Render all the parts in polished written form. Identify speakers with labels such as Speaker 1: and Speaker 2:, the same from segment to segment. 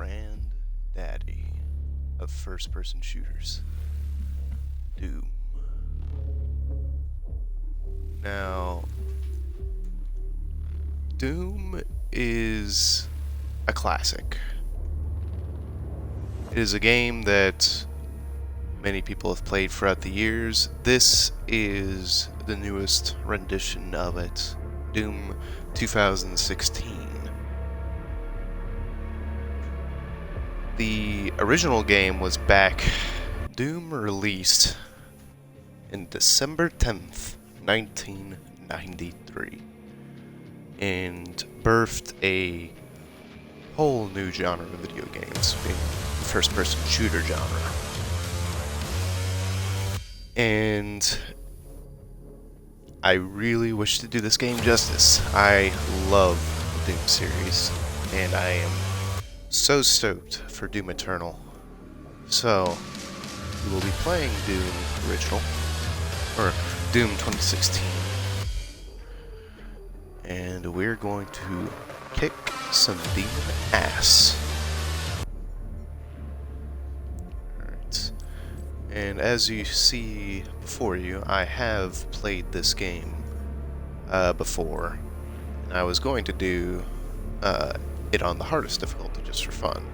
Speaker 1: granddaddy of first-person shooters, Doom. Now, Doom is a classic. It is a game that many people have played throughout the years. This is the newest rendition of it, Doom 2016. The original game was back. Doom released in December 10th, 1993, and birthed a whole new genre of video games, being the first-person shooter genre. And I really wish to do this game justice. I love the Doom series, and I am so stoked for Doom Eternal. So, we will be playing Doom Original, or Doom 2016, and we're going to kick some demon ass. Alright, and as you see before you, I have played this game before, and I was going to do it on the hardest difficulty just for fun.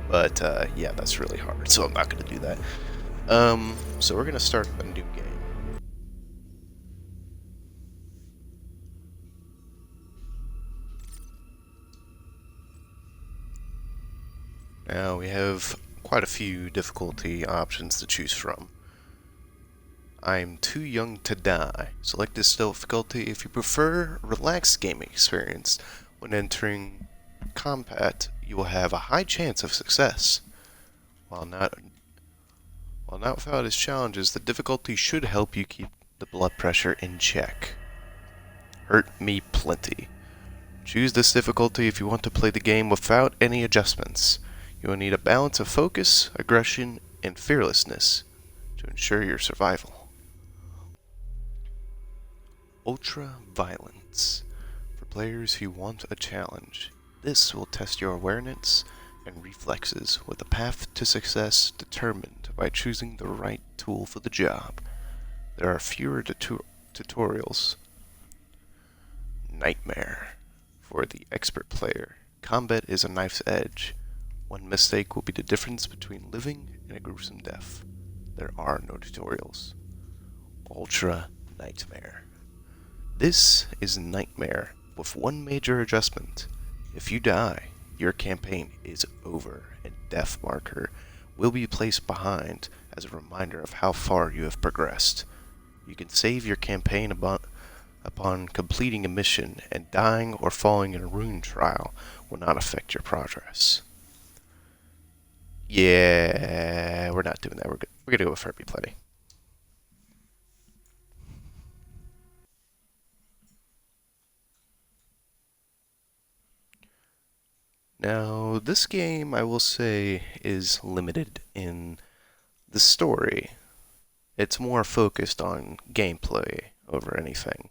Speaker 1: But yeah, that's really hard, so I'm not going to do that. So we're going to start a new game. Now we have quite a few difficulty options to choose from. I'm too young to die. Select this difficulty if you prefer a relaxed gaming experience. When entering combat, you will have a high chance of success. While not without its challenges, the difficulty should help you keep the blood pressure in check. Hurt me plenty. Choose this difficulty if you want to play the game without any adjustments. You will need a balance of focus, aggression, and fearlessness to ensure your survival. Ultra Violence. For players who want a challenge, this will test your awareness and reflexes with a path to success determined by choosing the right tool for the job. There are fewer tutorials. Nightmare. For the expert player, combat is a knife's edge. One mistake will be the difference between living and a gruesome death. There are no tutorials. Ultra Nightmare. This is Nightmare with one major adjustment. If you die, your campaign is over, and death marker will be placed behind as a reminder of how far you have progressed. You can save your campaign upon completing a mission, and dying or falling in a rune trial will not affect your progress. Yeah, we're not doing that. We're gonna go with Hurt Me Plenty. Now, this game, I will say, is limited in the story. It's more focused on gameplay over anything.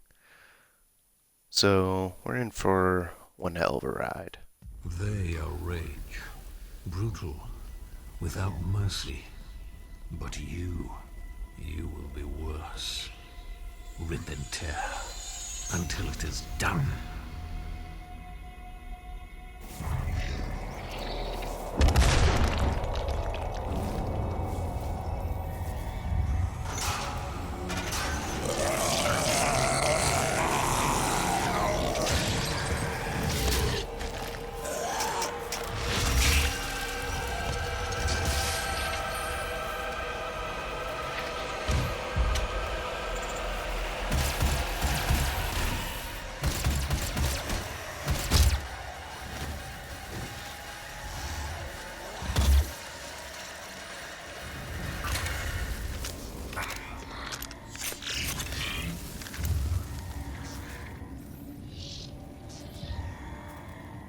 Speaker 1: So, we're in for one hell of a ride.
Speaker 2: They are rage, brutal, without mercy. But you will be worse. Rip and tear until it is done.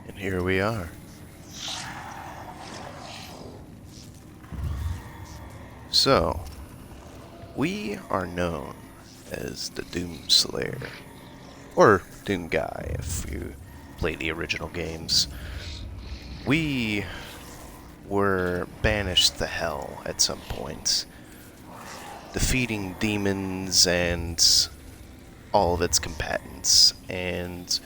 Speaker 1: And here we are. So, we are known as the Doom Slayer, or Doom Guy if you play the original games. We were banished to hell at some point, defeating demons and all of its combatants, and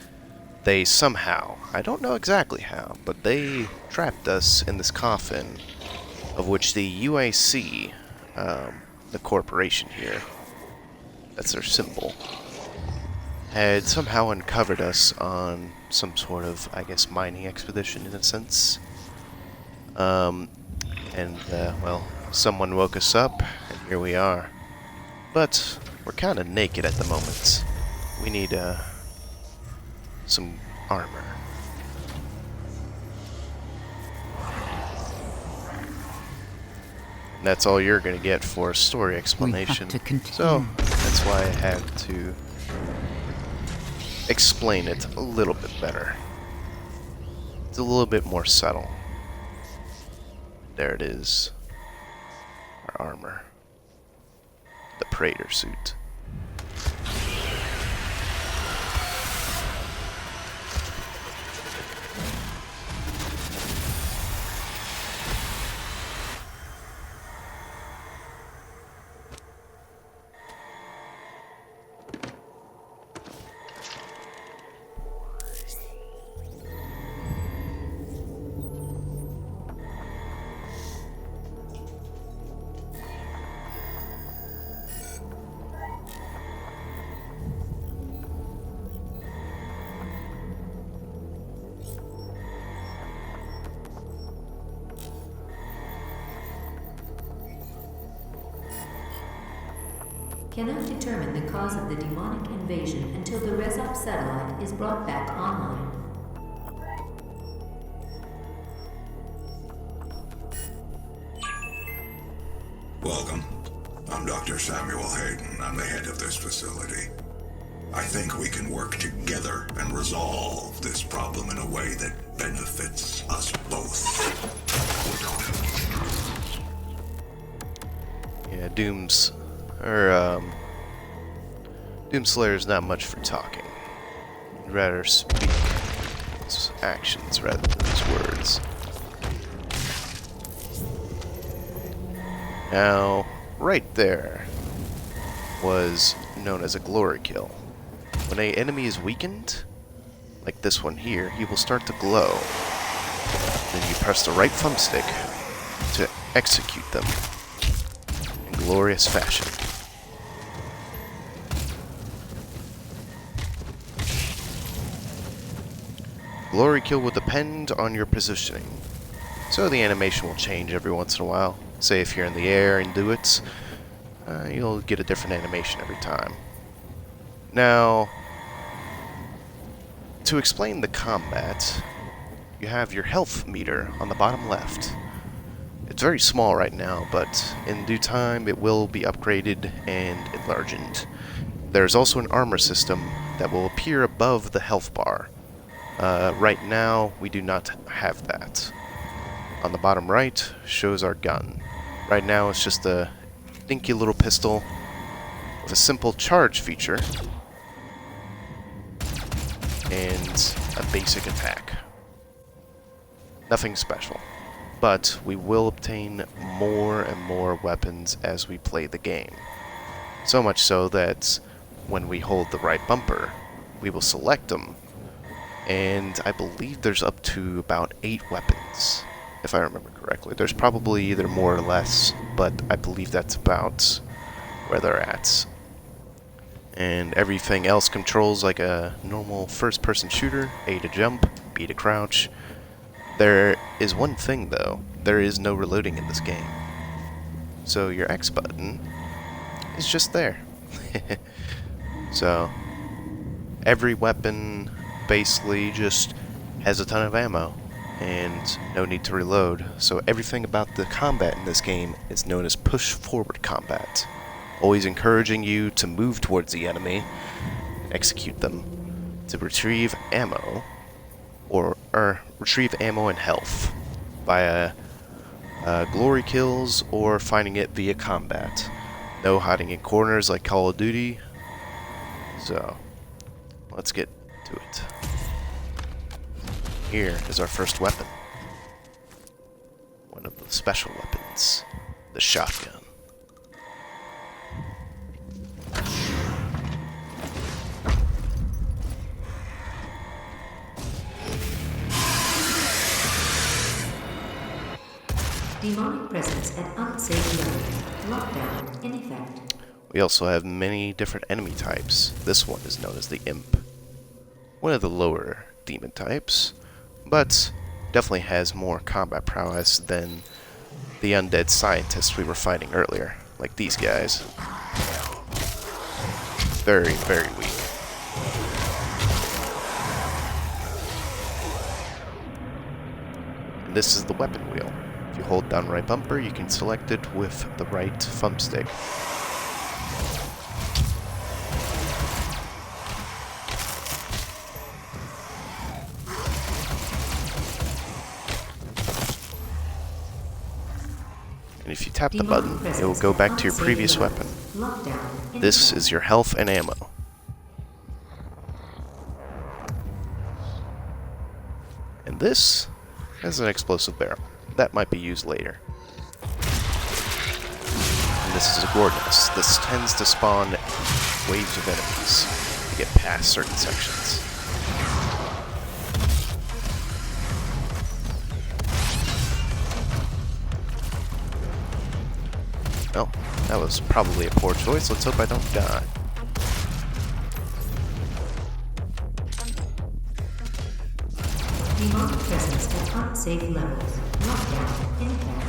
Speaker 1: they somehow, I don't know exactly how, but they trapped us in this coffin, of which the UAC, the corporation here, that's their symbol, had somehow uncovered us on some sort of, I guess, mining expedition in a sense. Well, someone woke us up, and here we are. But we're kind of naked at the moment. We need, some armor. And that's all you're gonna get for a story explanation. So, that's why I had to explain it a little bit better. It's a little bit more subtle. There it is. Our armor. The Praetor suit.
Speaker 3: Cannot determine the cause of the demonic invasion until the Resop satellite is brought back online.
Speaker 4: Welcome. I'm Dr. Samuel Hayden. I'm the head of this facility. I think we can work together and resolve this problem in a way that benefits us both.
Speaker 1: Yeah, Doomslayer's not much for talking. He'd rather speak his actions rather than his words. Now, right there was known as a glory kill. When an enemy is weakened, like this one here, he will start to glow. Then you press the right thumbstick to execute them in glorious fashion. Glory kill will depend on your positioning, so the animation will change every once in a while. Say if you're in the air and do it, you'll get a different animation every time. Now, to explain the combat, you have your health meter on the bottom left. It's very small right now, but in due time it will be upgraded and enlarged. There's also an armor system that will appear above the health bar. Right now, we do not have that. On the bottom right shows our gun. Right now it's just a dinky little pistol with a simple charge feature and a basic attack. Nothing special. But we will obtain more and more weapons as we play the game. So much so that when we hold the right bumper, we will select them. And I believe there's up to about 8 weapons, if I remember correctly. There's probably either more or less, but I believe that's about where they're at. And everything else controls like a normal first-person shooter. A to jump, B to crouch. There is one thing though, there is no reloading in this game. So your X button is just there. So every weapon basically just has a ton of ammo and no need to reload. So everything about the combat in this game is known as push forward combat. Always encouraging you to move towards the enemy and execute them to retrieve ammo or retrieve ammo and health via glory kills or finding it via combat. No hiding in corners like Call of Duty. So let's get to it. Here is our first weapon. special weapons, the shotgun.
Speaker 3: Demonic presence at unsafe level. Lockdown in effect.
Speaker 1: We also have many different enemy types. This one is known as the Imp. One of the lower demon types, but definitely has more combat prowess than the undead scientists we were fighting earlier, like these guys. Very, very weak. And this is the weapon wheel. If you hold down right bumper, you can select it with the right thumbstick. And if you tap the button, it will go back to your previous weapon. This is your health and ammo. And this is an explosive barrel. That might be used later. And this is a gore nest. This tends to spawn waves of enemies to get past certain sections. Well, that was probably a poor choice. Let's hope I don't die.
Speaker 3: Demonic presence at unsafe levels. Lockdown in effect.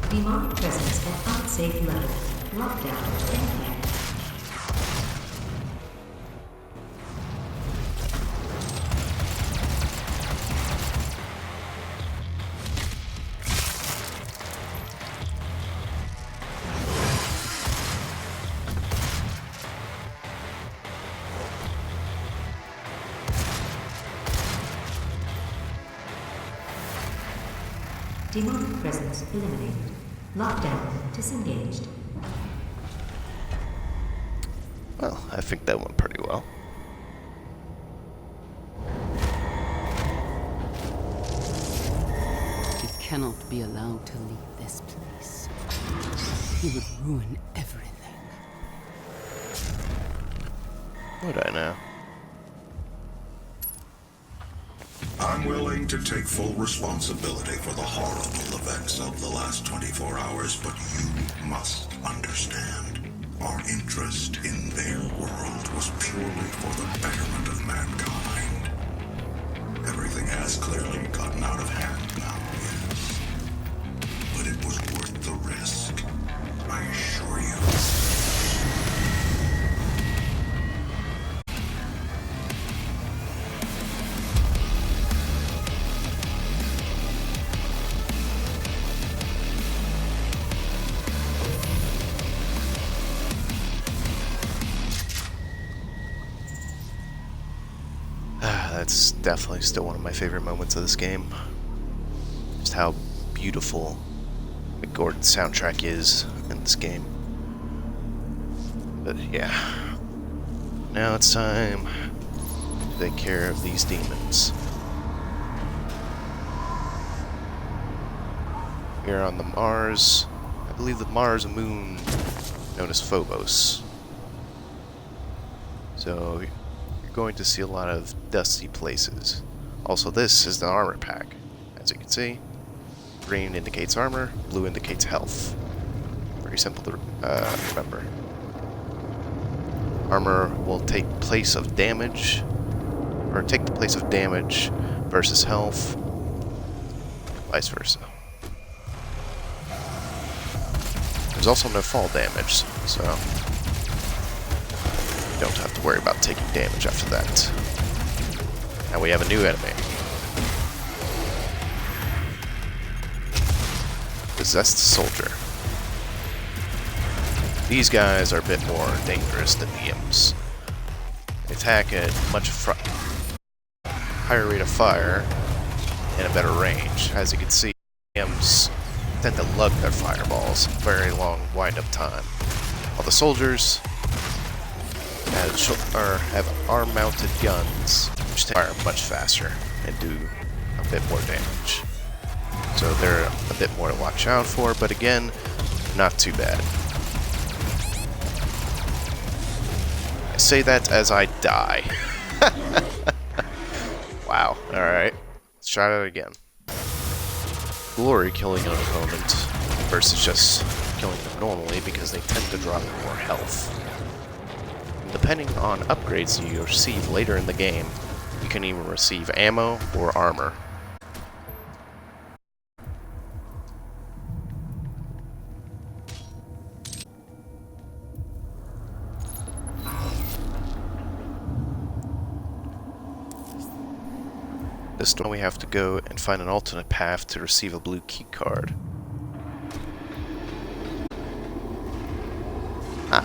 Speaker 3: Demonic presence at unsafe levels. Lockdown in effect. Demonic presence eliminated. Lockdown disengaged.
Speaker 1: Well, I think that went pretty well.
Speaker 5: He cannot be allowed to leave this place. He would ruin everything.
Speaker 1: Would I know?
Speaker 4: I'm willing to take full responsibility for the horrible events of the last 24 hours, but you must understand. Our interest in their world was purely for the betterment of mankind. Everything has clearly gotten out of hand now, yes. But it was worth the risk, I assure you.
Speaker 1: That's definitely still one of my favorite moments of this game. Just how beautiful the Gordon soundtrack is in this game. But yeah, now it's time to take care of these demons. We're on the Mars, I believe the Mars moon known as Phobos. So going to see a lot of dusty places. Also, this is the armor pack. As you can see, green indicates armor, blue indicates health. Very simple to remember. Armor will take place of damage, or take the place of damage versus health, vice versa. There's also no fall damage, so you don't have to worry about taking damage after that. Now we have a new enemy. Possessed soldier. These guys are a bit more dangerous than the imps. They attack at much higher rate of fire and a better range. As you can see, imps tend to lug their fireballs, very long wind-up time. While the soldiers have arm-mounted guns, which fire much faster and do a bit more damage. So they're a bit more to watch out for, but again, not too bad. I say that as I die. Wow, alright. Let's try that again. Glory killing an opponent versus just killing them normally because they tend to drop more health. And depending on upgrades you receive later in the game, you can even receive ammo or armor. This time we have to go and find an alternate path to receive a blue key card. Ah,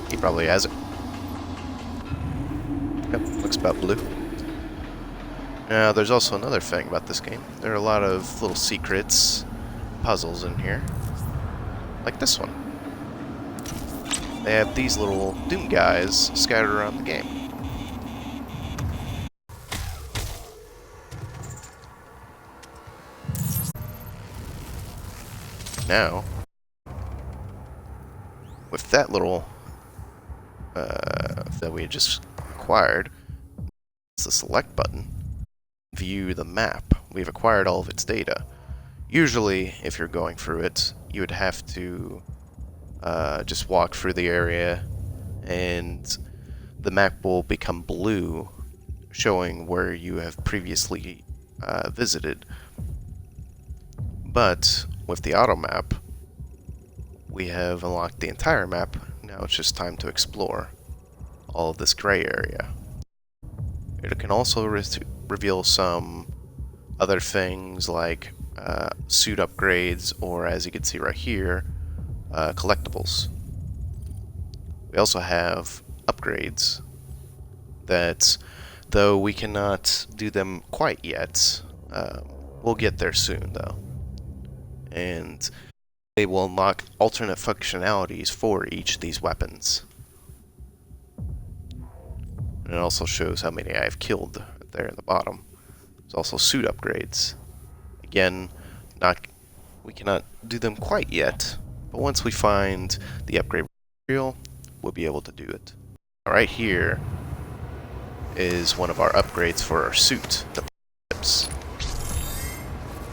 Speaker 1: he probably has it. Yep, looks about blue. Now, there's also another thing about this game. There are a lot of little secrets, puzzles in here. Like this one. They have these little Doom guys scattered around the game. Now, with that little that we had just acquired, it's the select button. View the map. We've acquired all of its data. Usually, if you're going through it, you would have to just walk through the area, and the map will become blue, showing where you have previously visited. But with the auto map, we have unlocked the entire map. Now it's just time to explore all of this gray area. It can also reveal some other things like suit upgrades, or as you can see right here, collectibles. We also have upgrades that, though we cannot do them quite yet, we'll get there soon though. And they will unlock alternate functionalities for each of these weapons. And it also shows how many I have killed there at the bottom. There's also suit upgrades. Again, we cannot do them quite yet, but once we find the upgrade material, we'll be able to do it. Right here is one of our upgrades for our suit, the chips.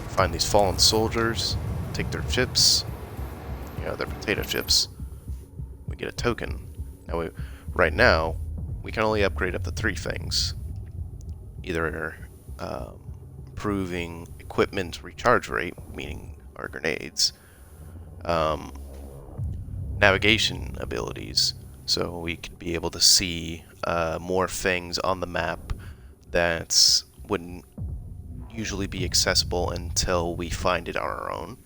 Speaker 1: Find these fallen soldiers, take their chips, their potato chips. We get a token. Now, right now, we can only upgrade up to 3 things. Either improving equipment recharge rate, meaning our grenades, navigation abilities, so we could be able to see more things on the map that wouldn't usually be accessible until we find it on our own,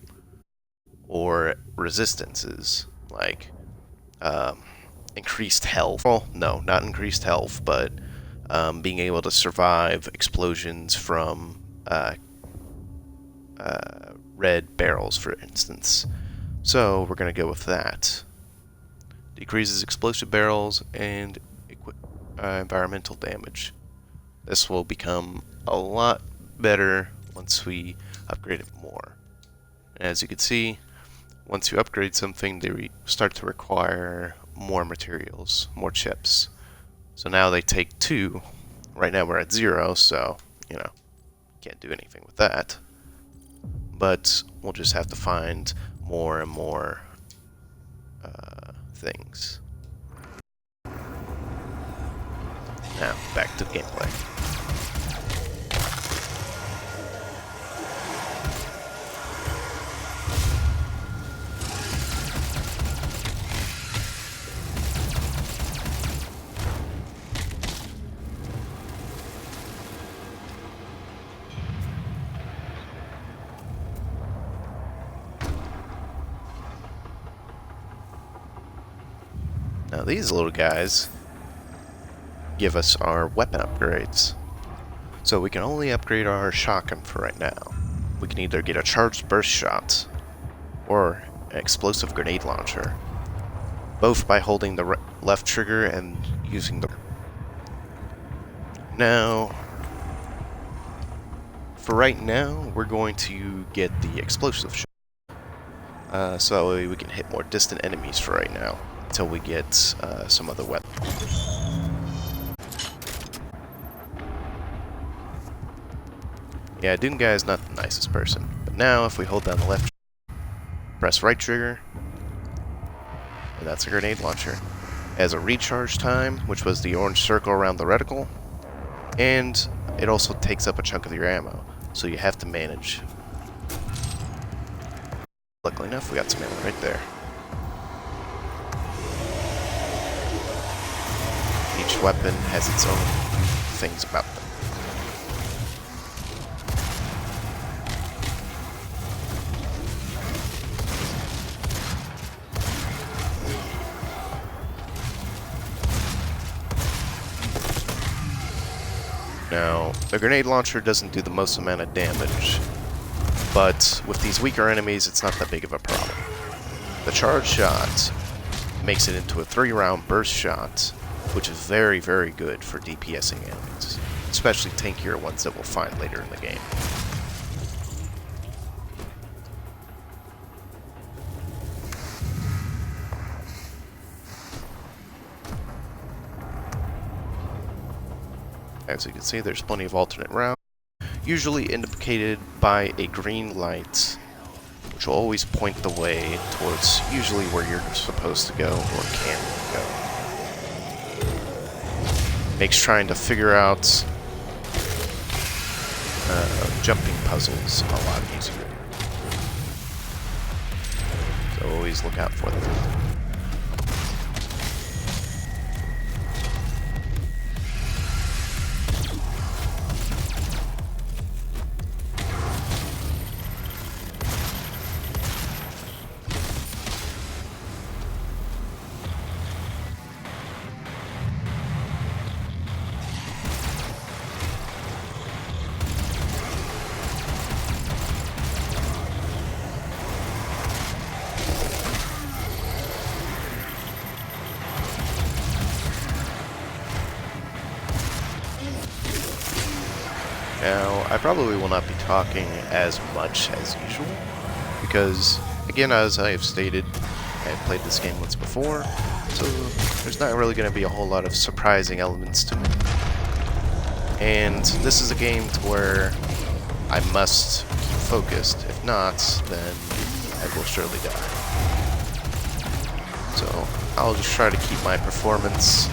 Speaker 1: or resistances, like increased health. Well, no, not increased health, but being able to survive explosions from red barrels, for instance. So we're going to go with that. Decreases explosive barrels and environmental damage. This will become a lot better once we upgrade it more. As you can see, once you upgrade something, they start to require more materials, more chips. So now they take 2. Right now we're at 0, so, can't do anything with that. But we'll just have to find more and more things. Now, back to the gameplay. Now these little guys give us our weapon upgrades. So we can only upgrade our shotgun for right now. We can either get a charged burst shot or an explosive grenade launcher, both by holding the left trigger and using the... Now, for right now, we're going to get the explosive shot. So that way we can hit more distant enemies for right now, until we get some other weapon. Yeah, Doom Guy is not the nicest person, but now if we hold down the left, press right trigger, and that's a grenade launcher. It has a recharge time, which was the orange circle around the reticle, and it also takes up a chunk of your ammo, so you have to manage. Luckily enough, we got some ammo right there. Each weapon has its own things about them. Now, the grenade launcher doesn't do the most amount of damage, but with these weaker enemies, it's not that big of a problem. The charge shot makes it into a 3-round burst shot, which is very, very good for DPSing enemies, especially tankier ones that we'll find later in the game. As you can see, there's plenty of alternate routes, usually indicated by a green light, which will always point the way towards usually where you're supposed to go or can go. Makes trying to figure out jumping puzzles a lot easier. So always look out for them. Now, I probably will not be talking as much as usual, because, again, as I have stated, I have played this game once before, so there's not really going to be a whole lot of surprising elements to it. And this is a game to where I must keep focused. If not, then I will surely die. So, I'll just try to keep my performance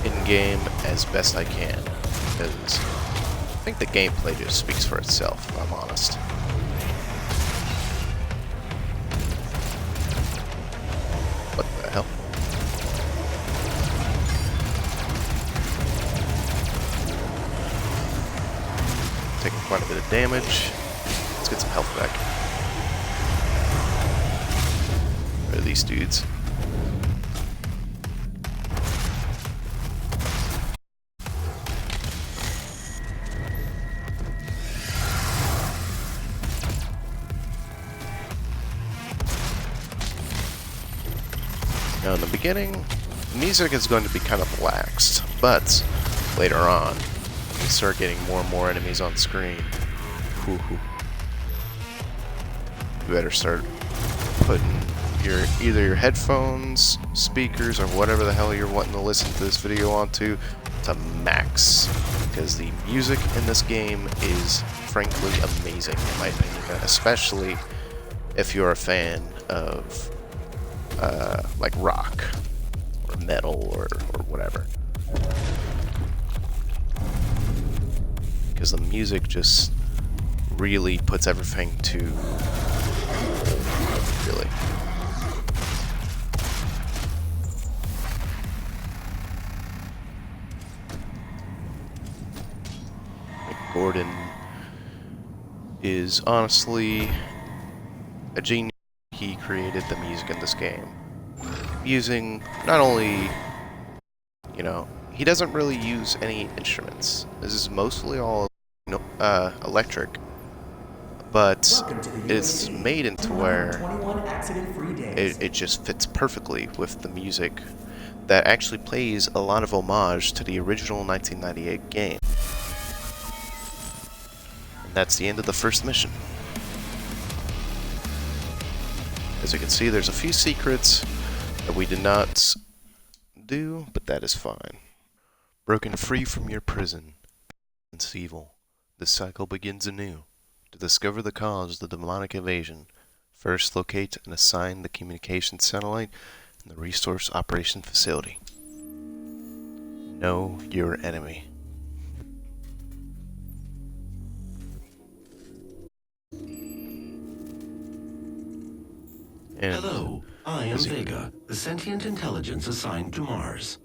Speaker 1: in-game as best I can, because I think the gameplay just speaks for itself, if I'm honest. What the hell? Taking quite a bit of damage. Let's get some health back. Where are these dudes? Now in the beginning, music is going to be kind of relaxed, but later on, you start getting more and more enemies on screen. You better start putting either your headphones, speakers, or whatever the hell you're wanting to listen to this video onto to max, because the music in this game is frankly amazing in my opinion, especially if you're a fan of like rock or metal or whatever, because the music just really puts everything to really. Gordon is honestly a genius. He created the music in this game. using not only, you know, he doesn't really use any instruments. This is mostly all, electric, but it's made into where it just fits perfectly with the music that actually plays a lot of homage to the original 1998 game. And that's the end of the first mission. As you can see, there's a few secrets that we did not do, but that is fine. Broken free from your prison, it's evil. This cycle begins anew. To discover the cause of the demonic invasion, first locate and assign the communication satellite and the resource operation facility. Know your enemy. And
Speaker 6: hello, I am Vega, the sentient intelligence assigned to Mars.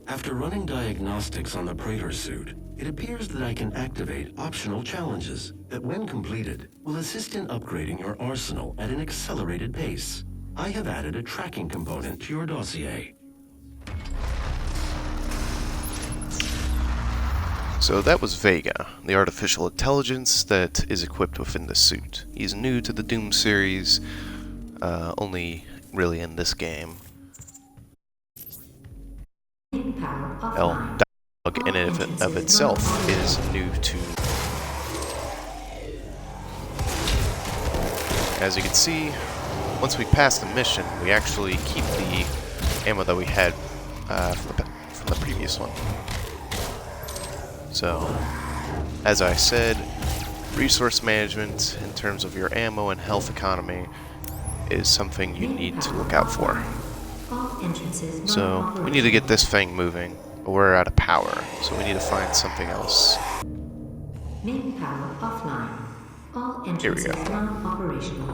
Speaker 6: After running diagnostics on the Praetor suit, it appears that I can activate optional challenges that, when completed, will assist in upgrading your arsenal at an accelerated pace. I have added a tracking component to your dossier.
Speaker 1: So that was Vega, the artificial intelligence that is equipped within the suit. He's new to the Doom series, only really in this game. Dialogue in and of itself is new to. As you can see, once we pass the mission, we actually keep the ammo that we had from the previous one. So, as I said, resource management in terms of your ammo and health economy is something you need to look out for. So, we need to get this thing moving, but we're out of power, so we need to find something else.
Speaker 3: Main power offline. All
Speaker 1: Here we
Speaker 3: entrances
Speaker 1: go.
Speaker 3: non-operational.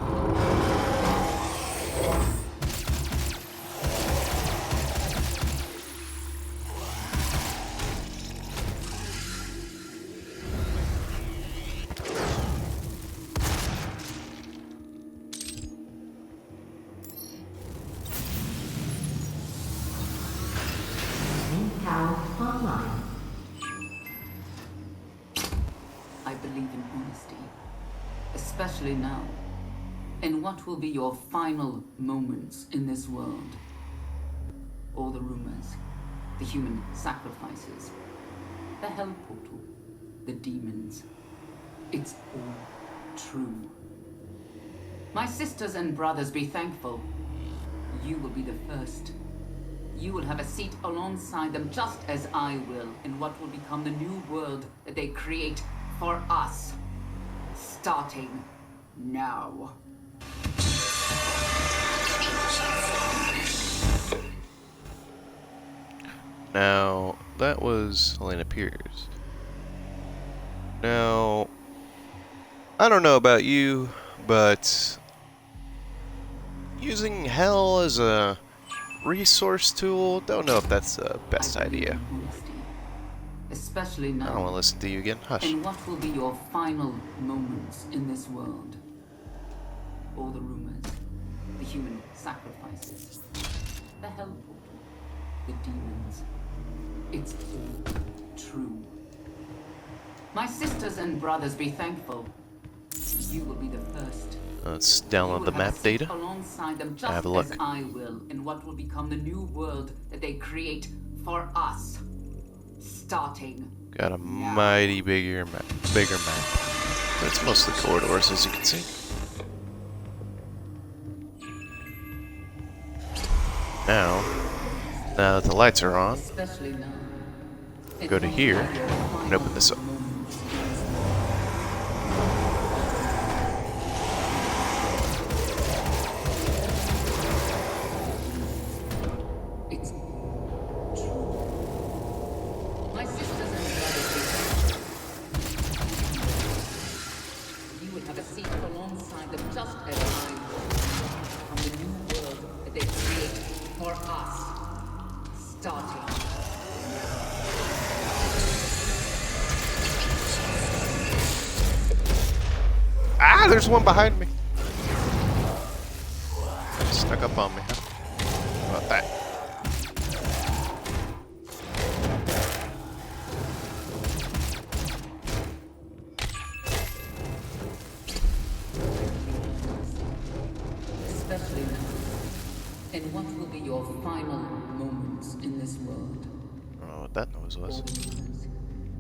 Speaker 3: Main power online.
Speaker 5: I believe in honesty, especially now, in what will be your final moments in this world. All the rumors, the human sacrifices, the hell portal, the demons. It's all true. My sisters and brothers, be thankful. You will be the first. You will have a seat alongside them, just as I will, in what will become the new world that they create for us. Starting now.
Speaker 1: Now, that was Helena Pierce. Now, I don't know about you, but using hell as a resource tool, don't know if that's the best
Speaker 5: I believe
Speaker 1: idea.
Speaker 5: in honesty, especially
Speaker 1: I don't want to
Speaker 5: now,
Speaker 1: listen to you again. Hush.
Speaker 5: in what will be your final moments in this world. All the rumors, the human sacrifices, the hell portal, the demons. It's all true. My sisters and brothers, be thankful. You will be the first.
Speaker 1: Let's
Speaker 5: You
Speaker 1: download
Speaker 5: will
Speaker 1: the
Speaker 5: have a
Speaker 1: map
Speaker 5: seat
Speaker 1: data.
Speaker 5: alongside them, just
Speaker 1: Have a look.
Speaker 5: as I will, in what will become the new world that they create for us. Starting
Speaker 1: Got a mighty bigger map. But it's mostly corridors, as you can see. Now that the lights are on,
Speaker 5: especially now.
Speaker 1: go to here and open this up.
Speaker 5: It's true. My sisters and brothers, you will have a seat alongside them, just as I will, on the new world that they create for us. Starting.
Speaker 1: Ah, there's one behind me. Snuck up on me, huh? How about that?
Speaker 5: In what will be your final moments in this world?
Speaker 1: I don't know what that noise
Speaker 5: All
Speaker 1: was.
Speaker 5: the rumors,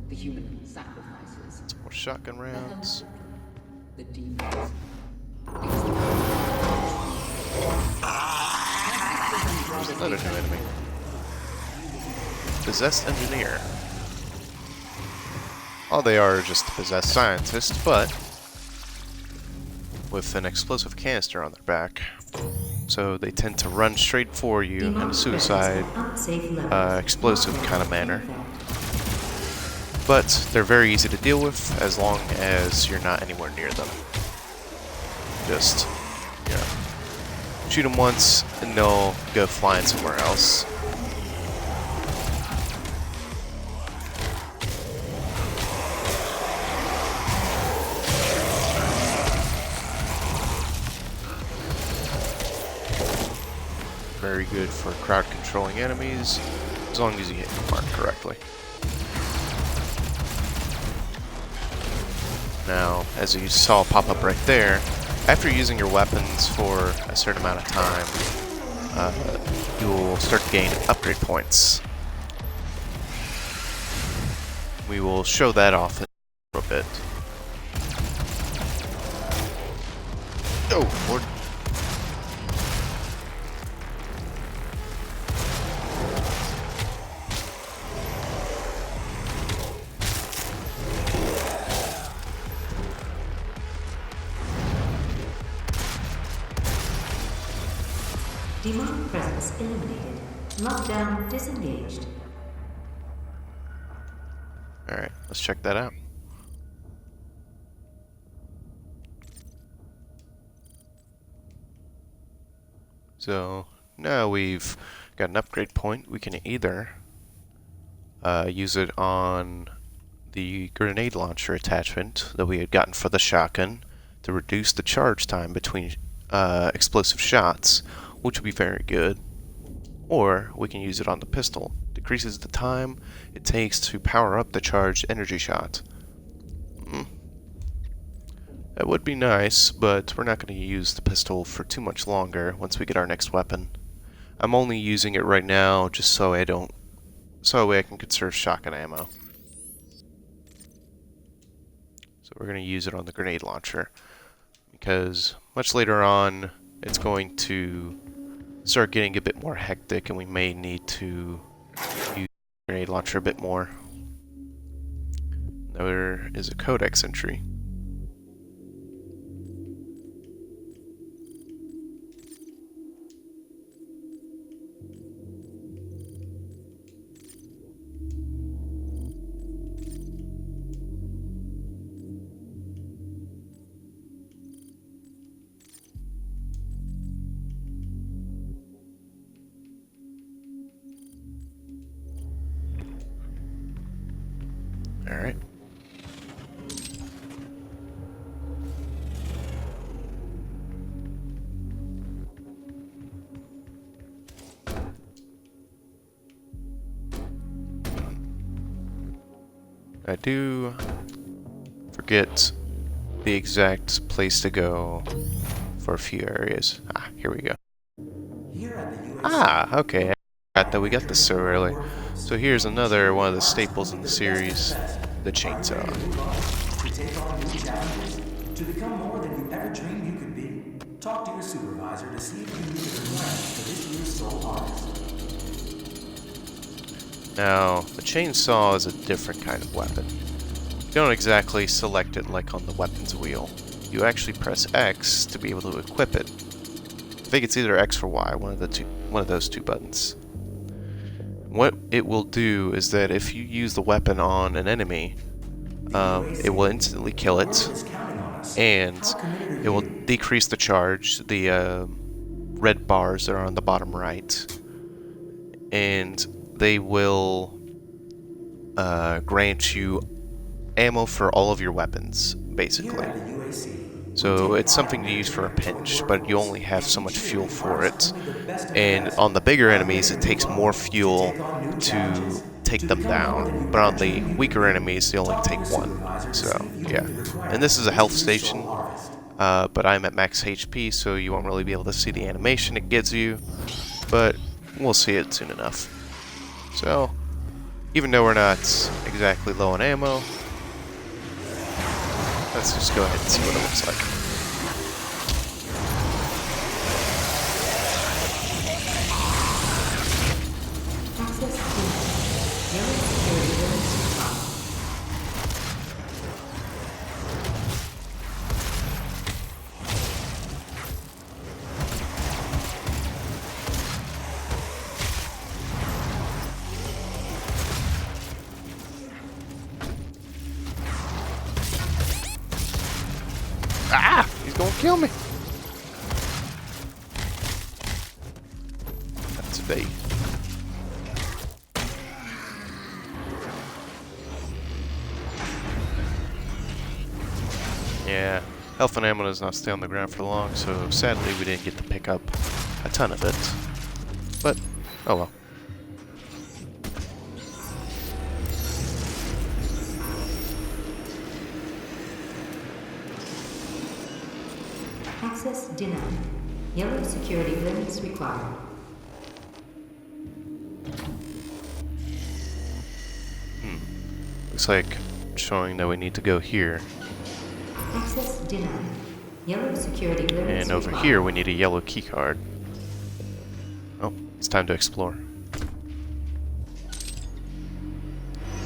Speaker 5: the human sacrifices,
Speaker 1: Some more shotgun
Speaker 5: the
Speaker 1: rounds.
Speaker 5: hunt, the demons.
Speaker 1: There's another new enemy. Possessed engineer. All they are just possessed scientists, but with an explosive canister on their back. So they tend to run straight for you in a suicide, explosive kind of manner. But they're very easy to deal with as long as you're not anywhere near them. Just, you know, shoot them once and they'll go flying somewhere else. Very good for crowd controlling enemies, as long as you hit the mark correctly. Now, as you saw pop up right there, after using your weapons for a certain amount of time, you'll start to gain upgrade points. We will show that off in a little bit. Oh, Lord.
Speaker 3: Demonic presence eliminated. Lockdown disengaged.
Speaker 1: Alright, let's check that out. So, now we've got an upgrade point. We can either use it on the grenade launcher attachment that we had gotten for the shotgun to reduce the charge time between explosive shots, which would be very good. Or we can use it on the pistol. Decreases the time it takes to power up the charged energy shot. That would be nice, but we're not going to use the pistol for too much longer once we get our next weapon. I'm only using it right now just so I can conserve shotgun ammo. So we're going to use it on the grenade launcher, because much later on it's going to start getting a bit more hectic and we may need to use the grenade launcher a bit more. There is a codex entry. Alright. I do forget the exact place to go for a few areas. Ah, here we go. Ah, okay. I forgot that we got this so early. So here's another one of the staples in the series, the chainsaw.
Speaker 7: To take on new challenges, to become more than you ever dreamed you could be. Talk to your supervisor to see if you need a plan for this year's Soul Harvest.
Speaker 1: Now, the chainsaw is a different kind of weapon. You don't exactly select it like on the weapons wheel. You actually press X to be able to equip it. I think it's either X or Y, one of those two buttons. What it will do is that if you use the weapon on an enemy, it will instantly kill it, and it will decrease the charge, the red bars that are on the bottom right, and they will grant you ammo for all of your weapons, basically. So it's something to use for a pinch, but you only have so much fuel for it. And on the bigger enemies, it takes more fuel to take them down. But on the weaker enemies, they only take one. So, yeah. And this is a health station, but I'm at max HP, so you won't really be able to see the animation it gives you. but we'll see it soon enough. So, even though we're not exactly low on ammo, let's just go ahead and see what it looks like.
Speaker 3: Access denied. Yellow security limits required.
Speaker 1: Ah! He's gonna kill me! That's a bait. Yeah, health and ammo does not stay on the ground for long, so sadly we didn't get to pick up a ton of it. But, oh well.
Speaker 3: Access denied. Yellow security limits required.
Speaker 1: Looks like showing that we need to go here.
Speaker 3: Access denied. Yellow security limits
Speaker 1: And over
Speaker 3: required.
Speaker 1: here we need a yellow keycard. Oh, it's time to explore.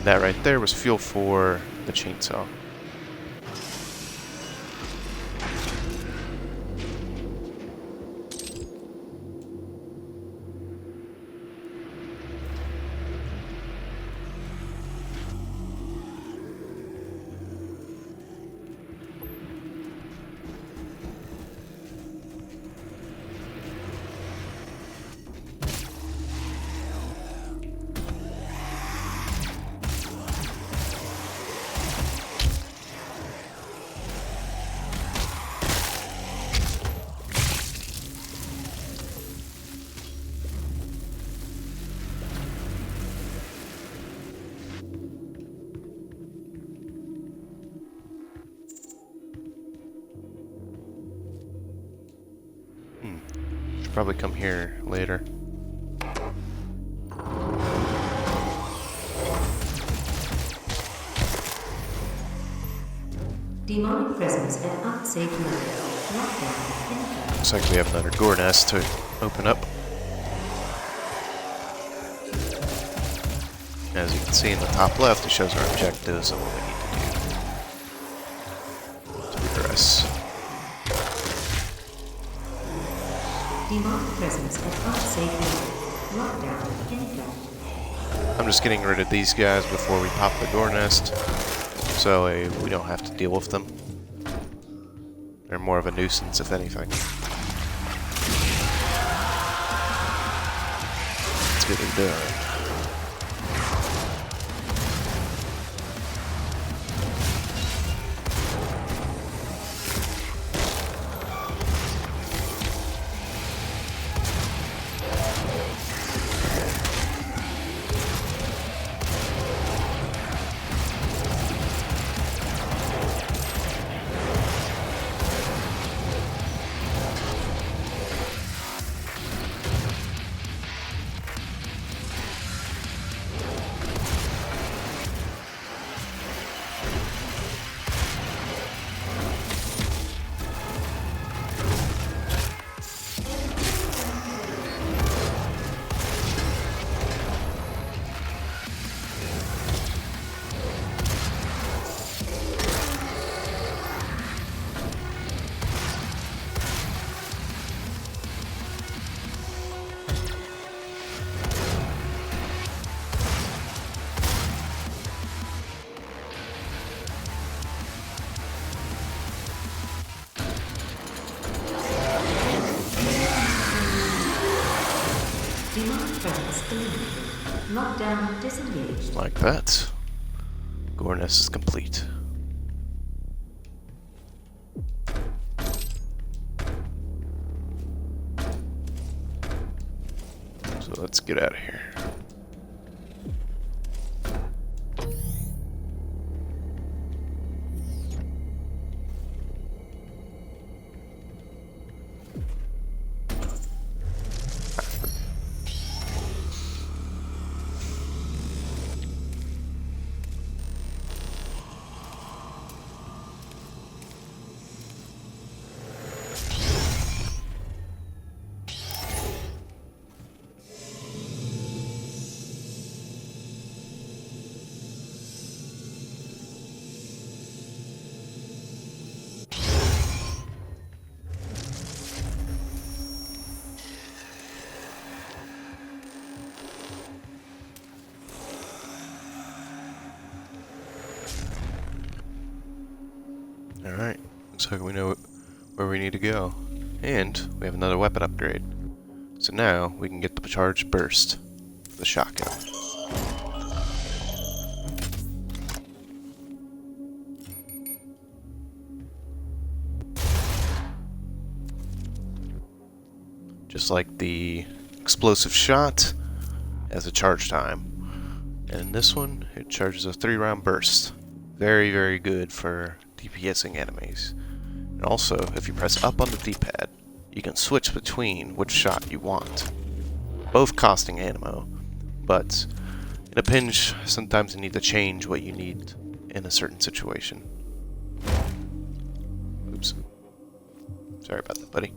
Speaker 1: That right there was fuel for the chainsaw. Should probably come here later.
Speaker 3: Demonic presence at unsafe level. Lockdown in effect.
Speaker 1: Looks like we have another door nest to open up. As you can see in the top left, it shows our objectives and what we need to do to progress.
Speaker 3: Demonic presence at unsafe level. Lockdown in effect.
Speaker 1: I'm just getting rid of these guys before we pop the door nest, so we don't have to deal with them. They're more of a nuisance, if anything. Let's get it done.
Speaker 3: Demonic presence eliminated. Lockdown disengaged.
Speaker 1: Like that. Gore nest is complete. So let's get out of here. Looks like we know where we need to go. And we have another weapon upgrade. So now we can get the charged burst, the shotgun. Just like the explosive shot, has a charge time. And in this one, it charges a 3-round burst. Very, very good for DPSing enemies. And also, if you press up on the D-pad, you can switch between which shot you want. Both costing ammo, but in a pinch, sometimes you need to change what you need in a certain situation. Oops. Sorry about that, buddy.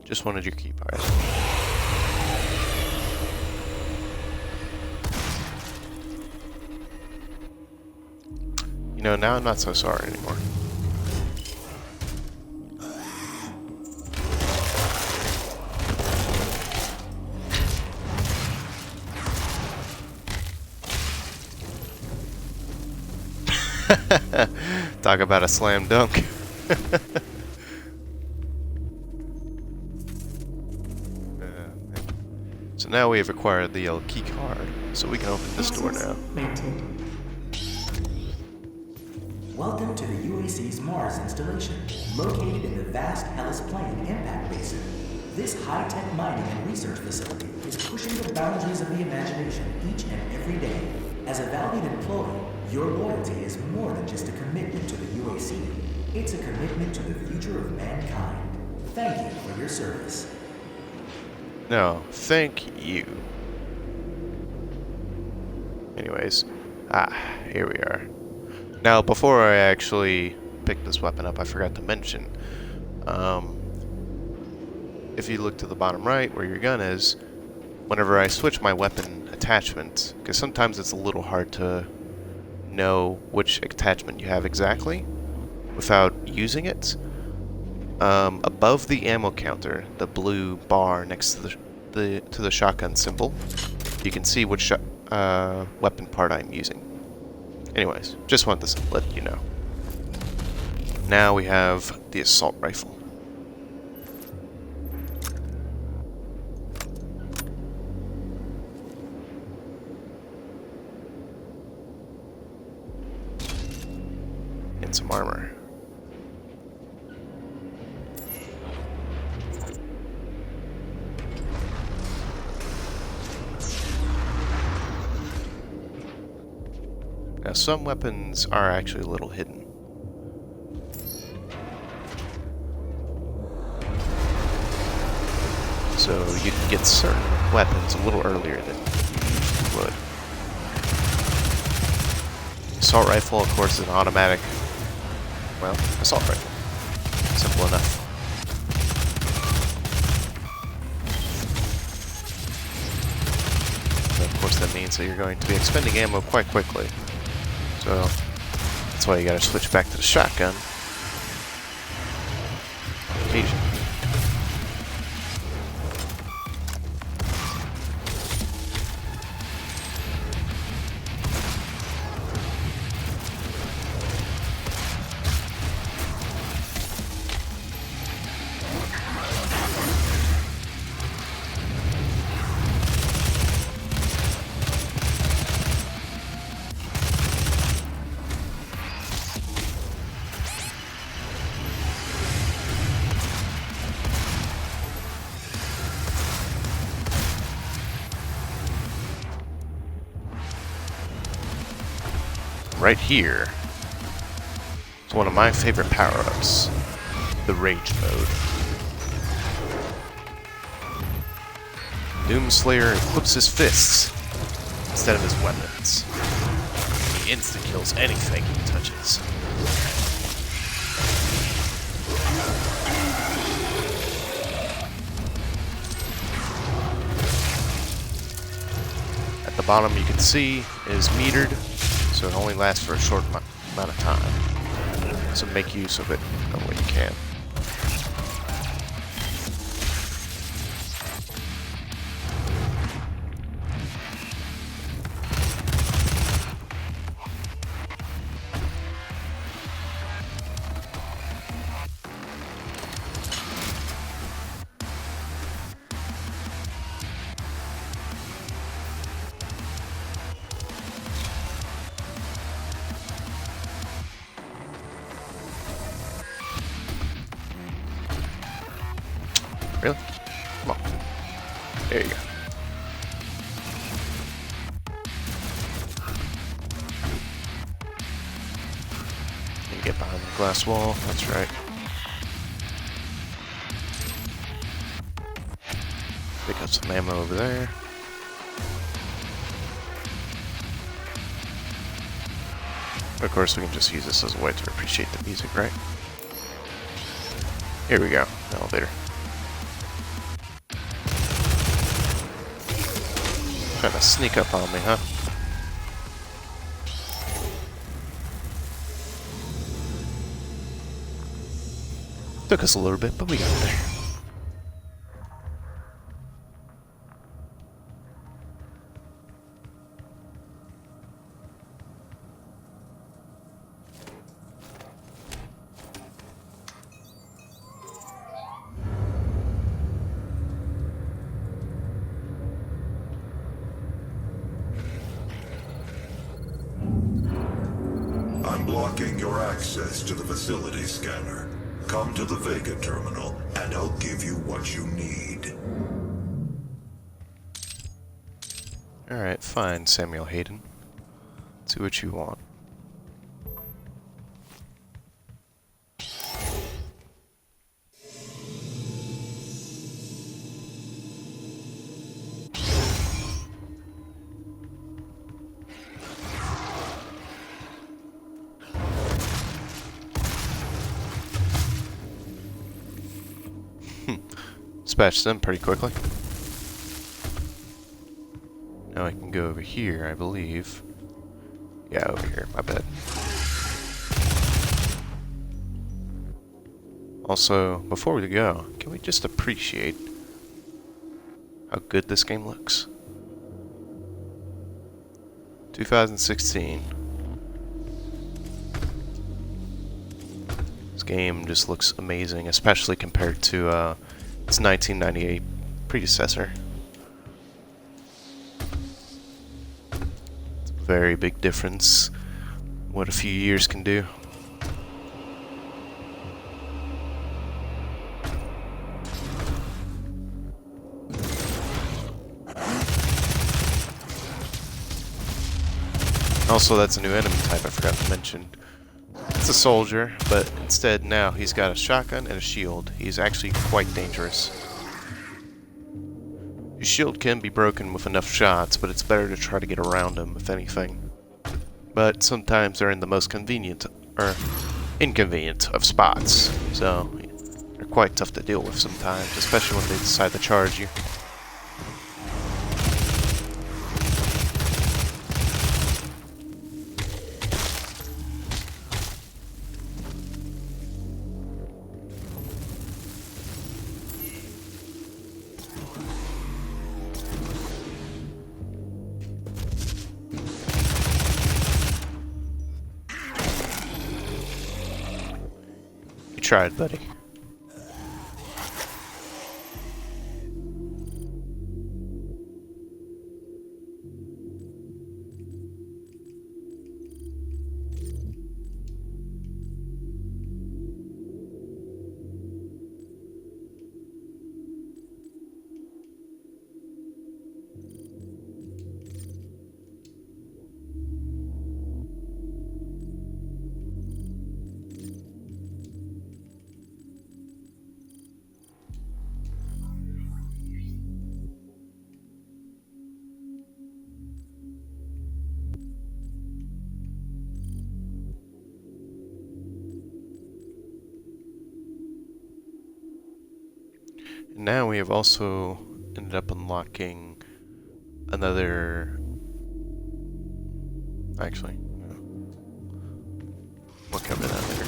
Speaker 1: Just wanted your key part. You know, now I'm not so sorry anymore. Talk about a slam dunk. So now we have acquired the yellow key card, so we can open this door now.
Speaker 3: Granted.
Speaker 7: Welcome to the UAC's Mars installation, located in the vast Hellas Plain impact basin. This high-tech mining and research facility is pushing the boundaries of the imagination each and every day. As a valued employee, your loyalty is more than just a commitment to the UAC. It's a commitment to the future of mankind. Thank you for your service.
Speaker 1: No, thank you. Anyways, here we are. Now, before I actually pick this weapon up, I forgot to mention, if you look to the bottom right where your gun is, whenever I switch my weapon attachment, because sometimes it's a little hard to know which attachment you have exactly without using it, above the ammo counter, the blue bar next to the shotgun symbol, you can see which weapon part I'm using. Anyways, just wanted to let you know. Now we have the assault rifle. And some armor. Now, some weapons are actually a little hidden. So you can get certain weapons a little earlier than you would. Assault rifle, of course, is an automatic, well, assault rifle. Simple enough. And of course, that means that you're going to be expending ammo quite quickly. So that's why you gotta switch back to the shotgun. Occasionally. Right here is one of my favorite power-ups, the Rage Mode. Doomslayer equips his fists instead of his weapons. He insta-kills anything he touches. At the bottom you can see is metered, so it only lasts for a short amount of time. So make use of it when you can. There you go. You get behind the glass wall, that's right. Pick up some ammo over there. Of course, we can just use this as a way to appreciate the music, right? Here we go, elevator. Trying to sneak up on me, huh? Took us a little bit, but we got there.
Speaker 4: I'm blocking your access to the facility scanner. Come to the Vega terminal, and I'll give you what you need.
Speaker 1: Alright, fine, Samuel Hayden. Do what you want. Dispatched them pretty quickly. Now I can go over here, I believe. Yeah, over here, my bad. Also, before we go, can we just appreciate how good this game looks? 2016. This game just looks amazing, especially compared to its 1998 predecessor. It's a very big difference what a few years can do. Also, that's a new enemy type I forgot to mention. It's a soldier, but instead now he's got a shotgun and a shield. He's actually quite dangerous. His shield can be broken with enough shots, but it's better to try to get around him, if anything. But sometimes they're in the most convenient, or inconvenient, of spots, so they're quite tough to deal with sometimes, especially when they decide to charge you. You tried, buddy. And now we have also ended up unlocking another... Actually, no. We'll cover that later.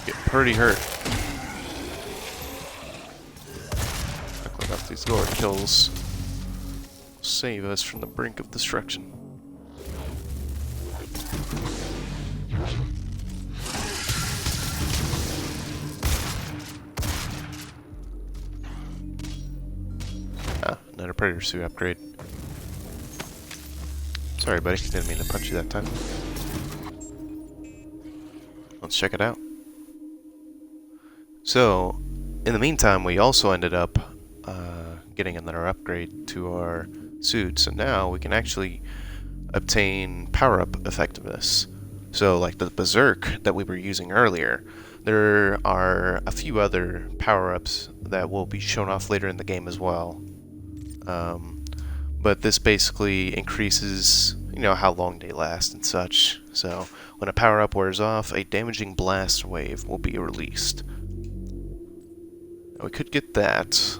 Speaker 1: Get pretty hurt. Knuckling up these gore kills. Save us from the brink of destruction. another Predator suit upgrade. Sorry, buddy. Didn't mean to punch you that time. Let's check it out. So, in the meantime, we also ended up getting another upgrade to our suits, and now we can actually obtain power-up effectiveness. So, like the Berserk that we were using earlier, there are a few other power-ups that will be shown off later in the game as well. But this basically increases, you know, how long they last and such. So, when a power-up wears off, a damaging blast wave will be released. Now, we could get that,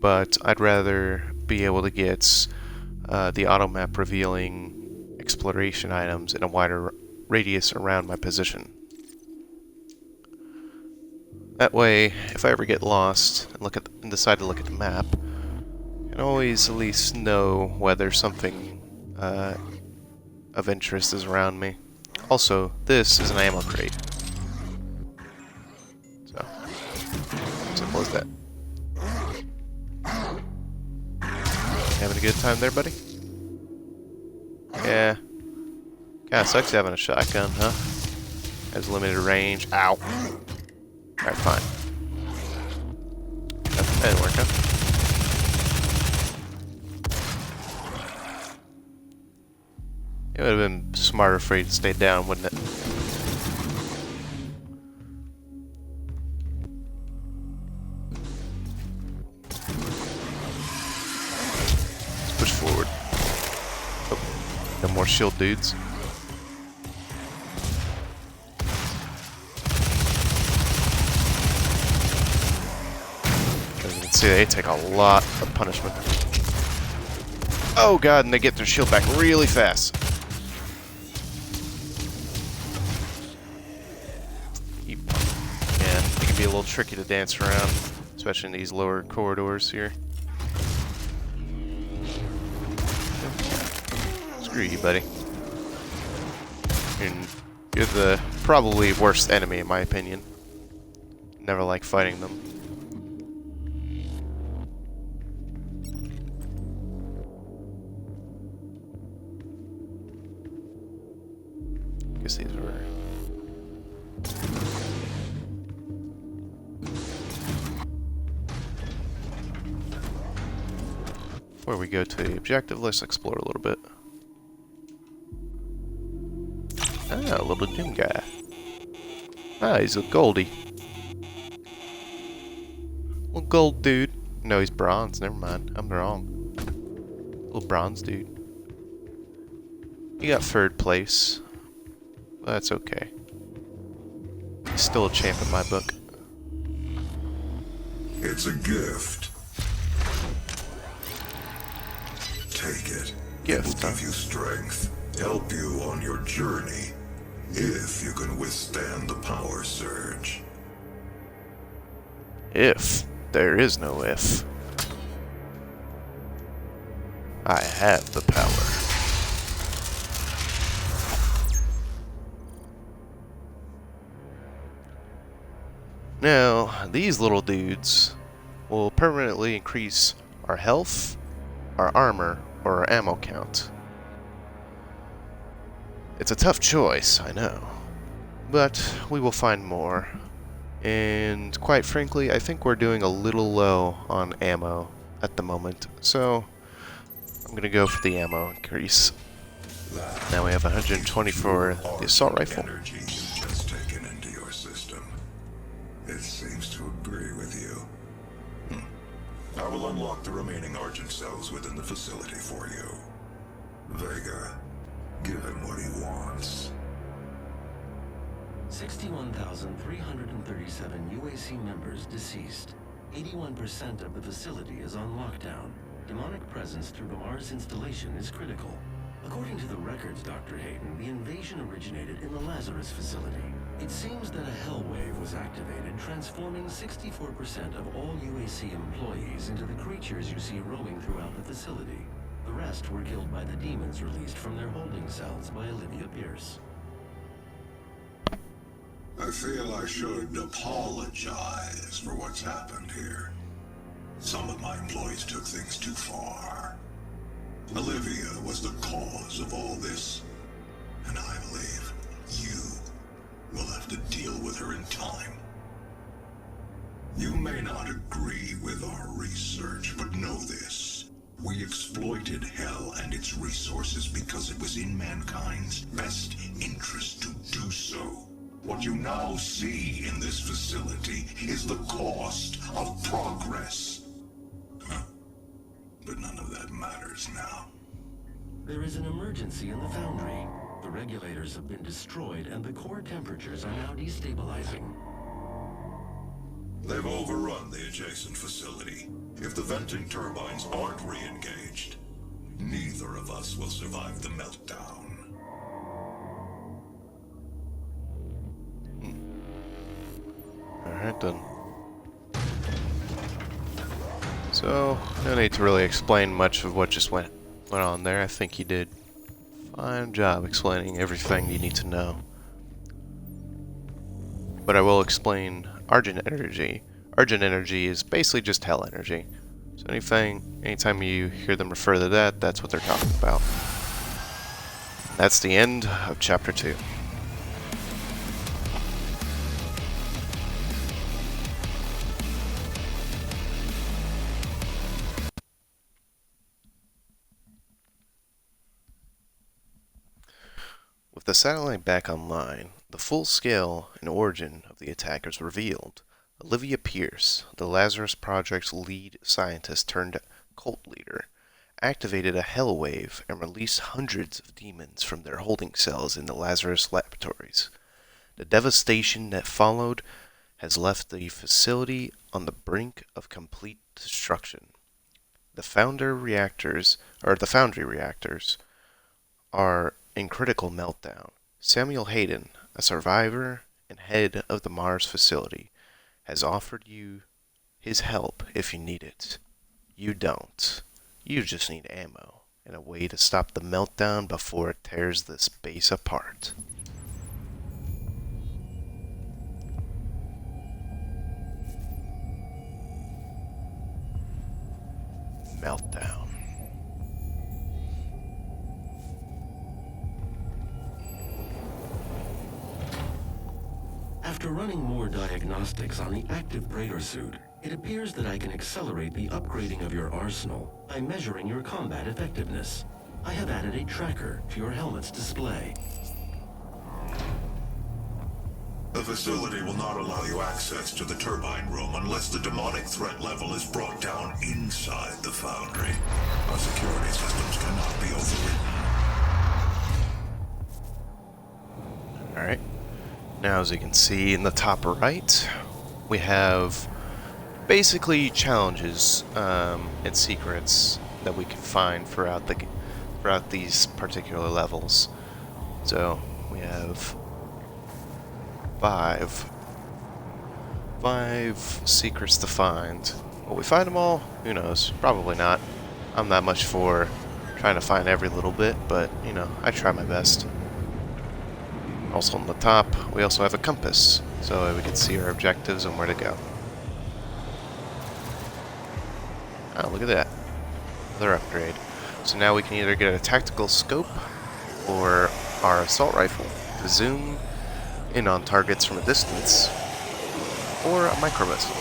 Speaker 1: but I'd rather be able to get the auto-map revealing exploration items in a wider radius around my position. That way, if I ever get lost and decide to look at the map, I can always at least know whether something of interest is around me. Also, this is an ammo crate. So, simple as that. Having a good time there, buddy? Yeah. Kinda sucks having a shotgun, huh? Has limited range. Ow. Alright, fine. That didn't work, huh? It would have been smarter for you to stay down, wouldn't it? Let's push forward. Oh, no more shield dudes. As you can see, they take a lot of punishment. Oh god, and they get their shield back really fast. Yeah, it can be a little tricky to dance around, especially in these lower corridors here. Screw you, buddy. You're the probably worst enemy in my opinion. Never like fighting them. Guess these were... Before we go to the objective, let's explore a little bit. Ah, a little Doom guy. Ah, he's a Goldie. Little gold dude. No, he's bronze. Never mind. I'm wrong. Little bronze dude. He got third place. Well, that's okay. He's still a champ in my book.
Speaker 4: It's a gift. Take it.
Speaker 1: Gift,
Speaker 4: It will give you strength, help you on your journey, if you can withstand the power surge.
Speaker 1: If. There is no if. I have the power. Now, these little dudes will permanently increase our health, our armor, or our ammo count. It's a tough choice, I know. But we will find more. And quite frankly, I think we're doing a little low on ammo at the moment. So, I'm gonna go for the ammo increase. Now we have 120 for the assault rifle.
Speaker 4: Energy you've just taken into your system. It seems to agree with you. I will unlock the remaining Argent cells within the facility for you. Vega, give him what he wants.
Speaker 6: 61,337 UAC members deceased. 81% of the facility is on lockdown. Demonic presence through the Mars installation is critical. According to the records, Dr. Hayden, the invasion originated in the Lazarus facility. It seems that a hell wave was activated, transforming 64% of all UAC employees into the creatures you see roaming throughout the facility. The rest were killed by the demons released from their holding cells by Olivia Pierce.
Speaker 4: I feel I should apologize for what's happened here. Some of my employees took things too far. Olivia was the cause of all this, and I believe you will have to deal with her in time. You may not agree with our research, but know this. We exploited Hell and its resources because it was in mankind's best interest to do so. What you now see in this facility is the cost of progress. But none of that matters now.
Speaker 6: There is an emergency in the foundry. The regulators have been destroyed and the core temperatures are now destabilizing.
Speaker 4: They've overrun the adjacent facility. If the venting turbines aren't re-engaged, neither of us will survive the meltdown.
Speaker 1: Alright then. So, no need to really explain much of what just went on there. I think you did a fine job explaining everything you need to know. But I will explain Argent Energy. Argent Energy is basically just Hell Energy. So anytime you hear them refer to that, that's what they're talking about. That's the end of Chapter 2. With the satellite back online, the full scale and origin of the attack is revealed. Olivia Pierce, the Lazarus Project's lead scientist turned cult leader, activated a hell wave and released hundreds of demons from their holding cells in the Lazarus laboratories. The devastation that followed has left the facility on the brink of complete destruction. The foundry reactors are in critical meltdown. Samuel Hayden, a survivor and head of the Mars facility, has offered you his help if you need it. You don't. You just need ammo and a way to stop the meltdown before it tears this base apart. Meltdown.
Speaker 6: After running more diagnostics on the active Praetor suit, it appears that I can accelerate the upgrading of your arsenal by measuring your combat effectiveness. I have added a tracker to your helmet's display.
Speaker 4: The facility will not allow you access to the turbine room unless the demonic threat level is brought down inside the foundry. Our security systems cannot be overridden.
Speaker 1: Alright. Now, as you can see in the top right, we have basically challenges and secrets that we can find throughout these particular levels. So we have five secrets to find. Will we find them all? Who knows? Probably not. I'm not much for trying to find every little bit, but you know, I try my best. Also on the top, we also have a compass, so we can see our objectives and where to go. Oh, look at that. Another upgrade. So now we can either get a tactical scope or our assault rifle to zoom in on targets from a distance, or a micro missile,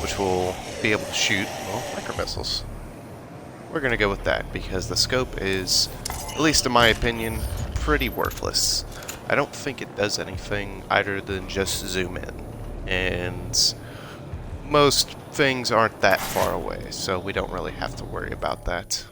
Speaker 1: which will be able to shoot, well, micro missiles. We're going to go with that because the scope is, at least in my opinion, pretty worthless. I don't think it does anything other than just zoom in, and most things aren't that far away, so we don't really have to worry about that.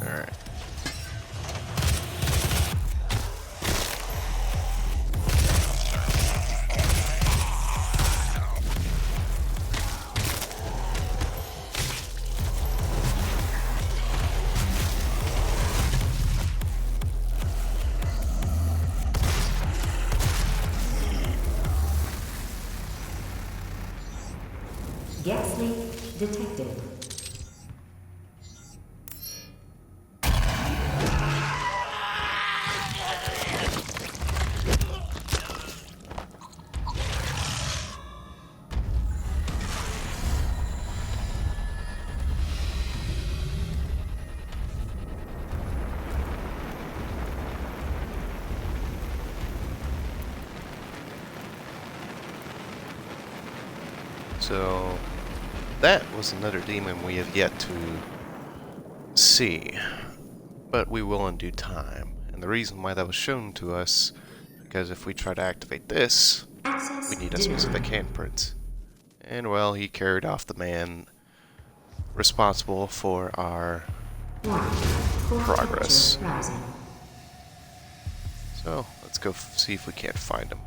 Speaker 1: Alright.
Speaker 3: Gas leak detected.
Speaker 1: So that was another demon we have yet to see, but we will in due time. And the reason why that was shown to us, because if we try to activate this, we need a specific handprint. And well, he carried off the man responsible for our progress. So let's go see if we can't find him.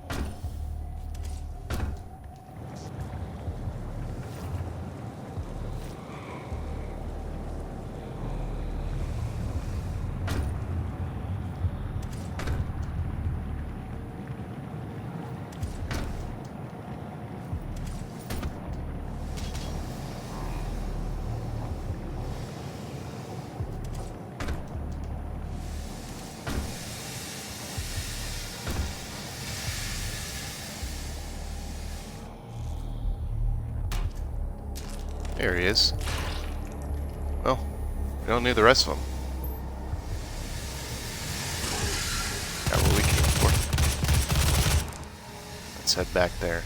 Speaker 1: There he is. Well, we don't need the rest of them. Got what we came for. Let's head back there.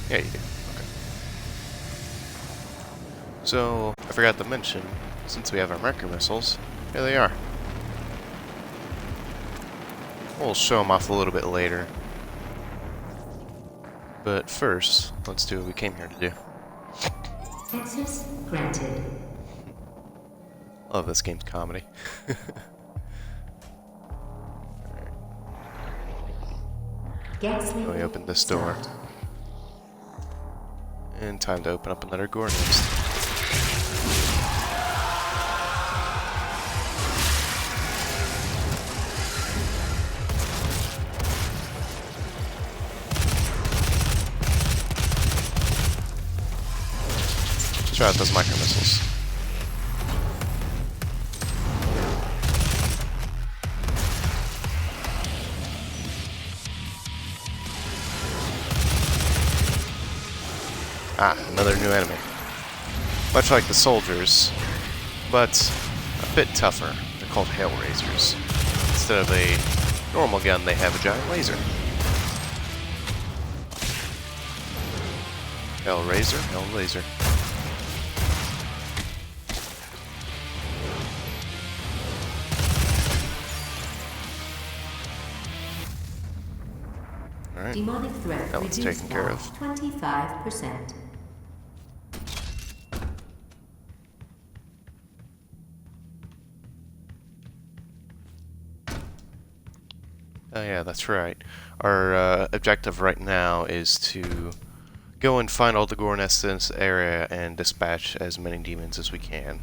Speaker 1: Yeah, you do. Okay. So, I forgot to mention, since we have our Mercury missiles, here they are. We'll show them off a little bit later. But first, let's do what we came here to do.
Speaker 3: Access granted.
Speaker 1: Love this game's comedy.
Speaker 3: Gas leak.
Speaker 1: Let me open this door. And time to open up another gore nest. Let's try out those micro missiles. Ah, another new enemy. Much like the soldiers, but a bit tougher. They're called Hellraisers. Instead of a normal gun, they have a giant laser. Hellraiser, Hellraiser. Alright,
Speaker 3: Demonic threat
Speaker 1: that one's
Speaker 3: reduced
Speaker 1: taken care
Speaker 3: by
Speaker 1: of.
Speaker 3: 25%.
Speaker 1: Oh yeah, that's right. Our objective right now is to go and find all the gore nests in this area and dispatch as many demons as we can.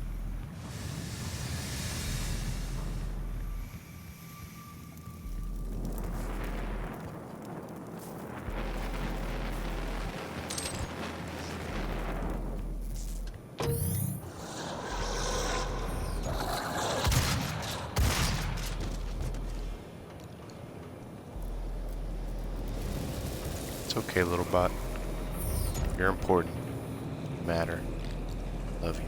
Speaker 1: It's okay, little bot. You're important. You matter. Love you.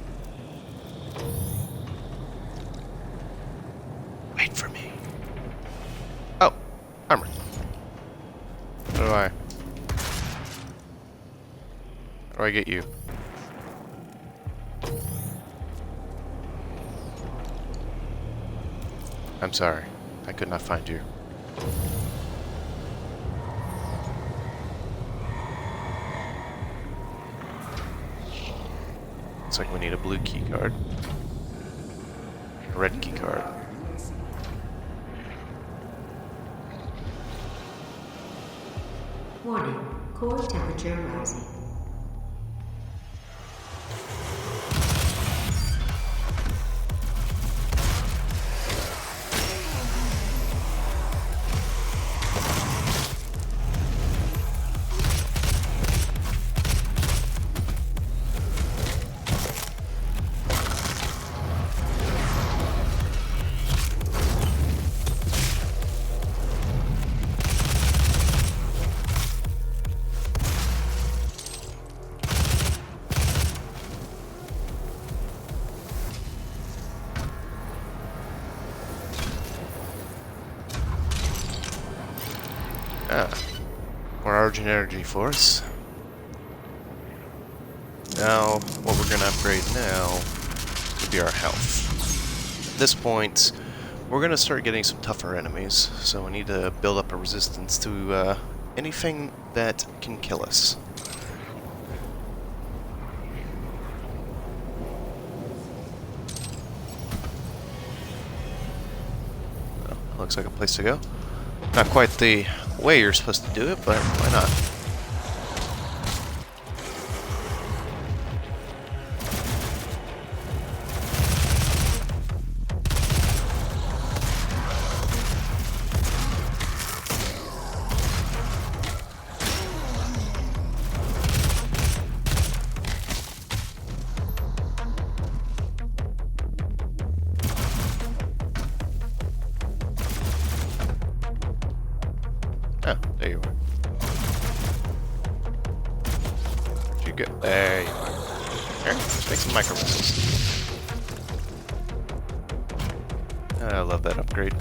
Speaker 1: Wait for me. Oh, armor. How do I get you? I'm sorry. I could not find you. Looks like we need a blue key card. A red key card.
Speaker 3: Warning, core temperature rising.
Speaker 1: Ah, more Argent Energy Force. Now, what we're going to upgrade now will be our health. At this point, we're going to start getting some tougher enemies, so we need to build up a resistance to anything that can kill us. Well, looks like a place to go. Not quite the way you're supposed to do it, but why not? Oh, there you are. Where'd you go? There you are. Here, let's make some micro missiles. I love that upgrade.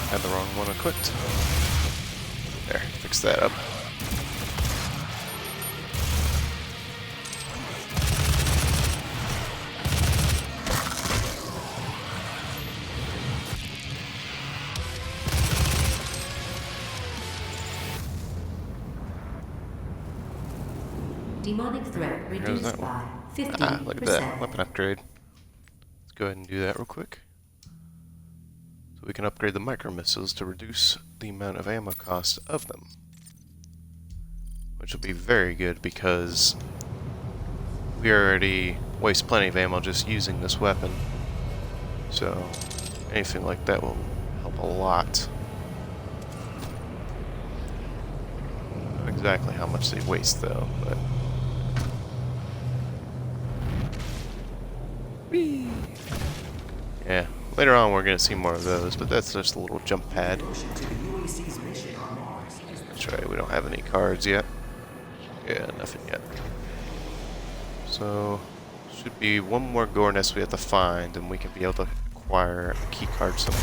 Speaker 1: Had the wrong one equipped. There, fix that up.
Speaker 3: Demonic threat
Speaker 1: Here's
Speaker 3: reduced
Speaker 1: that one.
Speaker 3: by 50%.
Speaker 1: Ah, look at that. Weapon upgrade. Let's go ahead and do that real quick. So we can upgrade the micro missiles to reduce the amount of ammo cost of them. Which will be very good because we already waste plenty of ammo just using this weapon. So anything like that will help a lot. Not exactly how much they waste though, but whee! Yeah, later on we're gonna see more of those, but that's just a little jump pad. That's right, we don't have any cards yet. Yeah, nothing yet. So, should be one more gore nest we have to find, and we can be able to acquire a key card somewhere.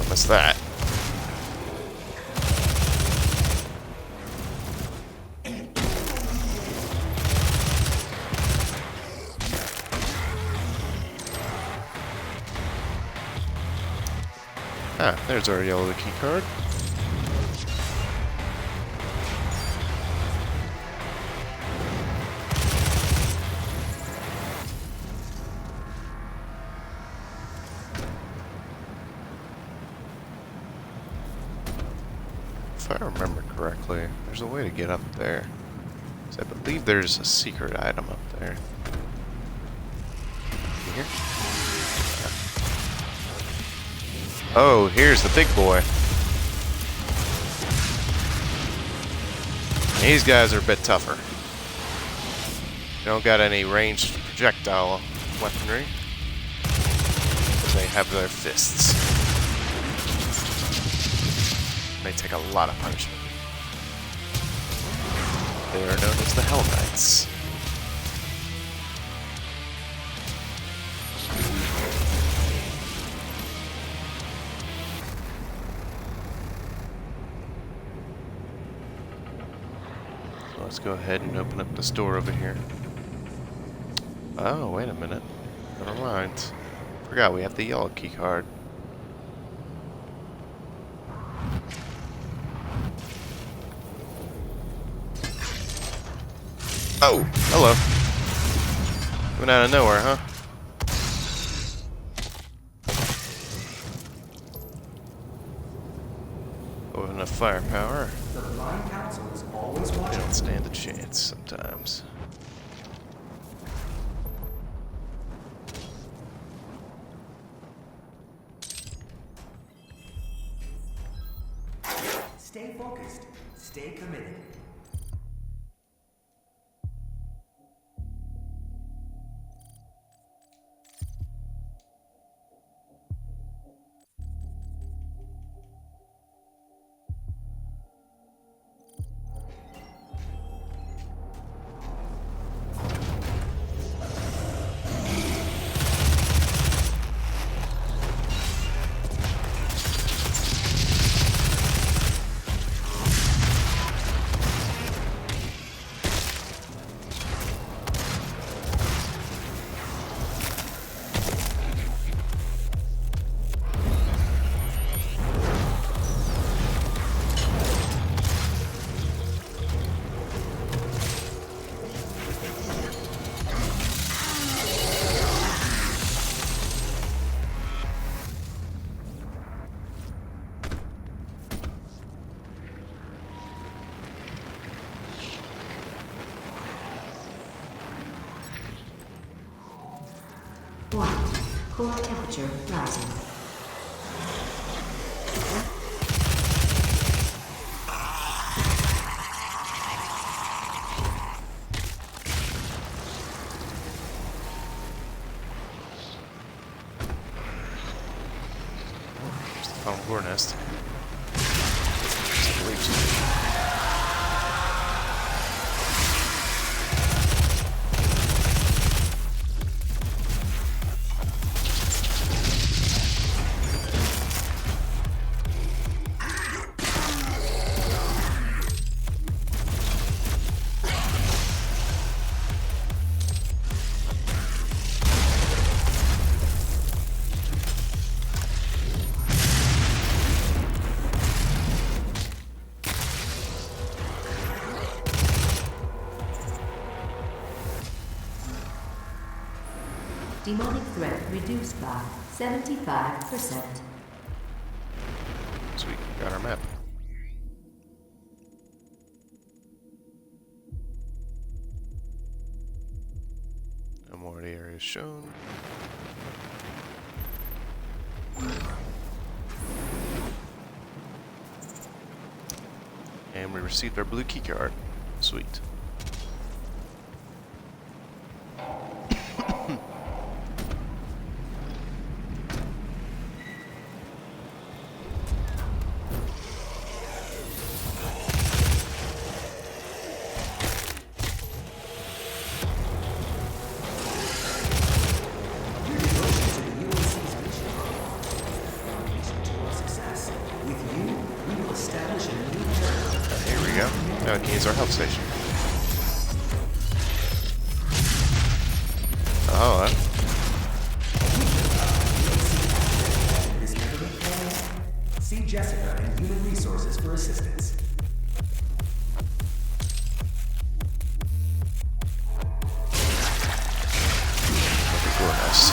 Speaker 1: I missed that. Ah, there's our yellow key card. If I remember correctly, there's a way to get up there. So I believe there's a secret item up there. Here? Oh, here's the big boy. These guys are a bit tougher. They don't got any ranged projectile weaponry, but they have their fists. They take a lot of punishment. They are known as the Hell Knights. So let's go ahead and open up this door over here. Oh, wait a minute. Never mind. Forgot we have the yellow key card. Oh, hello. Coming out of nowhere, huh? With enough firepower,
Speaker 7: The Blind Council is always
Speaker 1: they
Speaker 7: watching.
Speaker 1: don't stand a chance sometimes.
Speaker 7: Stay focused. Stay committed.
Speaker 3: Core temperature rising.
Speaker 1: There's the foam gore nest. Just leaves.
Speaker 3: Demonic threat reduced by 75%.
Speaker 1: Sweet, got our map. No more of the areas shown. And we received our blue key card. Sweet. Here we go. Now we can use our health station. Oh,
Speaker 7: This government plan. See Jessica and Human Resources for assistance.
Speaker 1: that'd be cool, nice.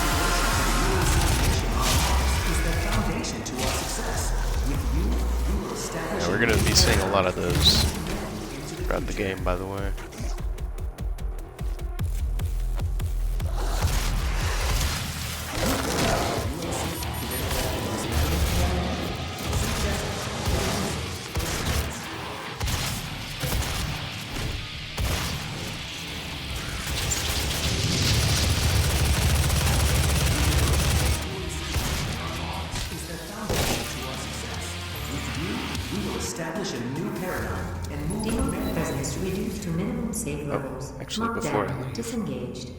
Speaker 7: Is the foundation to our success. With you, we will establish.
Speaker 1: Yeah, we're gonna be seeing a lot of those throughout the game, by the way.
Speaker 7: establish a new paradigm and move
Speaker 3: Demon
Speaker 7: humanity.
Speaker 3: presence reduced to minimum safe levels.
Speaker 1: actually, before I
Speaker 3: Lockdown
Speaker 1: leave.
Speaker 3: disengaged.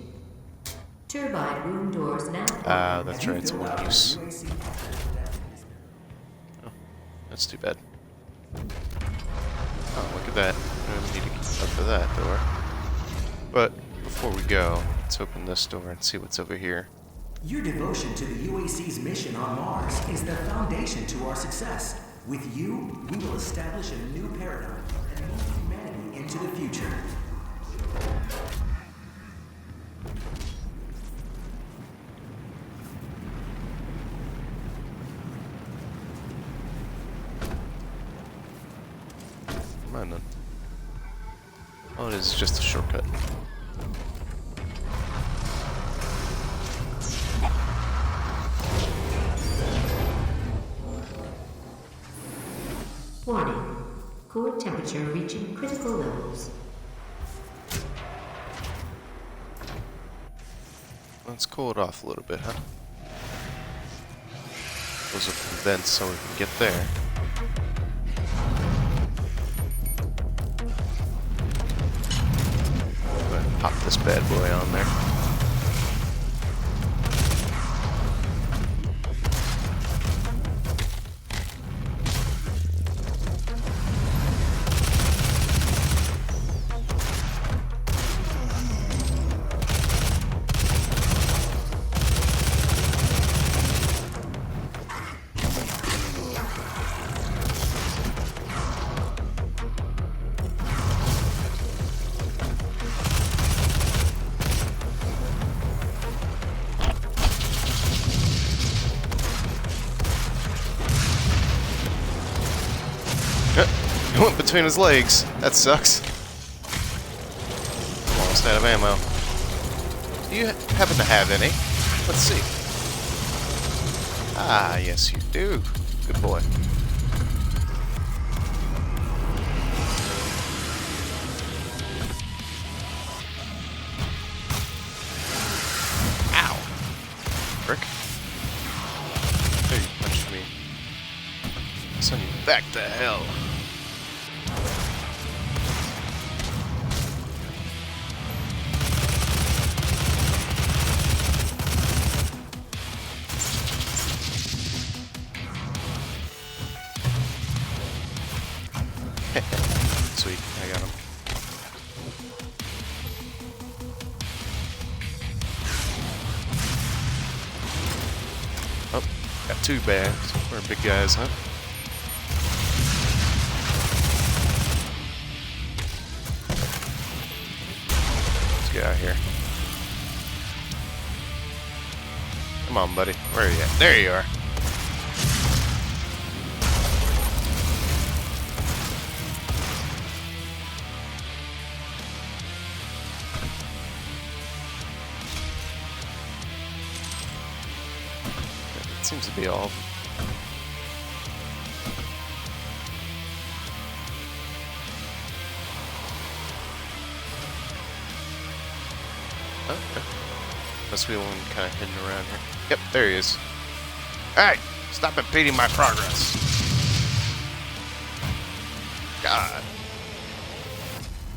Speaker 3: Turbine room doors now
Speaker 1: Ah,
Speaker 3: open.
Speaker 1: that's right, so one use. Oh, that's too bad. Oh, look at that. I don't need to keep up for that door. But before we go, let's open this door and see what's over here.
Speaker 7: Your devotion to the UAC's mission on Mars is the foundation to our success. With you, we will establish a new paradigm and move humanity into the future.
Speaker 1: Come on then. Oh, it is just a shortcut.
Speaker 3: Warning. Core temperature reaching critical levels.
Speaker 1: Let's cool it off a little bit, huh? Close up the vents so we can get there. Go ahead and pop this bad boy on there. It went between his legs. That sucks. Almost out of ammo. Do you happen to have any? Let's see. Ah, yes you do. Good boy. Ow! Frick. Hey, you punched me. Send you back to hell. Sweet, I got him. Oh, got two bags. We're big guys, huh? Let's get out of here. Come on, buddy. Where are you at? There you are. Seems to be all. Okay. Must be the one kind of hidden around here. Yep, there he is. Hey! Stop impeding my progress! God.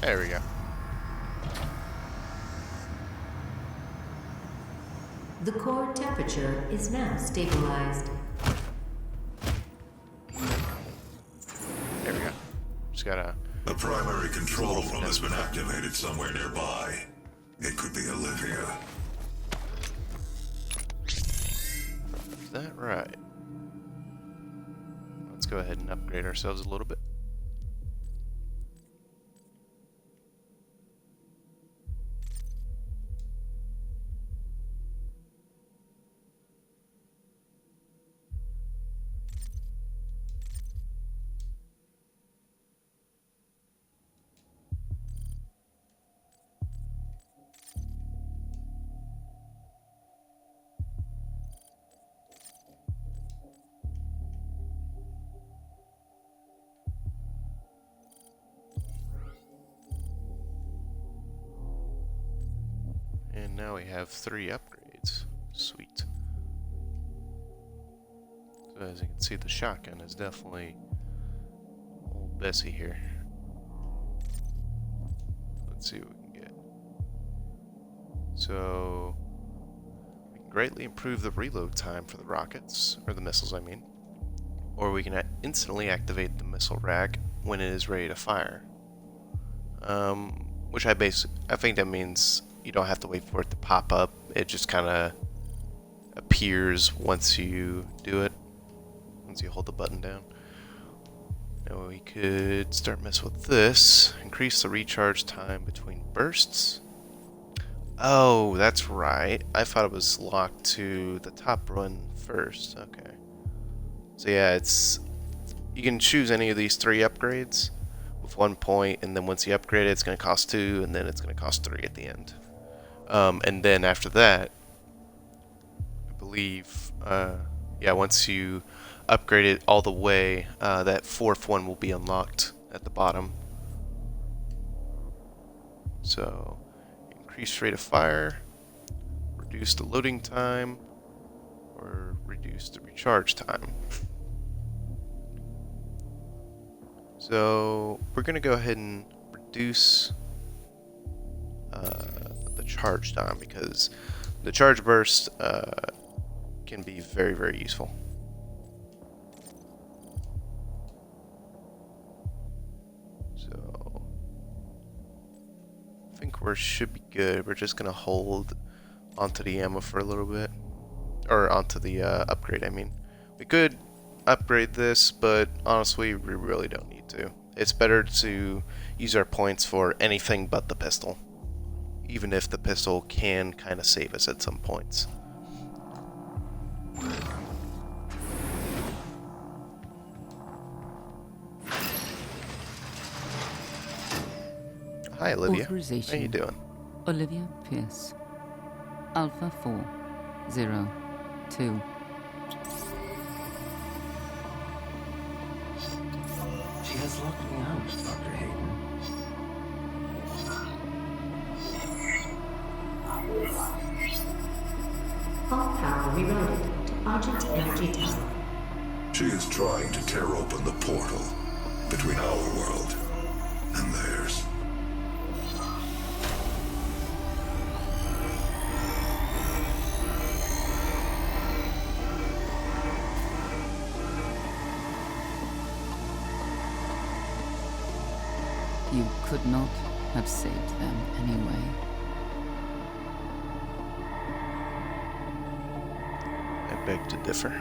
Speaker 1: There we go.
Speaker 3: The core temperature is now stabilized.
Speaker 1: There we go. Just gotta.
Speaker 4: The primary control room has been activated somewhere nearby. It could be Olivia.
Speaker 1: Is that right? Let's go ahead and upgrade ourselves a little bit. And now we have 3 upgrades. Sweet. So as you can see, the shotgun is definitely a messy here. Let's see what we can get. So we can greatly improve the reload time for the rockets, or the missiles I mean. Or we can instantly activate the missile rack when it is ready to fire. Which I think that means you don't have to wait for it to pop up. It just kind of appears once you do it, once you hold the button down. Now we could start messing with this. Increase the recharge time between bursts. Oh, that's right. I thought it was locked to the top one first. Okay. So yeah, you can choose any of these 3 upgrades with 1 point, and then once you upgrade it, it's going to cost 2, and then it's going to cost 3 at the end. And then after that, I believe, yeah, once you upgrade it all the way, that 4th one will be unlocked at the bottom. So, increase rate of fire, reduce the loading time, or reduce the recharge time. So we're going to go ahead and reduce the charge time, because the charge burst can be very, very useful. So I think we should be good. We're just going to hold onto the ammo for a little bit, or onto the upgrade, I mean. We could upgrade this, but honestly we really don't need to. It's better to use our points for anything but the pistol, even if the pistol can kind of save us at some points. Hi Olivia, how
Speaker 5: Authorization.
Speaker 1: you doing?
Speaker 5: Olivia Pierce. Alpha 402.
Speaker 6: She has locked me out, Dr. Hayden.
Speaker 3: All power rerouted to Argent Energy Tower.
Speaker 4: She is trying to tear open the portal between our world and theirs.
Speaker 5: You could not have saved them anyway.
Speaker 1: I beg to differ.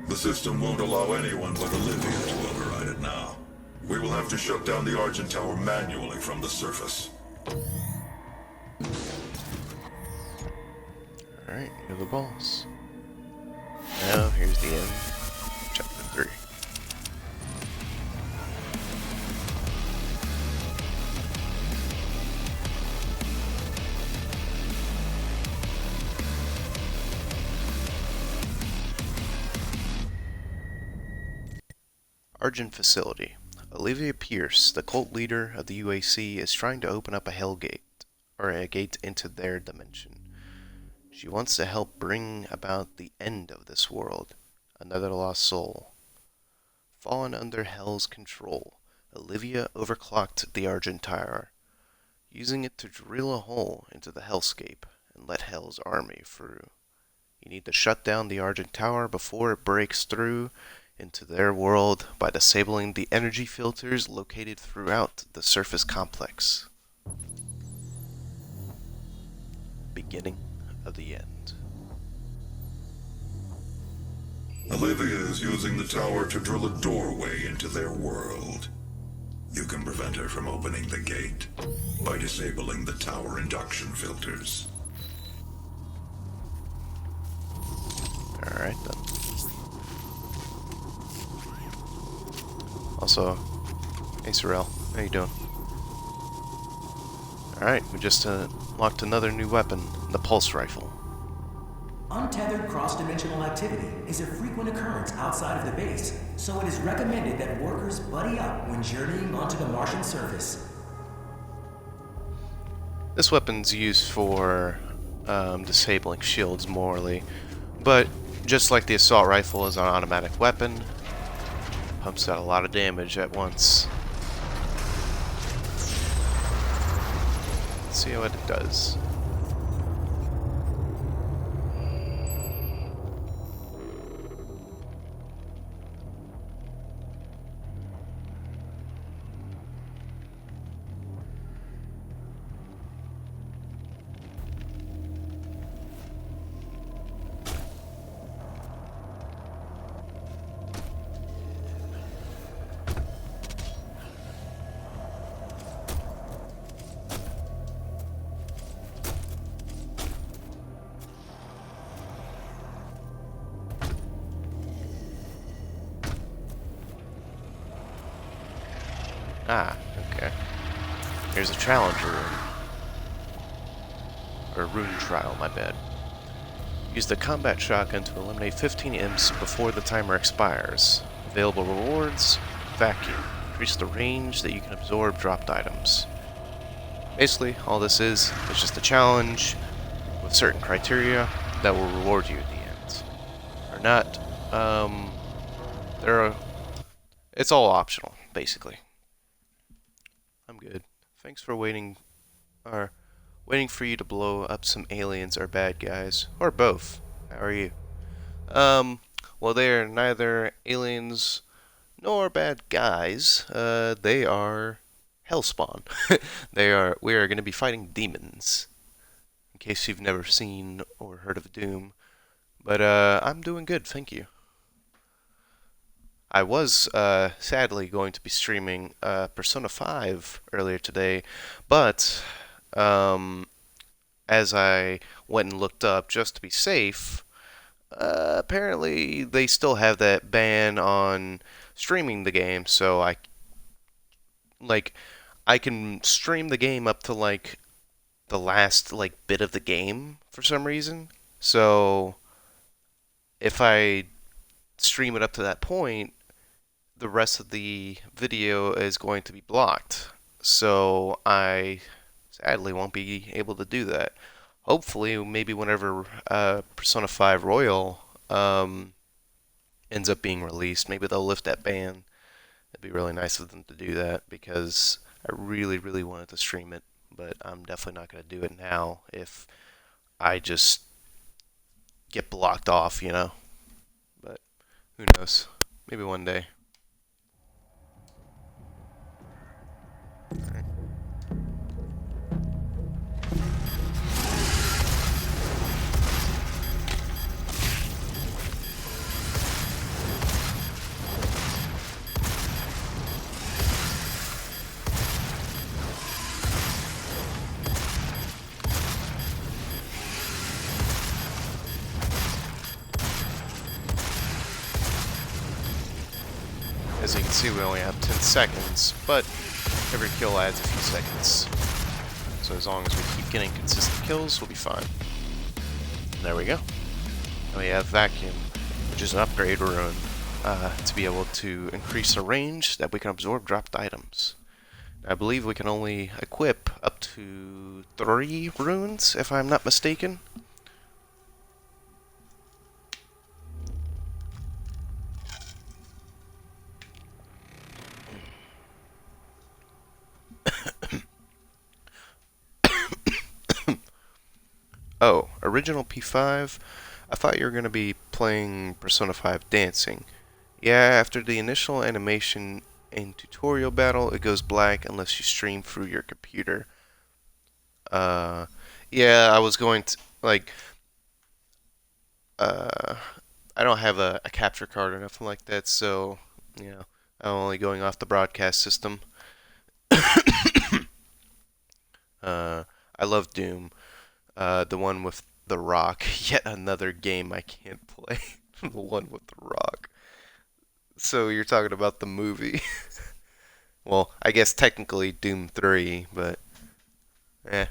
Speaker 4: The system won't allow anyone but Olivia to override it now. We will have to shut down the Argent Tower manually from the surface.
Speaker 1: Alright, you're the boss. Now here's the end. Chapter 3. Argent Facility. Olivia Pierce, the cult leader of the UAC, is trying to open up a hell gate, or a gate into their dimension. She wants to help bring about the end of this world, another lost soul. Fallen under Hell's control, Olivia overclocked the Argent Tower, using it to drill a hole into the hellscape and let Hell's army through. You need to shut down the Argent Tower before it breaks through into their world by disabling the energy filters located throughout the surface complex. Beginning of the end.
Speaker 4: Olivia is using the tower to drill a doorway into their world. You can prevent her from opening the gate by disabling the tower induction filters.
Speaker 1: Alright then. Also, hey Sorrel, how you doing? Alright, we just unlocked another new weapon, the pulse rifle.
Speaker 7: Untethered cross-dimensional activity is a frequent occurrence outside of the base, so it is recommended that workers buddy up when journeying onto the Martian surface.
Speaker 1: This weapon's used for disabling shields morally, but just like the assault rifle is an automatic weapon, pumps out a lot of damage at once. Let's see what it does. Ah, okay. Here's a challenge room. Or rune trial, my bad. Use the combat shotgun to eliminate 15 imps before the timer expires. Available rewards, vacuum. Increase the range that you can absorb dropped items. Basically, all this is just a challenge with certain criteria that will reward you at the end. Or not, it's all optional, basically. I'm good. Thanks for waiting for you to blow up some aliens or bad guys. Or both. How are you? Well, they are neither aliens nor bad guys. They are Hellspawn. We are going to be fighting demons. In case you've never seen or heard of Doom. But, I'm doing good, thank you. I was sadly going to be streaming Persona 5 earlier today, but as I went and looked up just to be safe, apparently they still have that ban on streaming the game, so I can stream the game up to the last bit of the game for some reason. So if I stream it up to that point, the rest of the video is going to be blocked. So I sadly won't be able to do that. Hopefully, maybe whenever Persona 5 Royal ends up being released, maybe they'll lift that ban. It'd be really nice of them to do that because I really, really wanted to stream it, but I'm definitely not going to do it now if I just get blocked off, you know? But who knows? Maybe one day. As you can see, we only have 10 seconds, but every kill adds a few seconds. So as long as we keep getting consistent kills, we'll be fine. And there we go. And we have Vacuum, which is an upgrade rune, to be able to increase the range that we can absorb dropped items. I believe we can only equip up to 3 runes, if I'm not mistaken. Oh, original P5? I thought you were going to be playing Persona 5 Dancing. Yeah, after the initial animation and tutorial battle, it goes black unless you stream through your computer. Yeah, I was going to, I don't have a capture card or nothing like that, so, you know, I'm only going off the broadcast system. I love Doom. The one with The Rock. Yet another game I can't play. The one with The Rock. So you're talking about the movie. Well, I guess technically Doom 3, but eh.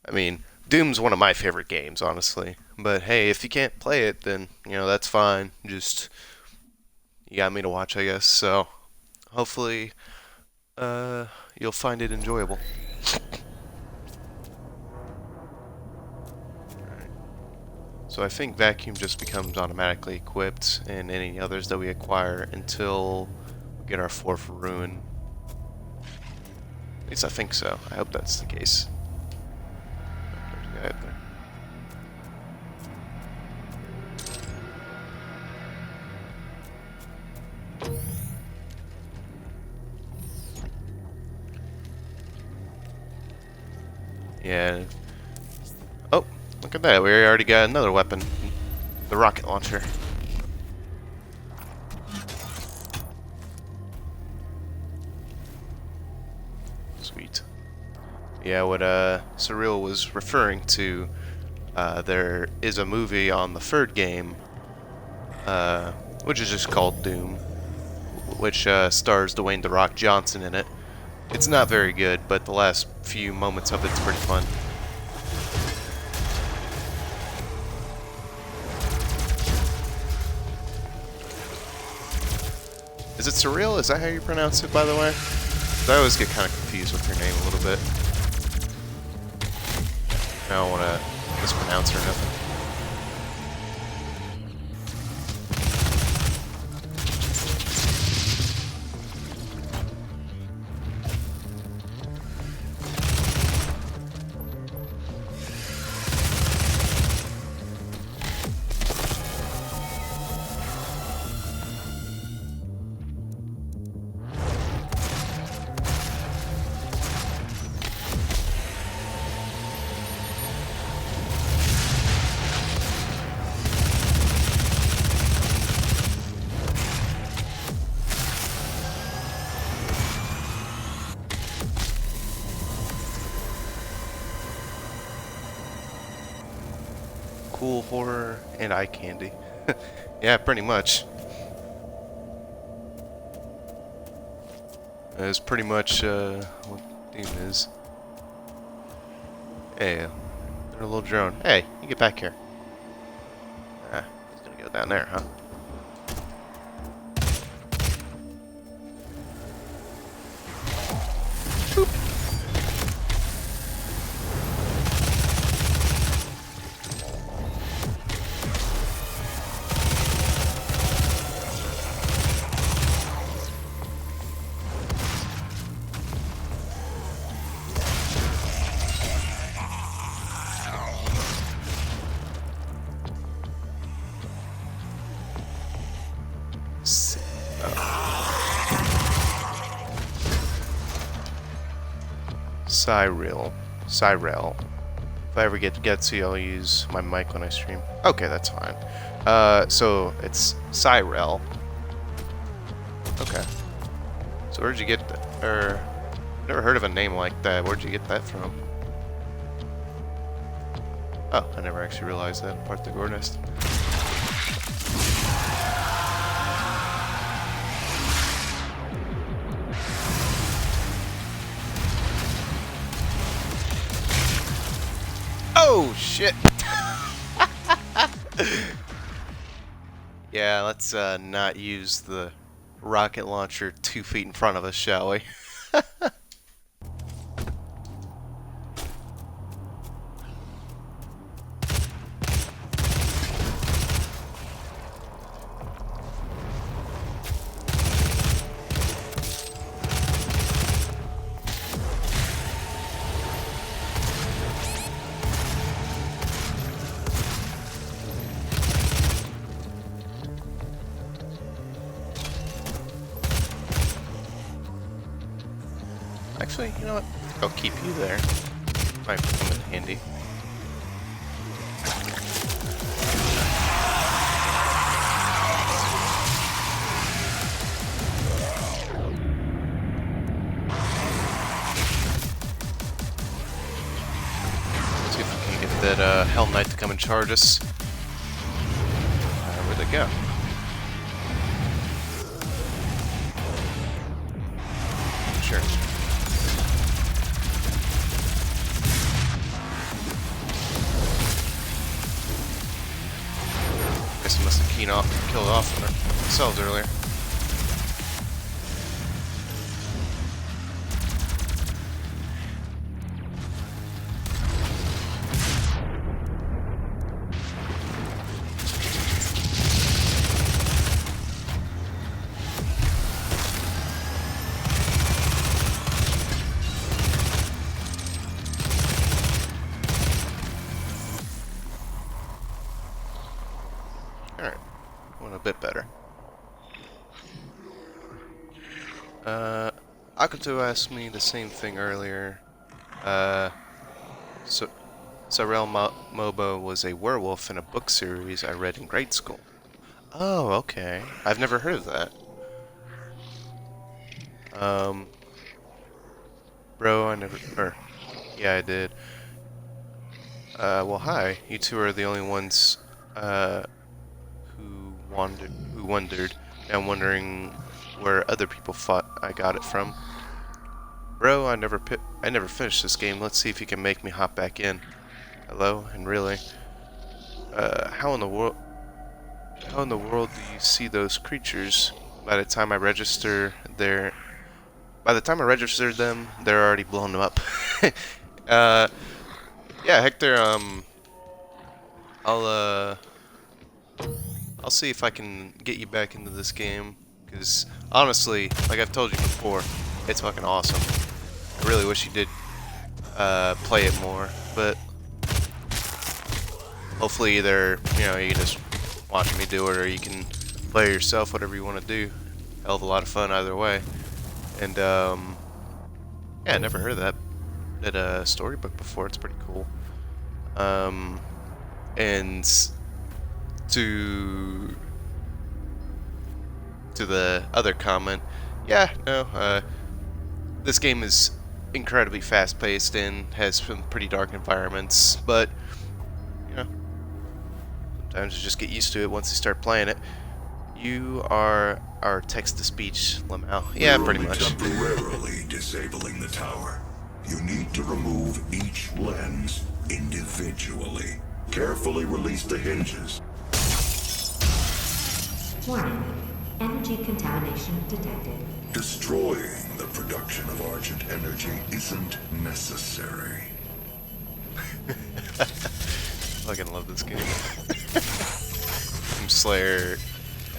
Speaker 1: I mean, Doom's one of my favorite games, honestly. But hey, if you can't play it, then, that's fine. Just, you got me to watch, I guess. So, hopefully, you'll find it enjoyable. So I think Vacuum just becomes automatically equipped, and any others that we acquire until we get our 4th Ruin. At least I think so. I hope that's the case. There's a guy up there. Yeah. Oh, look at that. We already got another weapon. The rocket launcher. Sweet. Yeah, what Surreal was referring to, there is a movie on the 3rd game, which is just called Doom, which stars Dwayne "The Rock" Johnson in it. It's not very good, but the last few moments of it's pretty fun. Is it Surreal? Is that how you pronounce it, by the way? 'Cause I always get kind of confused with her name a little bit. I don't want to mispronounce her or nothing. Cool horror and eye candy. Yeah, pretty much. That's pretty much what Doom is. Hey, they're a little drone. Hey, you get back here. Ah, he's gonna go down there, huh? Boop. Cyril. If I ever get Getsy, I'll use my mic when I stream. Okay, that's fine. So it's Cyril. Okay. So where'd you get that? Never heard of a name like that. Where'd you get that from? Oh, I never actually realized that part of the gore nest. Oh, shit! Yeah, let's not use the rocket launcher 2 feet in front of us, shall we? Actually, you know what? I'll keep you there. Might come in handy. See if we can get that Hell Knight to come and charge us. Where'd they go? Sure. killed off themselves earlier. Alright, went a bit better. Akuto asked me the same thing earlier. So, Sorel Mobo was a werewolf in a book series I read in grade school. Oh, okay. I've never heard of that. Bro, yeah, I did. Well, hi. You two are the only ones, who wondered. Now I'm wondering where other people thought I got it from. Bro, I never finished this game. Let's see if you can make me hop back in. Hello, and really, how in the world do you see those creatures? By the time I registered them, they're already blown up. Yeah, Hector, I'll see if I can get you back into this game, because honestly, like I've told you before, it's fucking awesome. I really wish you did play it more, but hopefully either, you can just watch me do it, or you can play it yourself, whatever you want to do. Hell of a lot of fun either way. And yeah, I never heard of that storybook before. It's pretty cool. And to the other comment, yeah, no, this game is incredibly fast-paced and has some pretty dark environments, but sometimes you just get used to it once you start playing it. You are our text-to-speech Lamau. Yeah, pretty much.
Speaker 4: Temporarily disabling the tower. You need to remove each lens individually. Carefully release the hinges.
Speaker 3: Warning. Energy contamination detected.
Speaker 4: Destroying the production of Argent energy isn't necessary.
Speaker 1: I fucking love this game. Slayer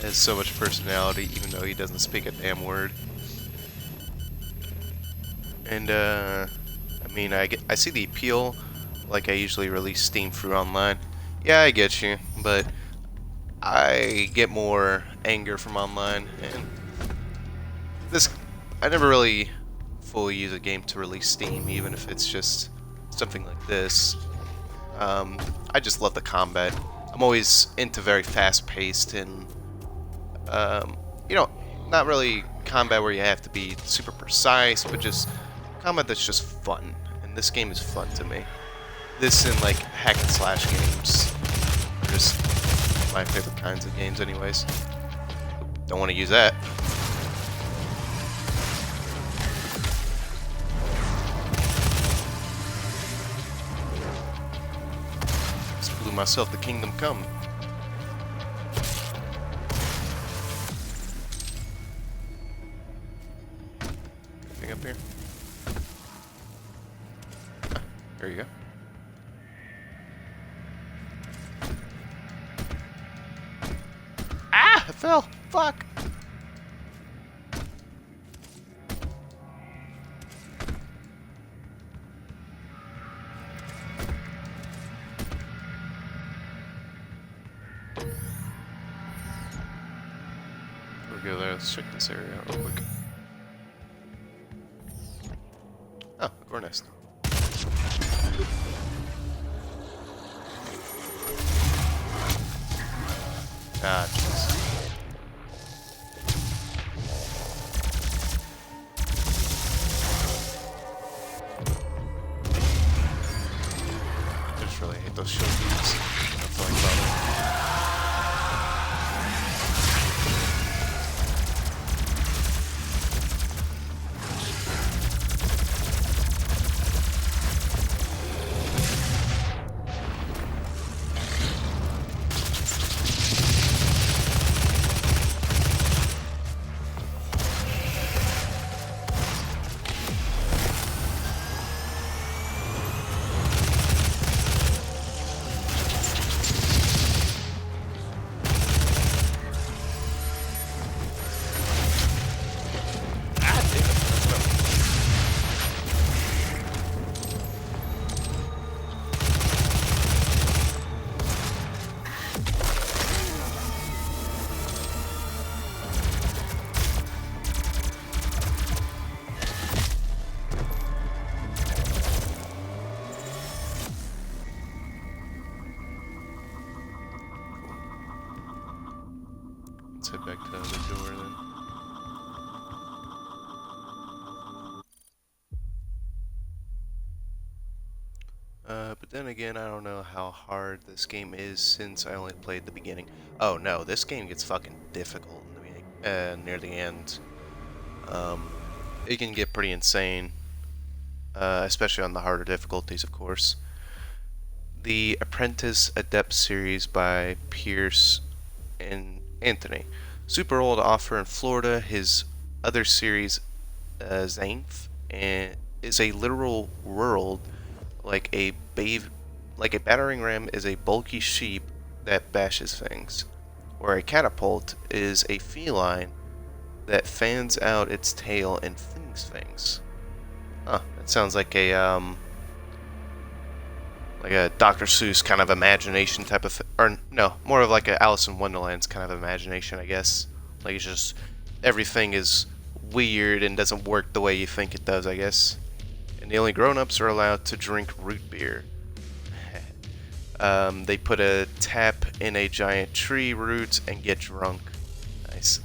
Speaker 1: has so much personality, even though he doesn't speak a damn word. And I mean, I see the appeal. Like, I usually release Steam through online. Yeah, I get you, but I get more anger from online, and I never really fully use a game to release Steam, even if it's just something like this. I just love the combat. I'm always into very fast-paced and, not really combat where you have to be super precise, but just combat that's just fun. And this game is fun to me. This and, like, hack and slash games are just my favorite kinds of games anyways. Don't want to use that. Just blew myself the kingdom come. Anything up here? Ah, there you go. Ah! I fell! Fuck! We'll go there. Let's check this area out real quick. Oh, gore nest. Ah, jeez. I just really hate those shield beams. I don't feel like bothering. But then again, I don't know how hard this game is since I only played the beginning. Oh no, this game gets fucking difficult in the beginning, near the end. It can get pretty insane, especially on the harder difficulties, of course. The Apprentice Adept series by Pierce and Anthony. Super old author in Florida. His other series, Zanth, and is a literal world like like a battering ram is a bulky sheep that bashes things, or a catapult is a feline that fans out its tail and flings things. Huh, that sounds like a Dr. Seuss kind of imagination type of or no, more of like a Alice in Wonderland's kind of imagination, I guess. Like it's just everything is weird and doesn't work the way you think it does, I guess. And the only grown-ups are allowed to drink root beer. They put a tap in a giant tree root and get drunk. Nice.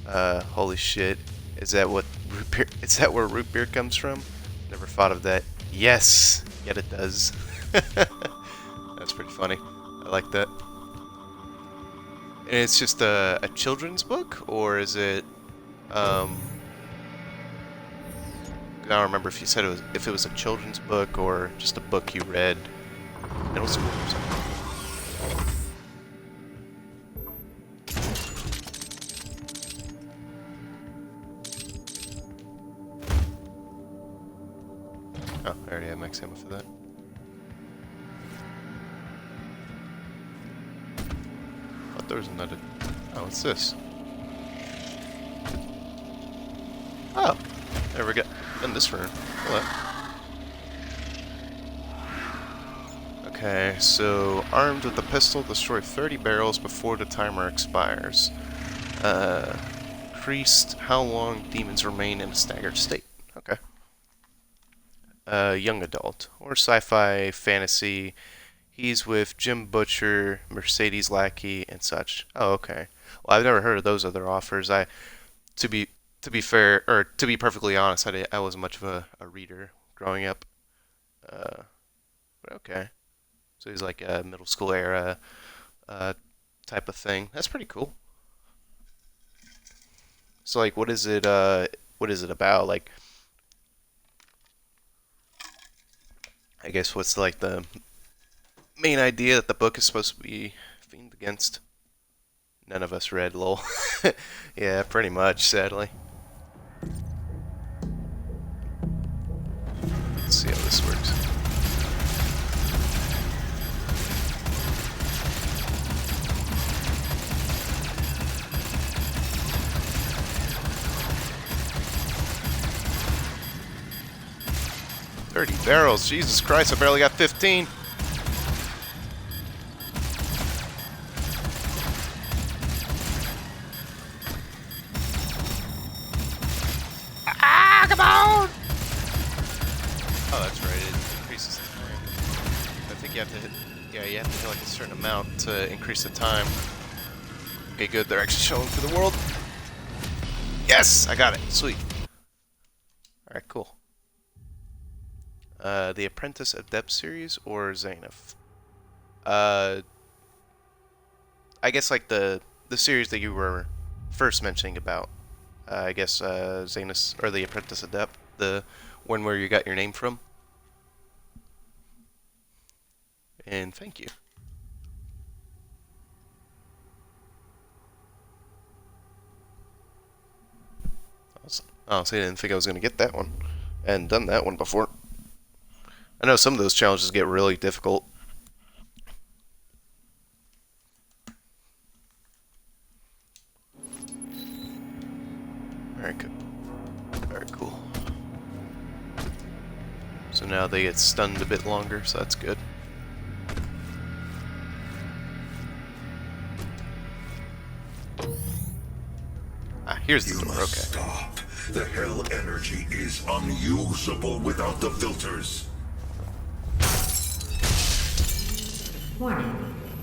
Speaker 1: Holy shit. Is that what root beer? Is that where root beer comes from? Never thought of that. Yes, yet it does. That's pretty funny. I like that. And it's just a children's book, or is it? I don't remember if you said if it was a children's book or just a book you read in middle school or something. Oh, I already have max ammo for that. Thought there was another. Oh, what's this? Oh, never got in this room. What? Okay, so armed with a pistol, destroy 30 barrels before the timer expires. Increased how long demons remain in a staggered state. Okay. Young adult or sci-fi fantasy. He's with Jim Butcher, Mercedes Lackey, and such. Oh, okay. Well, I've never heard of those other offers. To be fair, or to be perfectly honest, I wasn't much of a reader growing up. But okay. So he's like a middle school era type of thing. That's pretty cool. So like, what is it about? Like, I guess what's like the main idea that the book is supposed to be themed against? None of us read, lol. Yeah, pretty much, sadly. Let's see how this works. $30 barrels, Jesus Christ, I barely got 15. Ah, come on! Oh, that's right, it increases the time. I think you have to hit, yeah, you have to hit like a certain amount to increase the time. Okay, good, they're actually showing for the world. Yes, I got it, sweet. Alright, cool. The Apprentice Adept series or Zaneth? I guess like the series that you were first mentioning about. I guess Zanus or the Apprentice Adept, the one where you got your name from. And thank you. Honestly, I didn't think I was going to get that one. I hadn't done that one before. I know some of those challenges get really difficult. Alright, good. Alright, cool. So now they get stunned a bit longer, so that's good. Ah, here's the door, okay.
Speaker 4: Stop. The hell energy is unusable without the filters.
Speaker 3: Warning.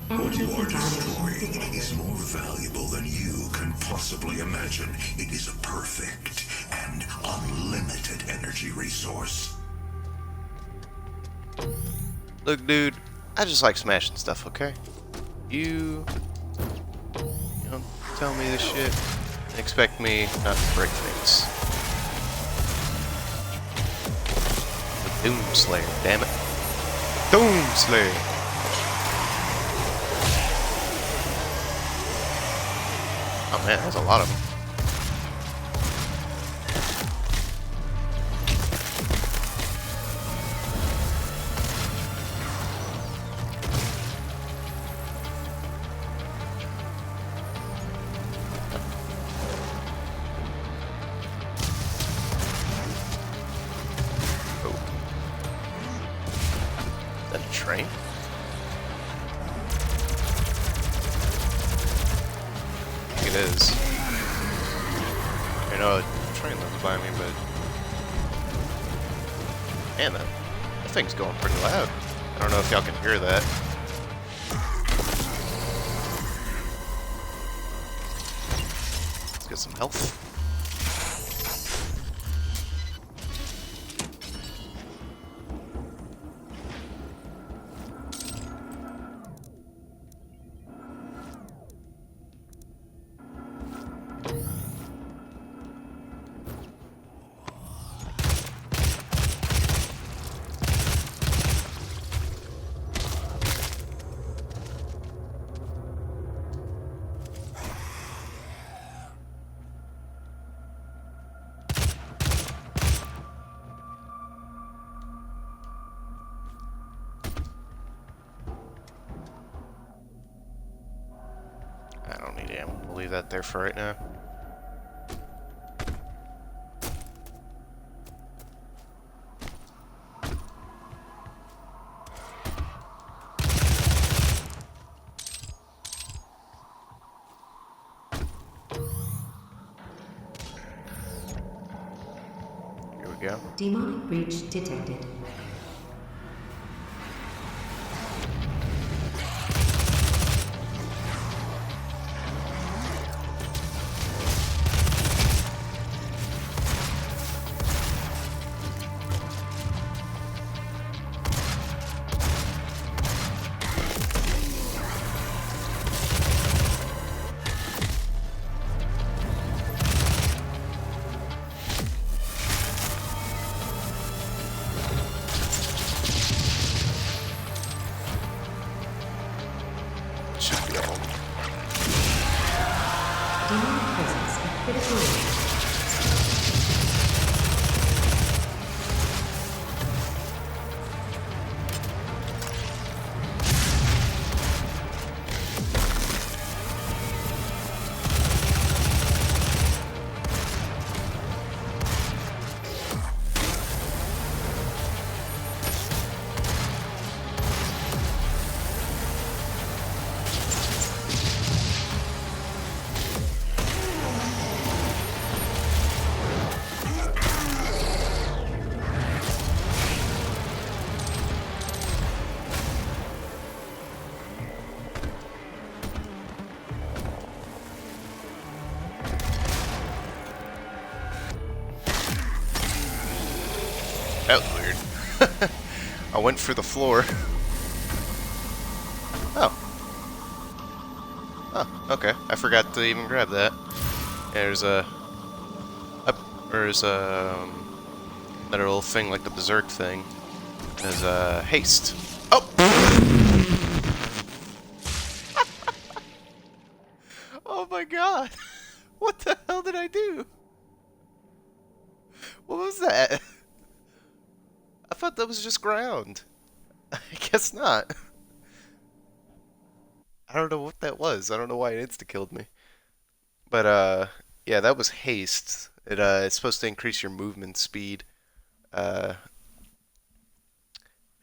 Speaker 4: What you are
Speaker 3: Energy
Speaker 4: destroying is more valuable than you can possibly imagine. It is a perfect and unlimited energy resource.
Speaker 1: Look, dude, I just like smashing stuff, okay? You don't tell me this shit and expect me not to break things. The Doom Slayer, damn it. Doom Slayer! Oh man, there's a lot of them. Train? I think it is. I know a train lives by me, but man, that thing's going pretty loud. I don't know if y'all can hear that. Let's get some health. I don't need ammo. We'll leave that there for right now. Here we go.
Speaker 3: Demonic breach detected.
Speaker 1: Should be all.
Speaker 3: Demonic presence at critical range.
Speaker 1: That was weird. I went for the floor. Oh. Oh, okay. I forgot to even grab that. There's there's another little thing like the berserk thing. There's haste. Oh. Oh my god. What the hell did I do? What was that? I thought that was just ground. I guess not. I don't know what that was. I don't know why it insta-killed me. But, yeah, that was haste. It's supposed to increase your movement speed. Uh,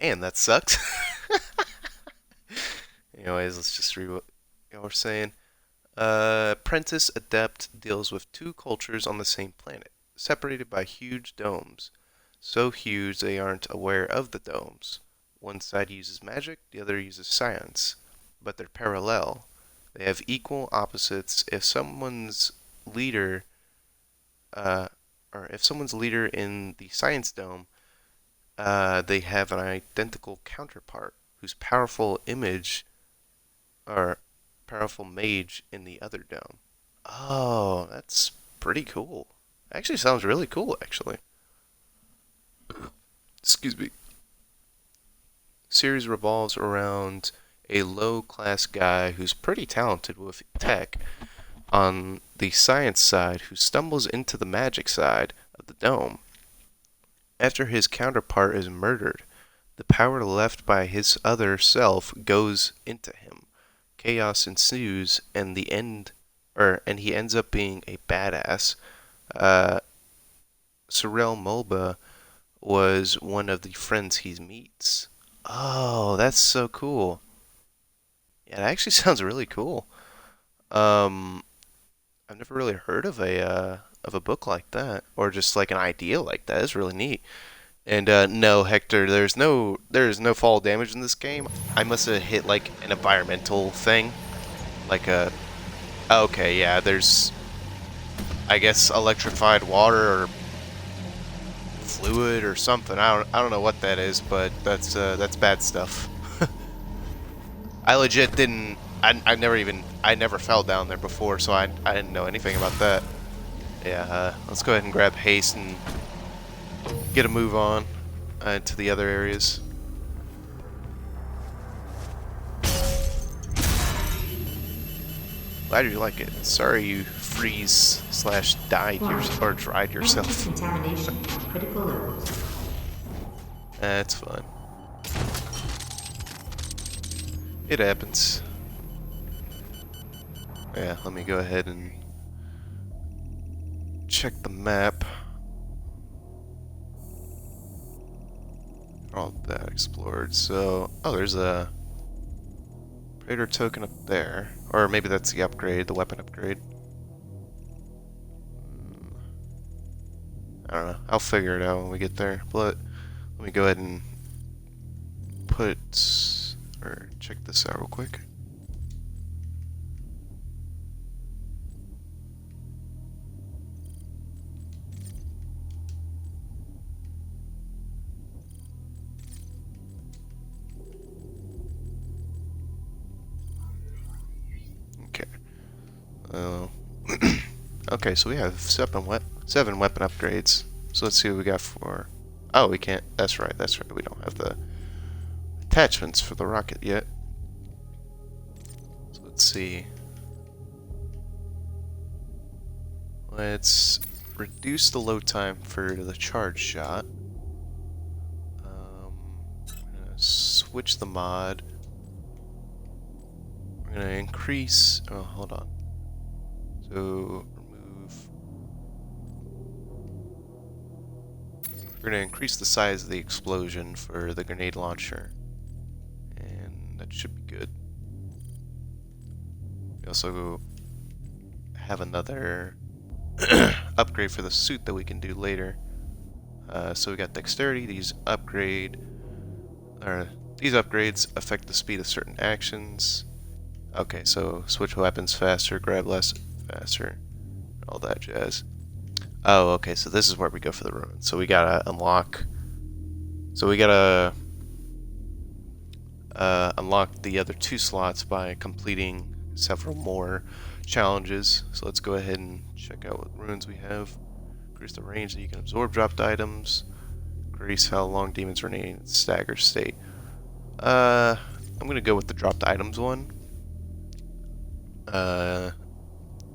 Speaker 1: and that sucks. Anyways, let's just read what y'all were saying. Apprentice Adept deals with two cultures on the same planet, separated by huge domes. So huge they aren't aware of the domes. One side uses magic, the other uses science, but they're parallel. They have equal opposites. Uh, if someone's leader in the science dome they have an identical counterpart whose powerful image or powerful mage in the other dome. Oh, that's pretty cool. Actually, sounds really cool. Actually, excuse me. Series revolves around a low-class guy who's pretty talented with tech on the science side who stumbles into the magic side of the dome. After his counterpart is murdered, the power left by his other self goes into him. Chaos ensues, and he ends up being a badass. Uh, Sorrel Mulba was one of the friends he meets. Oh, that's so cool. Yeah, it actually sounds really cool. Um, I've never really heard of a book like that, or just like an idea like that. It's really neat. And no, Hector, there's no fall damage in this game. I must have hit like an environmental thing, like a. Okay, yeah, there's, I guess, electrified water or fluid or something. I don't know what that is, but that's bad stuff. I legit didn't. I never fell down there before, so I didn't know anything about that. Yeah, let's go ahead and grab haste and get a move on to the other areas. Glad you like it. Sorry you freeze slash died or dried yourself.
Speaker 3: Contamination at critical levels.
Speaker 1: That's fun. It happens. Yeah, let me go ahead and check the map. All that explored. So, oh, there's a Praetor token up there. Or maybe that's the upgrade, the weapon upgrade. I don't know. I'll figure it out when we get there. But let me go ahead and check this out real quick. Okay. Okay, so we have seven weapon upgrades. So let's see what we got for. Oh, we can't. That's right. That's right. We don't have the attachments for the rocket yet. So let's see. Let's reduce the load time for the charge shot. We're gonna switch the mod. We're gonna increase. Oh, hold on. So remove. We're gonna increase the size of the explosion for the grenade launcher, and that should be good. We also have another upgrade for the suit that we can do later. So we got dexterity. These upgrades affect the speed of certain actions. Okay, so switch weapons faster, grab less faster, all that jazz. Oh, okay, so this is where we go for the ruins. So we gotta unlock. So we gotta unlock the other 2 slots by completing several more challenges. So let's go ahead and check out what runes we have. Increase the range that you can absorb dropped items. Increase how long demons remain in stagger state. I'm gonna go with the dropped items one.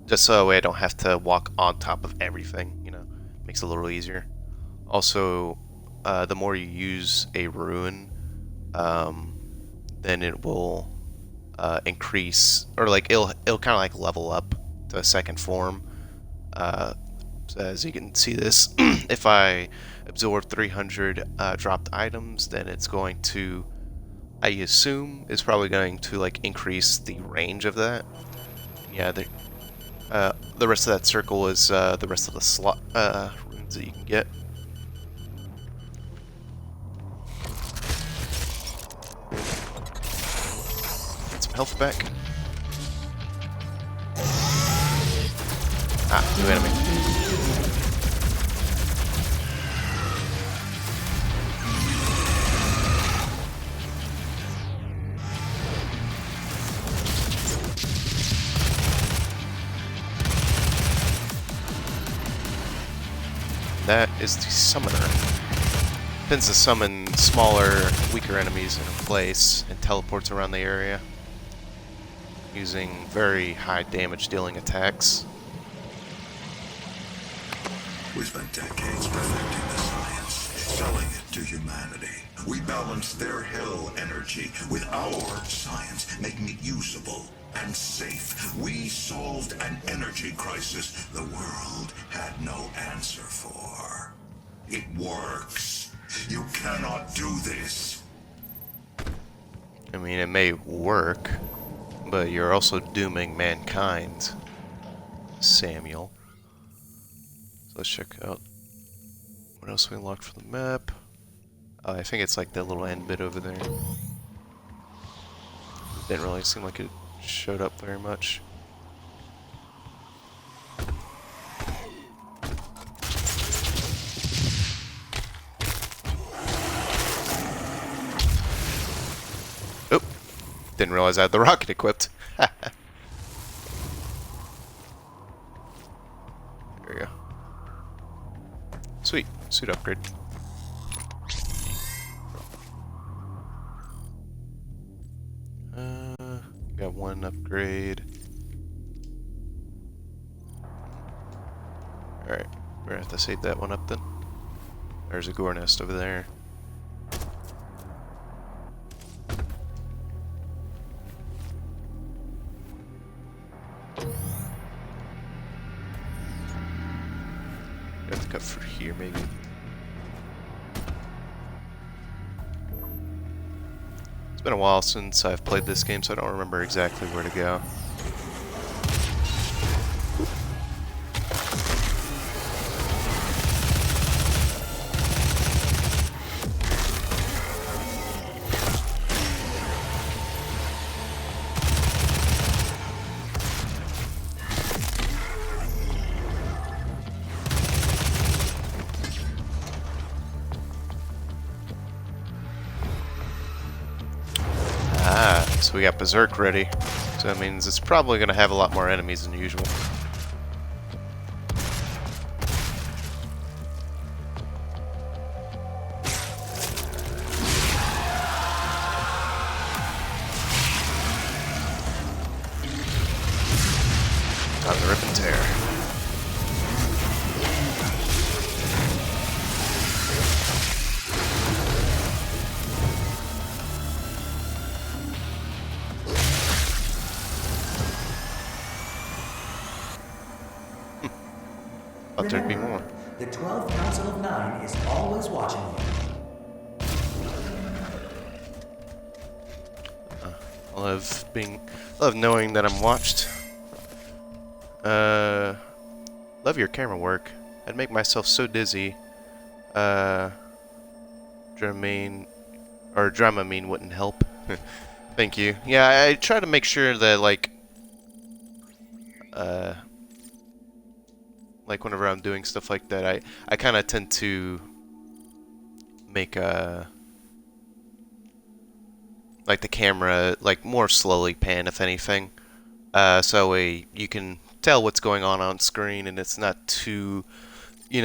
Speaker 1: Just so that way I don't have to walk on top of everything, you know. Makes it a little easier. Also, the more you use a rune, then it will increase, or like it'll kind of like level up to a second form. So as you can see this, if I absorb 300 dropped items, then it's going to, I assume, is probably going to like increase the range of that. Yeah, the rest of that circle is the rest of the slot runes that you can get. Get some health back. Ah, new enemy. that is the summoner. Tends to summon smaller, weaker enemies in place and teleports around the area using very high damage dealing attacks.
Speaker 4: We spent decades perfecting the science, selling it to humanity. We balanced their hell energy with our science, making it usable and safe. We solved an energy crisis the world had no answer for. It works. You cannot do this.
Speaker 1: I mean, it may work, but you're also dooming mankind, Samuel. So let's check out what else we unlocked for the map. I think it's like that little end bit over there. Didn't really seem like it showed up very much. Oh, didn't realize I had the rocket equipped. There we go. Sweet, suit upgrade. Got one upgrade. Alright, we're gonna have to save that one up then. There's a gore nest over there. Have to cut through here maybe. It's been a while since I've played this game, so I don't remember exactly where to go. So we got Berserk ready. So that means it's probably going to have a lot more enemies than usual. Time to rip and tear. Thought there'd be more.
Speaker 7: The 12th Council of Nine is always watching you.
Speaker 1: Love knowing that I'm watched. Love your camera work. I'd make myself so dizzy. Dramamine wouldn't help. Thank you. Yeah, I try to make sure that like whenever I'm doing stuff like that, I kind of tend to make like the camera like more slowly pan, if anything, so you can tell what's going on screen, and it's not too, it's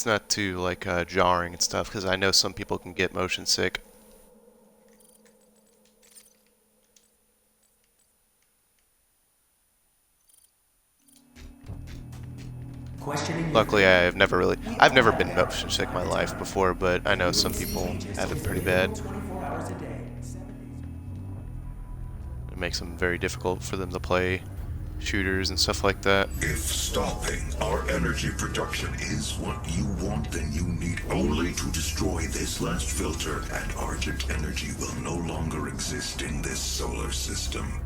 Speaker 1: not too like jarring and stuff, because I know some people can get motion sick. Luckily, I've never been motion sick in my life before, but I know some people have it pretty bad. It makes them very difficult for them to play shooters and stuff like that.
Speaker 4: If stopping our energy production is what you want, then you need only to destroy this last filter, and Argent energy will no longer exist in this solar system.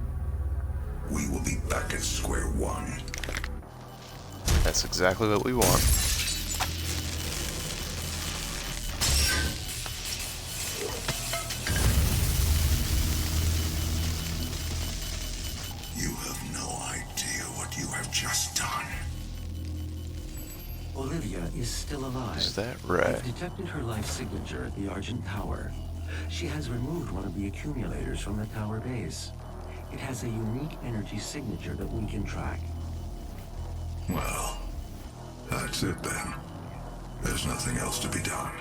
Speaker 4: We will be back at square one.
Speaker 1: That's exactly what we want.
Speaker 4: You have no idea what you have just done.
Speaker 6: Olivia is still alive.
Speaker 1: Is that right?
Speaker 6: I've detected her life signature at the Argent Tower. She has removed one of the accumulators from the tower base. It has a unique energy signature that we can track.
Speaker 4: Well, That's it then. There's nothing else to be done.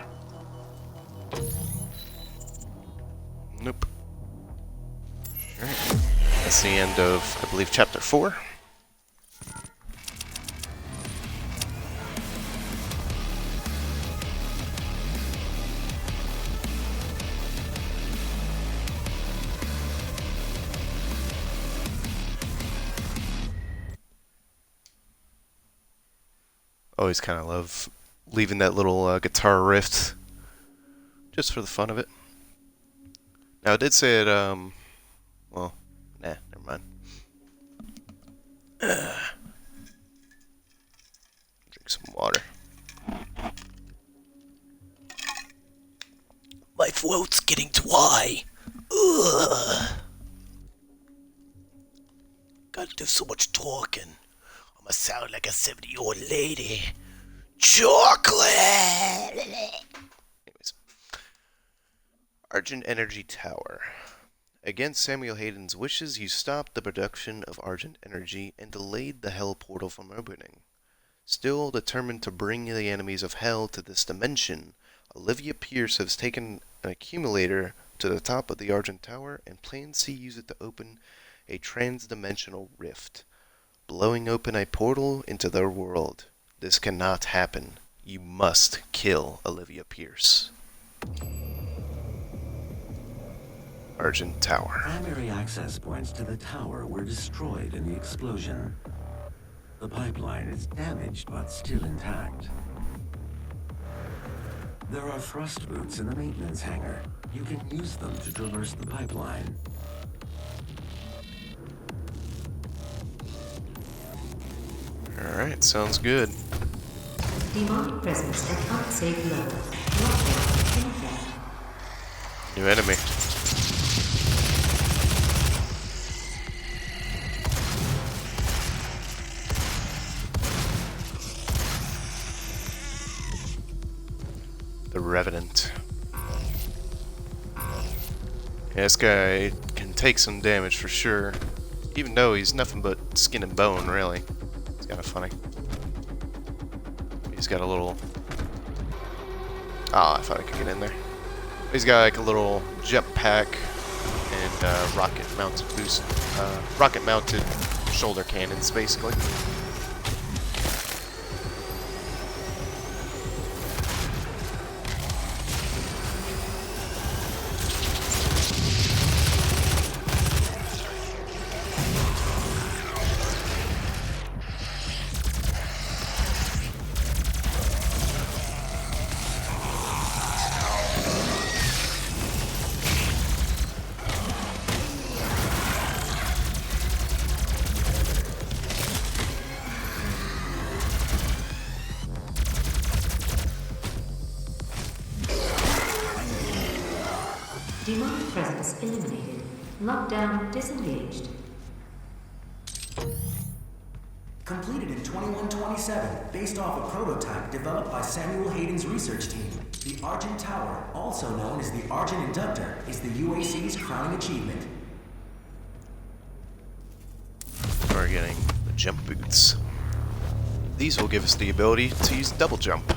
Speaker 1: Nope. Alright. That's the end of, I believe, Chapter 4. Always kind of love leaving that little guitar riff just for the fun of it. Now, I did say it, well, nah, never mind. Drink some water. My throat's getting dry. Ugh. Gotta do so much talking. I'm gonna sound like a 70-year-old lady. Chocolate! Anyways. Argent Energy Tower. Against Samuel Hayden's wishes, you stopped the production of Argent Energy and delayed the Hell portal from opening. Still determined to bring the enemies of Hell to this dimension, Olivia Pierce has taken an accumulator to the top of the Argent Tower and plans to use it to open a trans-dimensional rift, blowing open a portal into their world. This cannot happen. You must kill Olivia Pierce. Argent Tower.
Speaker 6: Primary access points to the tower were destroyed in the explosion. The pipeline is damaged but still intact. There are thrust boots in the maintenance hangar. You can use them to traverse the pipeline.
Speaker 1: Alright, sounds good.
Speaker 3: Demonic presence at unsafe level. Lockdown in effect.
Speaker 1: New enemy. The Revenant. Yeah, this guy can take some damage for sure. Even though he's nothing but skin and bone, really. It's kind of funny. He's got a little... Ah, I thought I could get in there. He's got like a little jump pack and rocket-mounted boost, rocket-mounted shoulder cannons, basically.
Speaker 3: Demonic presence eliminated. Lockdown disengaged.
Speaker 7: Completed in 2127, based off a prototype developed by Samuel Hayden's research team. The Argent Tower, also known as the Argent Inductor, is the UAC's crowning achievement.
Speaker 1: We're getting the jump boots. These will give us the ability to use double jump.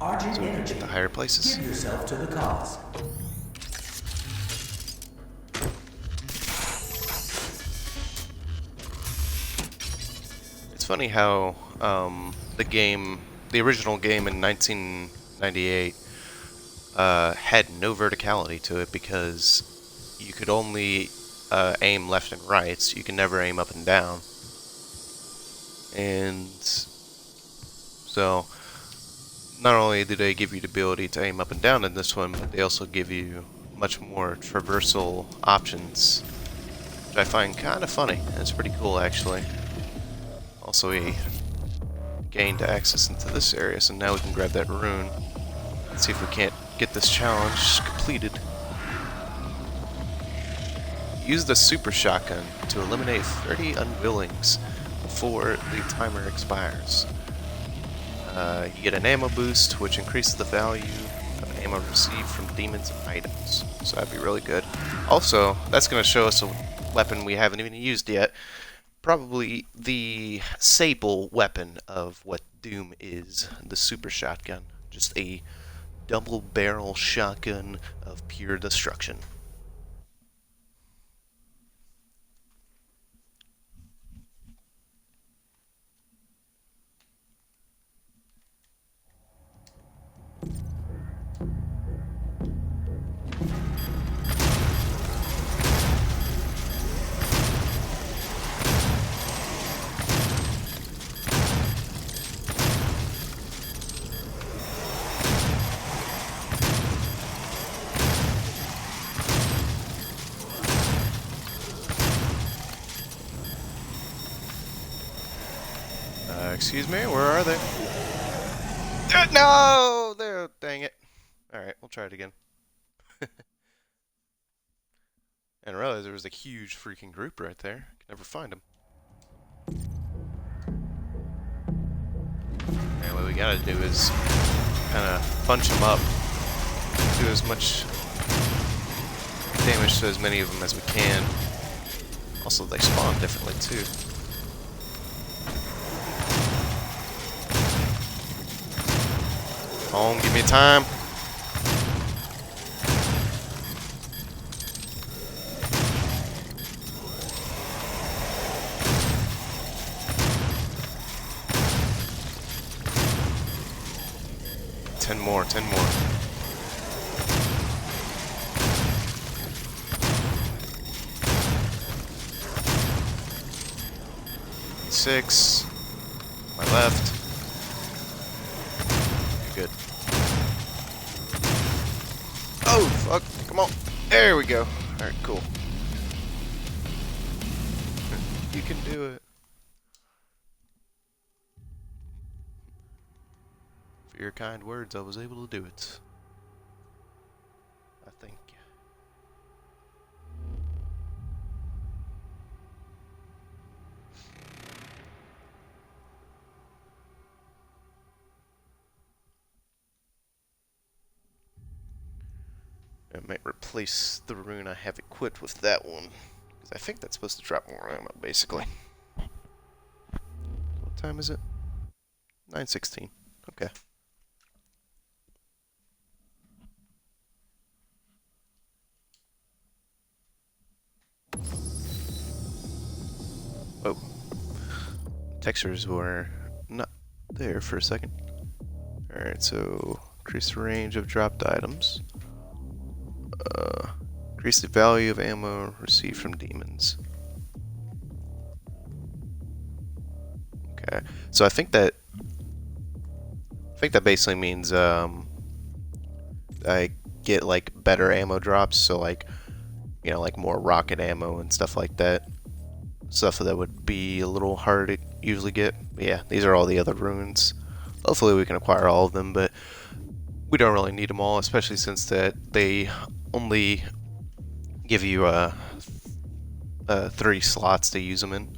Speaker 7: Argent
Speaker 1: So we can
Speaker 7: Energy.
Speaker 1: get to higher places.
Speaker 7: Give yourself to the cause.
Speaker 1: It's funny how the original game in 1998, had no verticality to it because you could only aim left and right, so you can never aim up and down. And so, not only do they give you the ability to aim up and down in this one, but they also give you much more traversal options, which I find kind of funny. It's pretty cool, actually. Also, we gained access into this area, so now we can grab that rune. Let's see if we can't get this challenge completed. Use the super shotgun to eliminate 30 unwillings before the timer expires. You get an ammo boost, which increases the value of ammo received from demons and items. So that'd be really good. Also, that's going to show us a weapon we haven't even used yet. probably the staple weapon of what Doom is, the super shotgun. Just a double barrel shotgun of pure destruction. Excuse me, where are they? No! There, dang it. Alright, we'll try it again. And I realized there was a huge freaking group right there. Can never find them. And what we gotta do is kind of bunch them up. Do as much damage to as many of them as we can. Also, they spawn differently too. Come on, give me time. Ten more. 6. My left. Good. Oh, fuck. Come on. There we go. Alright, cool. You can do it. For your kind words, I was able to do it. I thank you. I might replace the rune I have equipped with that one. Because I think that's supposed to drop more ammo, basically. What time is it? 9:16. Okay. Oh. Textures were not there for a second. Alright, so increase the range of dropped items. Increase the value of ammo received from demons. Okay, so I think that basically means I get like better ammo drops, so like, you know, like more rocket ammo and stuff like that. Stuff that would be a little hard to usually get. But yeah, these are all the other runes. Hopefully we can acquire all of them, but we don't really need them all, especially since that they only give you 3 slots to use them in.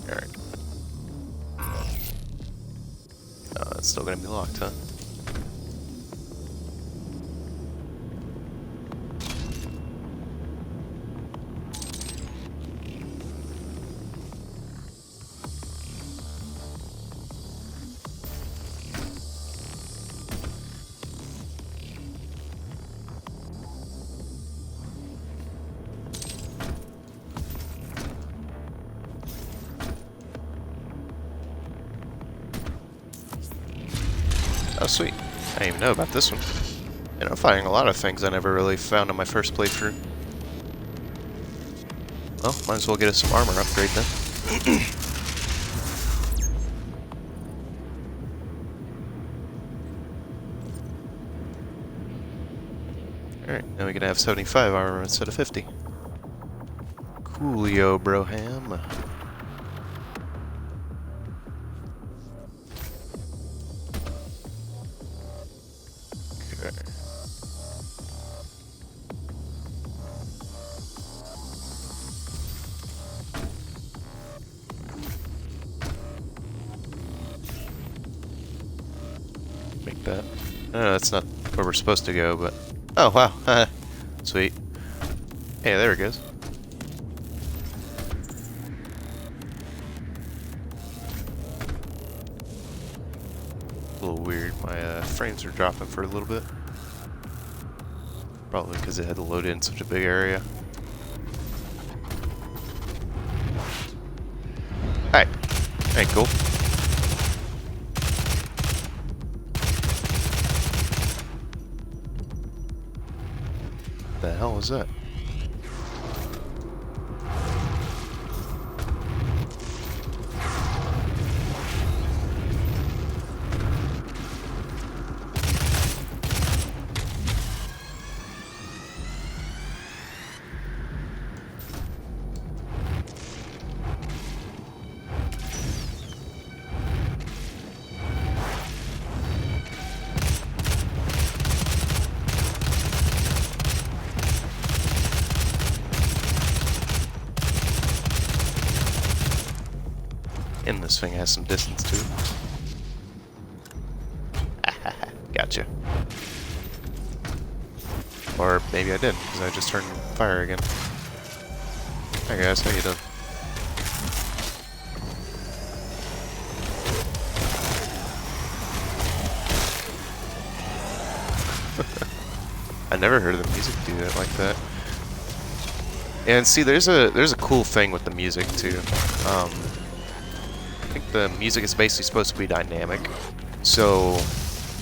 Speaker 1: Alright. It's still gonna be locked, huh? Oh, sweet. I didn't even know about this one. And I'm finding a lot of things I never really found in my first playthrough. Well, might as well get us some armor upgrade then. Alright, now we can have 75 armor instead of 50. Coolio, broham. that. No, that's not where we're supposed to go, but... Oh, wow. Sweet. Hey, there it goes. A little weird. My frames are dropping for a little bit. Probably because it had to load in such a big area. Hey, ain't cool. The hell is that? And this thing has some distance to it. Gotcha. Or maybe I didn't, because I just turned fire again. Hi guys, how you doing? I never heard the music do that like that. And see, there's a cool thing with the music too. I think the music is basically supposed to be dynamic, so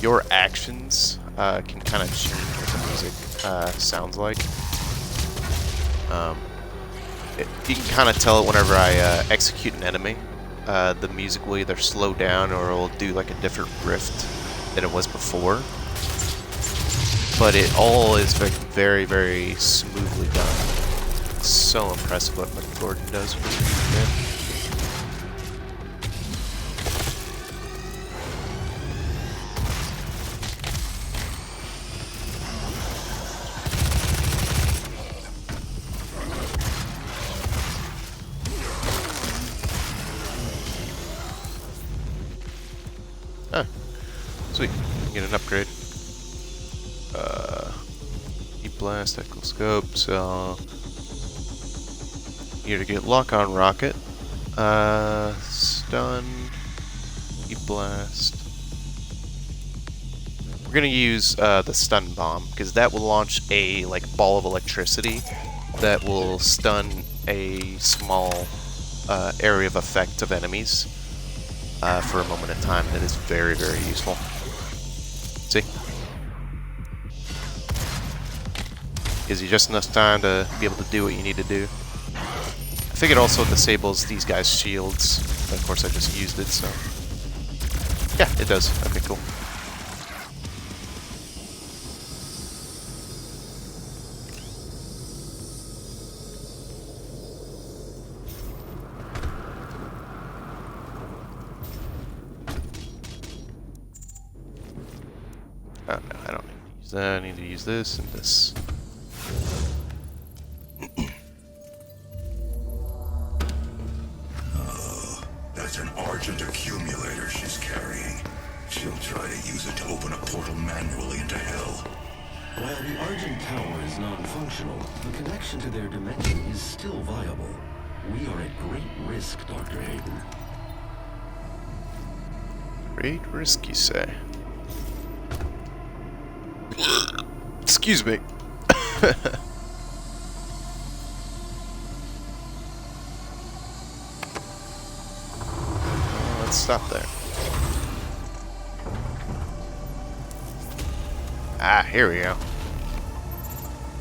Speaker 1: your actions can kind of change what the music sounds like. You can kind of tell it whenever I execute an enemy. The music will either slow down or it'll do like a different riff than it was before. But it all is very, very smoothly done. It's so impressive what Michael Gordon does with this music, man. Ah, sweet. Get an upgrade. E-blast, tactical scope, so... Here to get lock-on rocket. Stun. E-blast. We're gonna use the stun bomb, because that will launch a ball of electricity that will stun a small area of effect of enemies for a moment in time. That is very, very useful. See? Gives you just enough time to be able to do what you need to do. I think it also disables these guys' shields. Of course, I just used it, so... Yeah, it does. Okay, cool. Oh, no, I don't need to use that. I need to use this and this.
Speaker 4: That's an Argent accumulator she's carrying. She'll try to use it to open a portal manually into hell.
Speaker 6: While the Argent Tower is non-functional, the connection to their dimension is still viable. We are at great risk, Dr. Hayden.
Speaker 1: Great risk, you say? Excuse me. Let's stop there. Ah, here we go.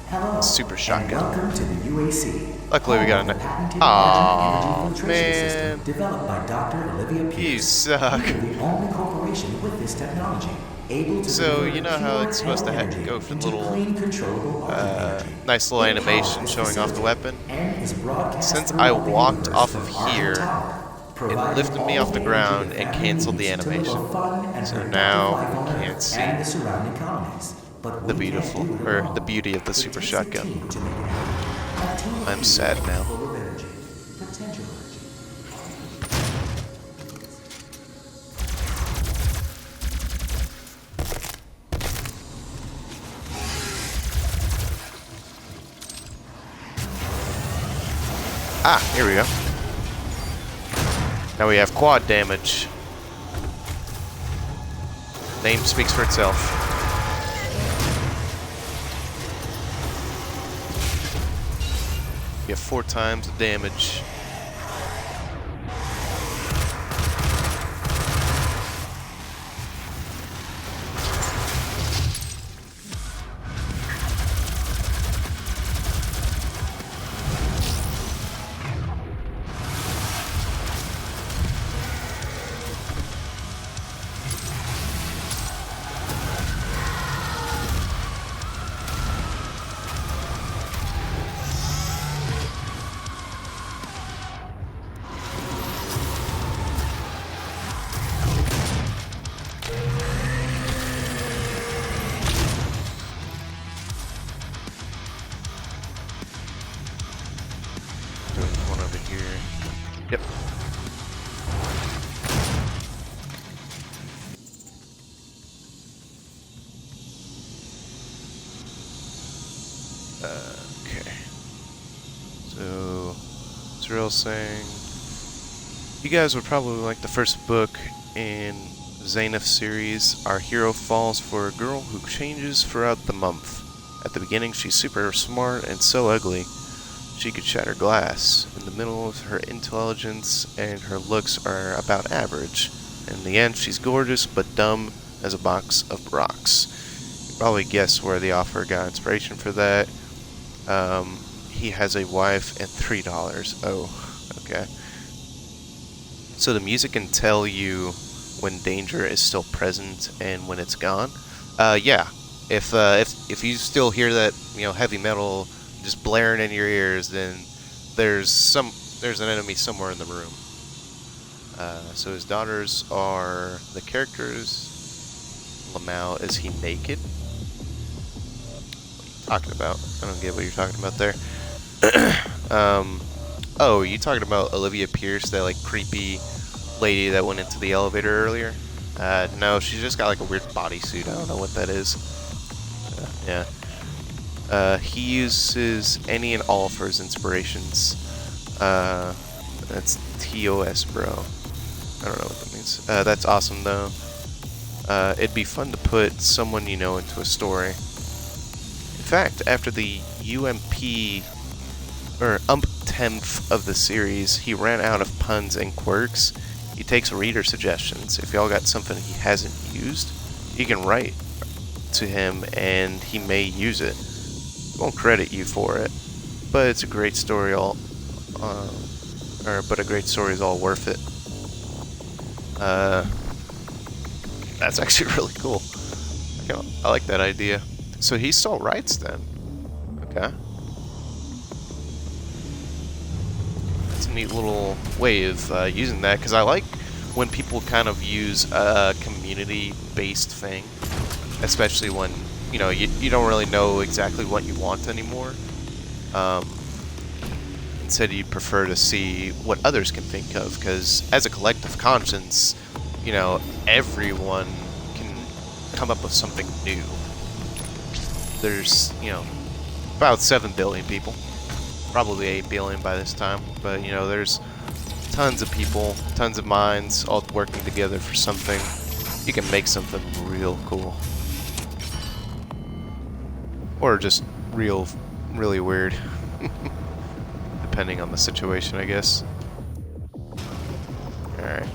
Speaker 7: Hello,
Speaker 1: Super shotgun.
Speaker 7: welcome to the UAC.
Speaker 1: Luckily, we got a
Speaker 7: patented
Speaker 1: Aw,
Speaker 7: energy filtration
Speaker 1: man.
Speaker 7: system developed by Dr. Olivia Pierce.
Speaker 1: You suck.
Speaker 7: We are the only corporation with this technology, able to
Speaker 1: So,
Speaker 7: deliver
Speaker 1: you know how
Speaker 7: pure
Speaker 1: it's supposed to
Speaker 7: energy
Speaker 1: go for the
Speaker 7: into
Speaker 1: little,
Speaker 7: clean, controllable energy.
Speaker 1: nice little
Speaker 7: It powers
Speaker 1: animation
Speaker 7: this
Speaker 1: showing off the
Speaker 7: facility
Speaker 1: weapon?
Speaker 7: and is broadcast
Speaker 1: Since I
Speaker 7: throughout the
Speaker 1: walked
Speaker 7: universe
Speaker 1: off of
Speaker 7: from Argent
Speaker 1: here,
Speaker 7: Tower,
Speaker 1: it
Speaker 7: providing
Speaker 1: lifted me
Speaker 7: all
Speaker 1: off the
Speaker 7: the
Speaker 1: ground
Speaker 7: energy
Speaker 1: and
Speaker 7: family
Speaker 1: canceled the
Speaker 7: needs to live a
Speaker 1: animation.
Speaker 7: fun and
Speaker 1: So
Speaker 7: productive
Speaker 1: now
Speaker 7: life on
Speaker 1: you
Speaker 7: Earth
Speaker 1: can't see
Speaker 7: and the surrounding colonies. But
Speaker 1: the
Speaker 7: we can't
Speaker 1: beautiful,
Speaker 7: do it
Speaker 1: or
Speaker 7: alone.
Speaker 1: the beauty of the
Speaker 7: It
Speaker 1: super
Speaker 7: takes a
Speaker 1: shotgun.
Speaker 7: team to make it happen. A team of
Speaker 1: I'm
Speaker 7: people
Speaker 1: sad now.
Speaker 7: full of energy, potential energy.
Speaker 1: Ah, here we go. Now we have quad damage. Name speaks for itself. You have 4 times the damage. One over here. Yep. Okay. So, Zeril saying, you guys would probably like the first book in Xanath's series. Our hero falls for a girl who changes throughout the month. At the beginning, she's super smart and so ugly she could shatter glass. In the middle, her intelligence and her looks are about average. In the end, she's gorgeous but dumb as a box of rocks. You probably guess where the author got inspiration for that. He has a wife and $3. Oh, okay. So the music can tell you when danger is still present and when it's gone. Yeah. If you still hear that, heavy metal just blaring in your ears, then there's an enemy somewhere in the room. So his daughters are the characters. Lamau, is he naked? What are you talking about? I don't get what you're talking about there. Oh, you talking about Olivia Pierce, that like creepy lady that went into the elevator earlier? No, she's just got like a weird bodysuit. I don't know what that is. Yeah. He uses any and all for his inspirations. That's TOS, bro. I don't know what that means. That's awesome, though. It'd be fun to put someone you know into a story. In fact, after the umpteenth of the series, he ran out of puns and quirks. He takes reader suggestions. If y'all got something he hasn't used, you can write to him and he may use it. Won't credit you for it, but it's a great story. But a great story is all worth it. That's actually really cool. I like that idea. So he still writes then. Okay. That's a neat little way of using that, because I like when people kind of use a community-based thing, especially when you don't really know exactly what you want anymore. Instead, you'd prefer to see what others can think of, because as a collective conscience, everyone can come up with something new. There's, about 7 billion people, probably 8 billion by this time, but there's tons of people, tons of minds, all working together for something. You can make something real cool. Or just really weird. Depending on the situation, I guess. Alright.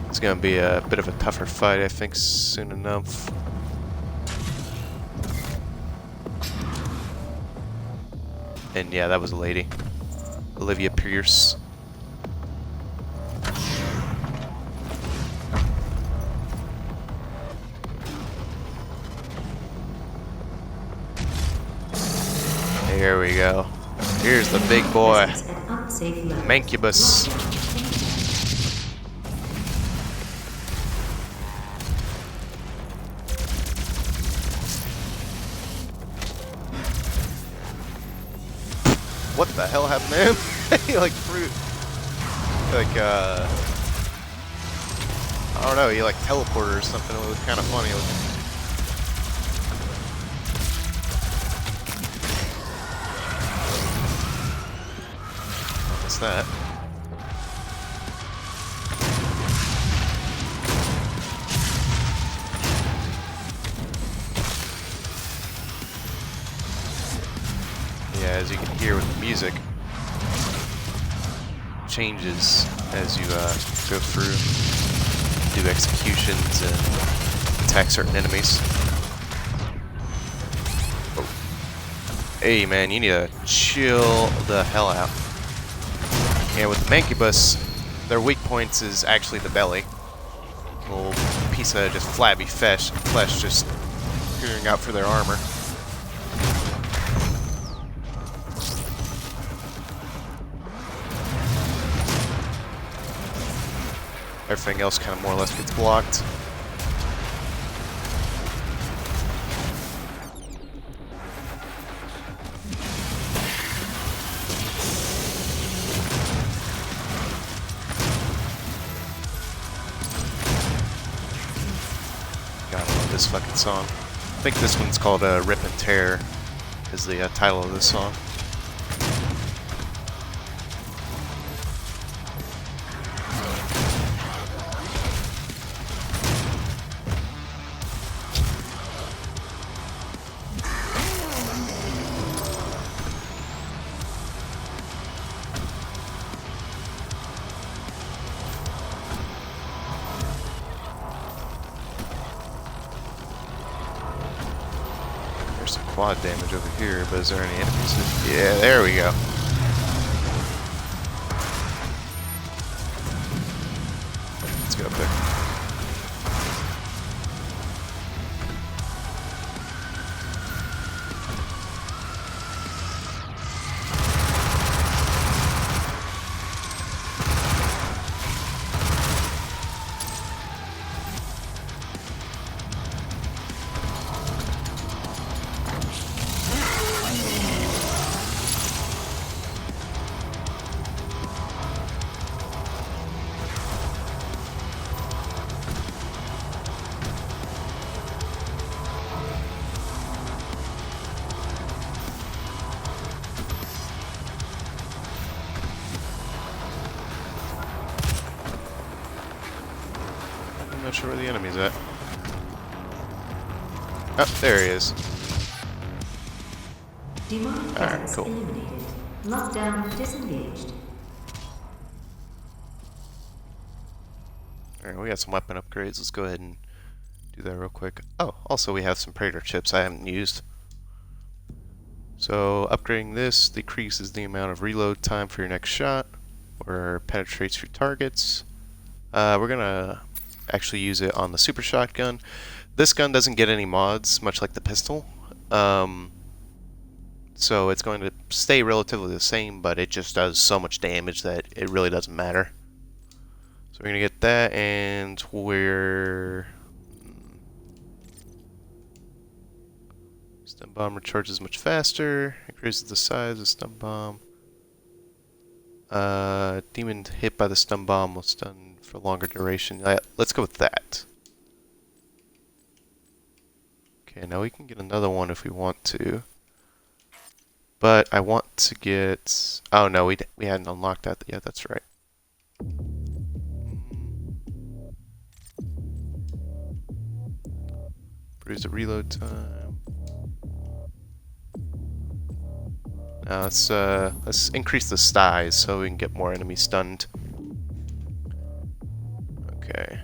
Speaker 1: It's gonna be a bit of a tougher fight, I think, soon enough. And yeah, that was a lady. Olivia Pierce. Here we go. Here's the big boy. Mancubus. What the hell happened to him? He like fruit. I don't know, he like teleported or something. It was kind of funny looking. missed that. Yeah, as you can hear with the music, changes as you go through, do executions and attack certain enemies. Oh. Hey man, you need to chill the hell out. Yeah, with the Mancubus, their weak points is actually the belly. A little piece of just flabby flesh just peering out for their armor. Everything else kind of more or less gets blocked. God, I love this fucking song. I think this one's called Rip and Tear, is the title of this song. There's some quad damage over here, but is there any enemies? Yeah, there we go. Let's get up there. I'm not sure where the enemy's at. Oh, there he is.
Speaker 3: Demonic presence
Speaker 1: cool.
Speaker 3: eliminated. Lockdown disengaged.
Speaker 1: Alright, we got some weapon upgrades. Let's go ahead and do that real quick. Oh, also we have some Praetor chips I haven't used. So, upgrading this decreases the amount of reload time for your next shot, or penetrates your targets. We're gonna actually use it on the super shotgun. This gun doesn't get any mods, much like the pistol. So it's going to stay relatively the same, but it just does so much damage that it really doesn't matter. So we're gonna get that, and we're... Stun bomb recharges much faster, increases the size of stun bomb. Demon hit by the stun bomb will stun for longer duration. Let's go with that. Okay, now we can get another one if we want to. But I want to get... Oh no, we hadn't unlocked that yet, that's right. Reduce the reload time. Now let's increase the size so we can get more enemies stunned. Okay.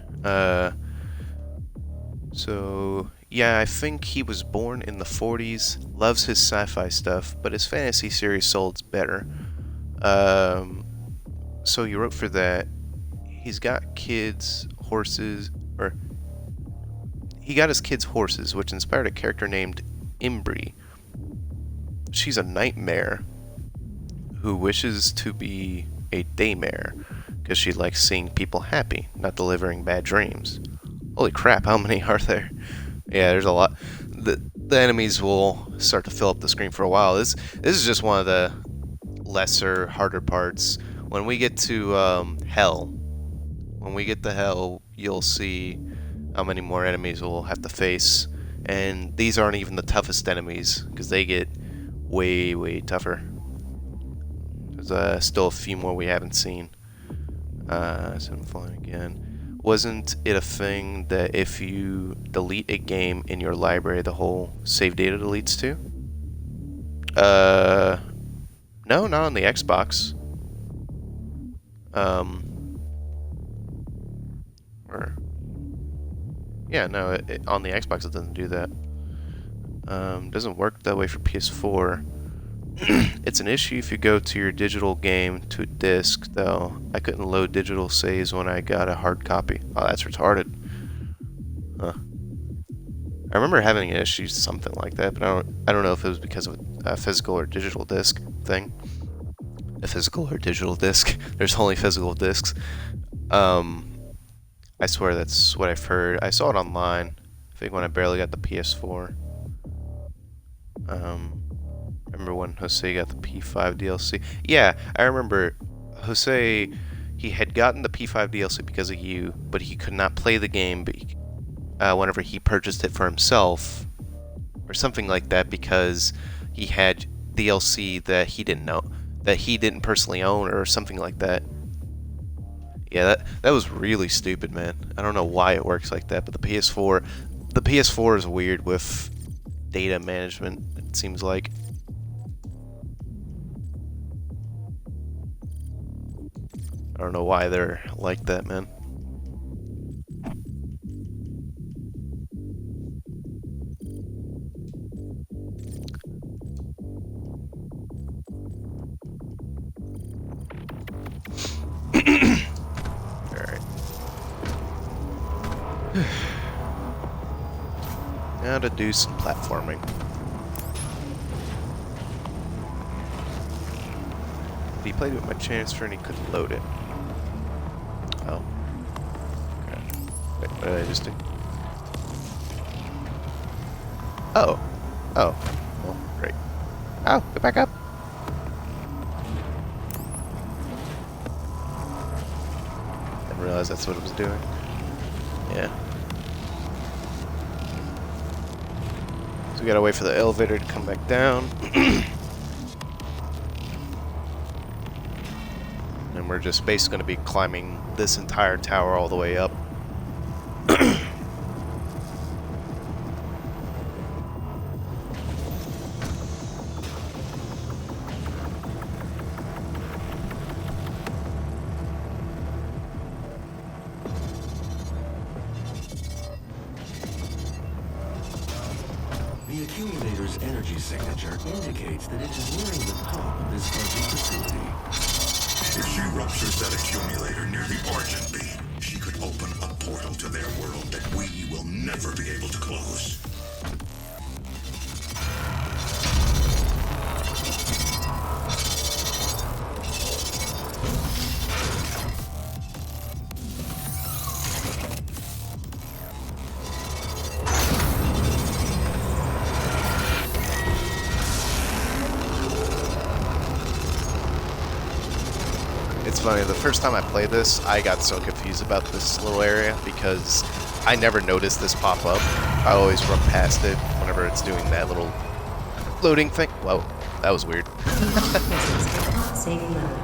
Speaker 1: So yeah, I think he was born in the 40s, loves his sci-fi stuff, but his fantasy series sold better. So he wrote for that. He's got kids, horses, or he got his kids horses, which inspired a character named Imbri. She's a nightmare who wishes to be a daymare because she likes seeing people happy, not delivering bad dreams. Holy crap, how many are there? Yeah, there's a lot. The enemies will start to fill up the screen for a while. This is just one of the lesser, harder parts. When we get to Hell, you'll see how many more enemies we'll have to face. And these aren't even the toughest enemies, because they get way, way tougher. There's still a few more we haven't seen. So I'm flying again. Wasn't it a thing that if you delete a game in your library, the whole save data deletes too? No, not on the Xbox. Or yeah, no, on the Xbox it doesn't do that. Doesn't work that way for PS4. It's an issue if you go to your digital game to a disc, though. I couldn't load digital saves when I got a hard copy. Oh, that's retarded. Huh. I remember having an issue, something like that, but I don't know if it was because of a physical or digital disc thing. A physical or digital disc. There's only physical discs. I swear that's what I've heard. I saw it online. I think when I barely got the PS4. Remember when Jose got the P5 DLC? Yeah, I remember Jose, he had gotten the P5 DLC because of you, but he could not play the game whenever he purchased it for himself, or something like that, because he had DLC that he didn't know, that he didn't personally own, or something like that. Yeah, that was really stupid, man. I don't know why it works like that, but the PS4 is weird with data management, it seems like. I don't know why they're like that, man. Alright. Now to do some platforming. He played with my transfer and he couldn't load it. Oh. Okay. Wait, what did I just do? Oh. Oh. Well, great. Oh, get back up. Didn't realize that's what it was doing. Yeah. So we gotta wait for the elevator to come back down. And we're just basically going to be climbing this entire tower all the way up.
Speaker 6: The accumulator's energy signature indicates that it is nearing the top of this fuzzy facility.
Speaker 4: If she ruptures that accumulator near the origin beam, she could open a portal to their world that we will never be able to close.
Speaker 1: It's funny, the first time I played this, I got so confused about this little area because I never noticed this pop up. I always run past it whenever it's doing that little loading thing. Whoa, that was weird.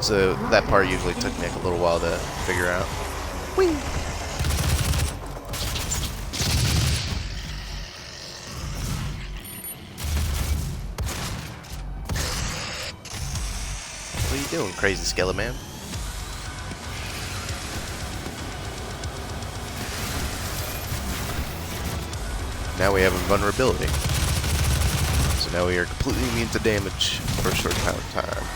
Speaker 1: So that part usually took me like a little while to figure out. Whee! What are you doing, crazy skeleton man? Now we have a vulnerability. So now we are completely immune to damage for a short amount of time.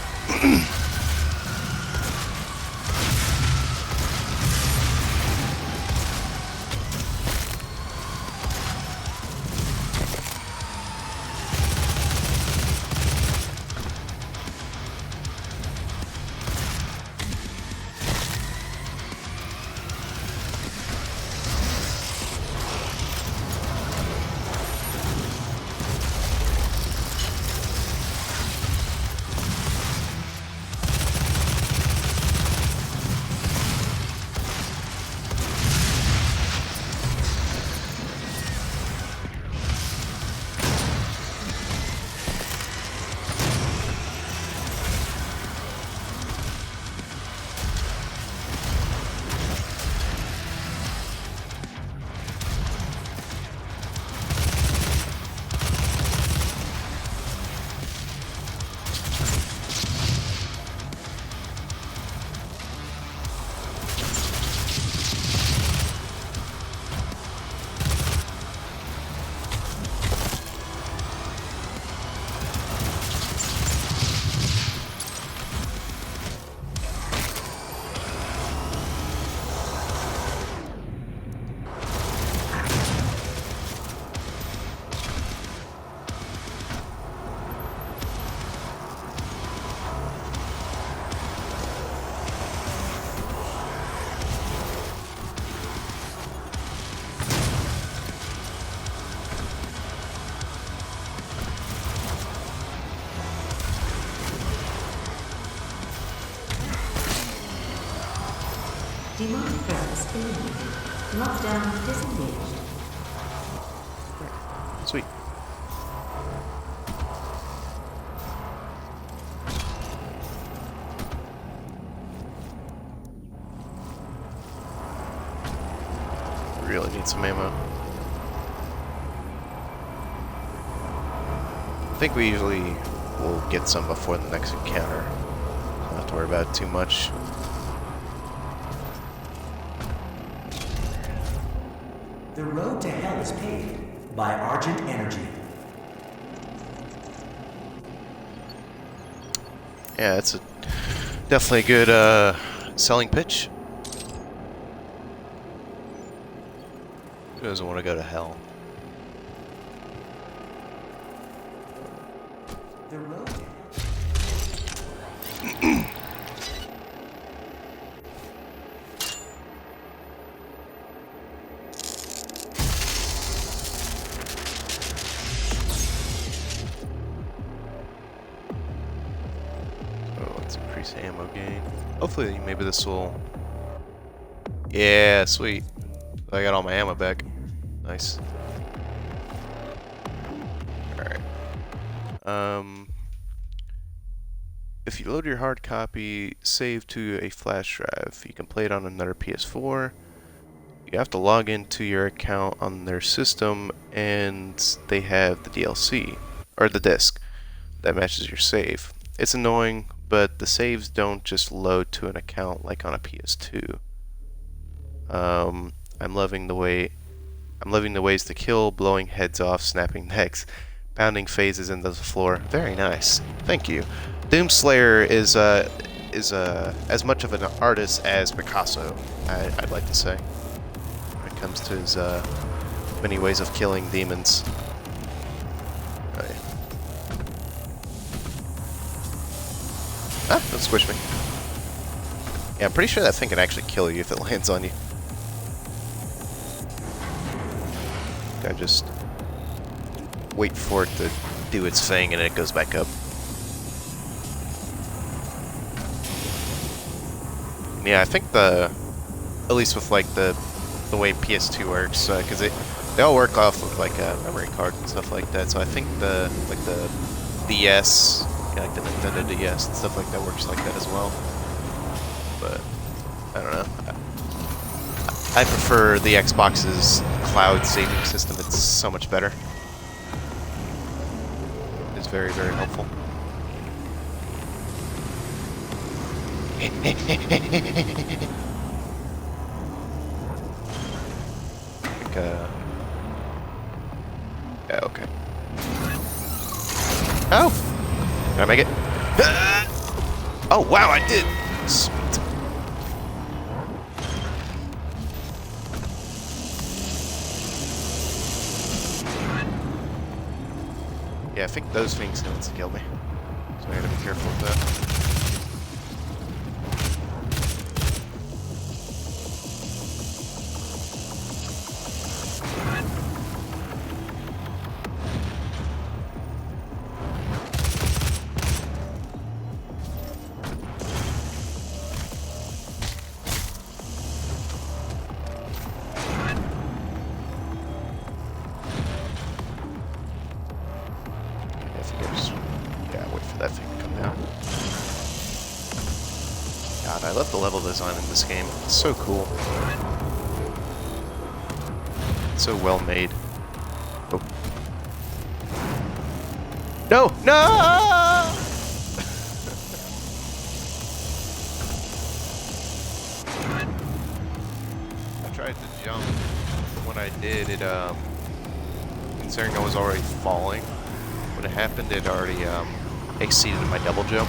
Speaker 3: Demonic purpose eliminated. Lockdown disengaged.
Speaker 1: Sweet. Really need some ammo. I think we usually will get some before the next encounter. Don't have to worry about it too much.
Speaker 7: The road to hell is paved by Argent Energy.
Speaker 1: Yeah, it's definitely a good selling pitch. Who doesn't want to go to hell?
Speaker 7: The road to
Speaker 1: Oh, let's increase ammo gain. Hopefully, maybe this will. Yeah, sweet. I got all my ammo back. Nice. Alright. If you load your hard copy, save to a flash drive. You can play it on another PS4. You have to log into your account on their system, and they have the DLC, or the disc, that matches your save. It's annoying, but the saves don't just load to an account like on a PS2. I'm loving the ways to kill, blowing heads off, snapping necks, pounding phases into the floor. Very nice. Thank you. Doomslayer is as much of an artist as Picasso, I'd like to say, when it comes to his many ways of killing demons. Right. Ah, don't squish me. Yeah, I'm pretty sure that thing can actually kill you if it lands on you. I just wait for it to do its thing and it goes back up. Yeah, I think at least with like the way PS2 works, because they all work off of like a memory card and stuff like that. So I think the DS, like the Nintendo DS and stuff like that, works like that as well. But I don't know. I prefer the Xbox's cloud saving system. It's so much better. It's very, very helpful. Yeah, okay. Oh! Did I make it? Oh, wow, I did! Sweet. Yeah, I think those things can kill me. So I gotta be careful with that. That thing to come down. God, I love the level design in this game. It's so cool. It's so well made. Oh. No! No! I tried to jump, but when I did, it, considering I was already falling, when it happened, it already, exceeded my double jump.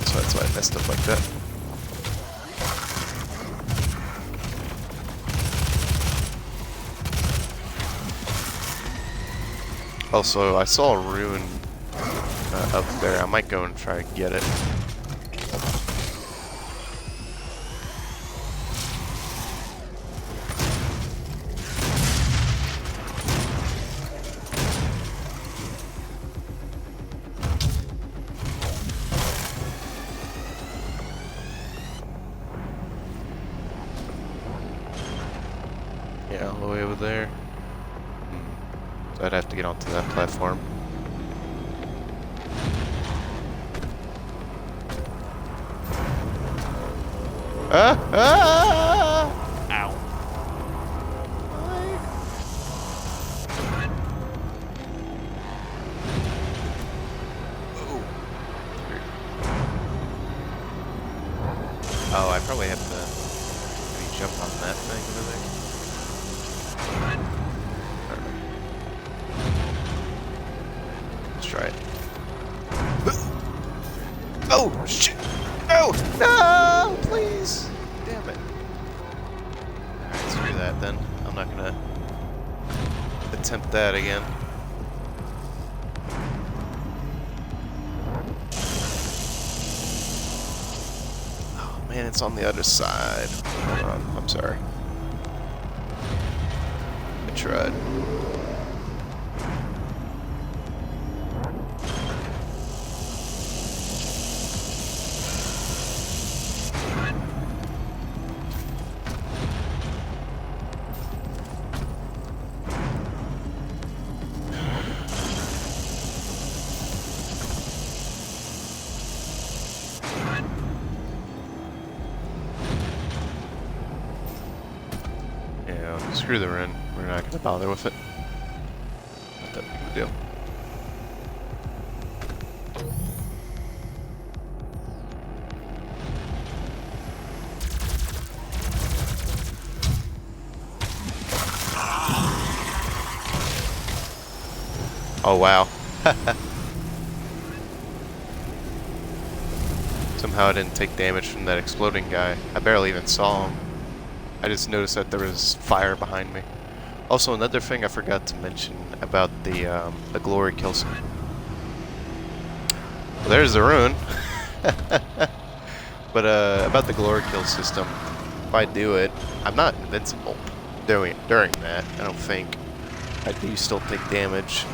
Speaker 1: So that's why I messed up like that. Also, I saw a rune up there. I might go and try to get it. way over there. So I'd have to get onto that platform. Ah! Ah! Ow. Oh, I probably have to maybe jump on that thing over there. Let's try it. Oh, shit! No! No! Please! Damn it. Alright, screw that then. I'm not gonna attempt that again. Man, it's on the other side. Hold on, I'm sorry. I tried. Screw the run. We're not going to bother with it. Not that big of a deal. Oh wow. Somehow I didn't take damage from that exploding guy. I barely even saw him. I just noticed that there was fire behind me. Also, another thing I forgot to mention about the glory kills. Well, there's the rune. But about the glory kill system, if I do it, I'm not invincible during that. I don't think. I do still take damage,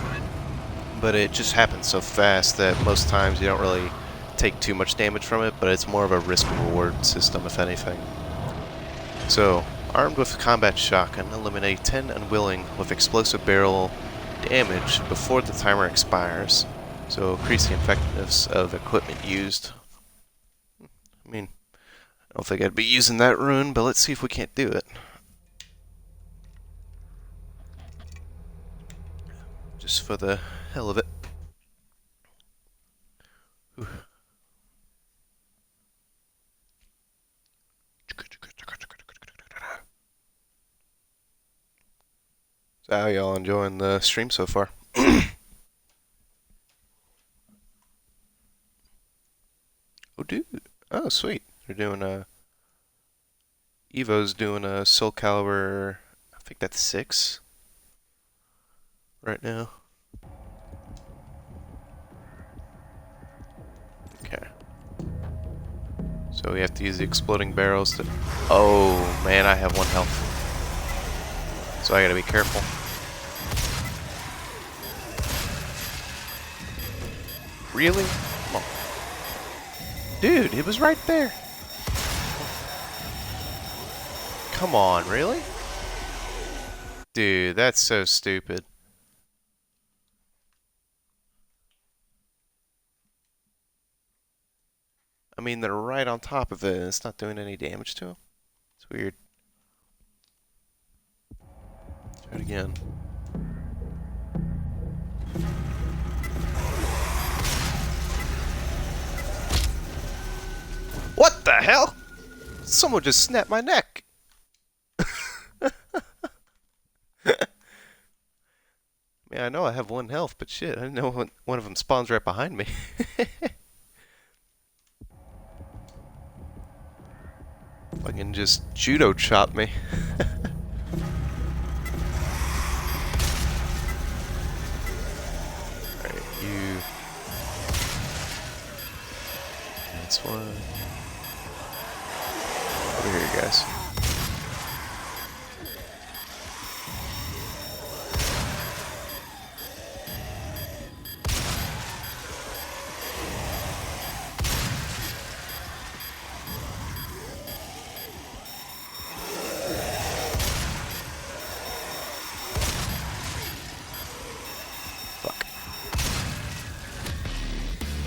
Speaker 1: but it just happens so fast that most times you don't really take too much damage from it. But it's more of a risk-reward system, if anything. So, armed with a combat shotgun, eliminate 10 unwilling with explosive barrel damage before the timer expires. So, increase the effectiveness of equipment used. I mean, I don't think I'd be using that rune, but let's see if we can't do it. Just for the hell of it. Whew. So how y'all enjoying the stream so far? Oh dude. Oh sweet. They're doing Evo's doing a Soul Calibur, I think that's 6 right now. Okay. So we have to use the exploding barrels to... Oh man, I have 1 health. So I gotta be careful. Really? Come on. Dude, it was right there. Come on, really? Dude, that's so stupid. I mean, they're right on top of it and it's not doing any damage to them. It's weird. Try it again. What the hell? Someone just snapped my neck. Man, I know I have 1 health, but shit, I didn't know one of them spawns right behind me. Fucking just judo chop me. Alright, you... That's one. Over here, guys.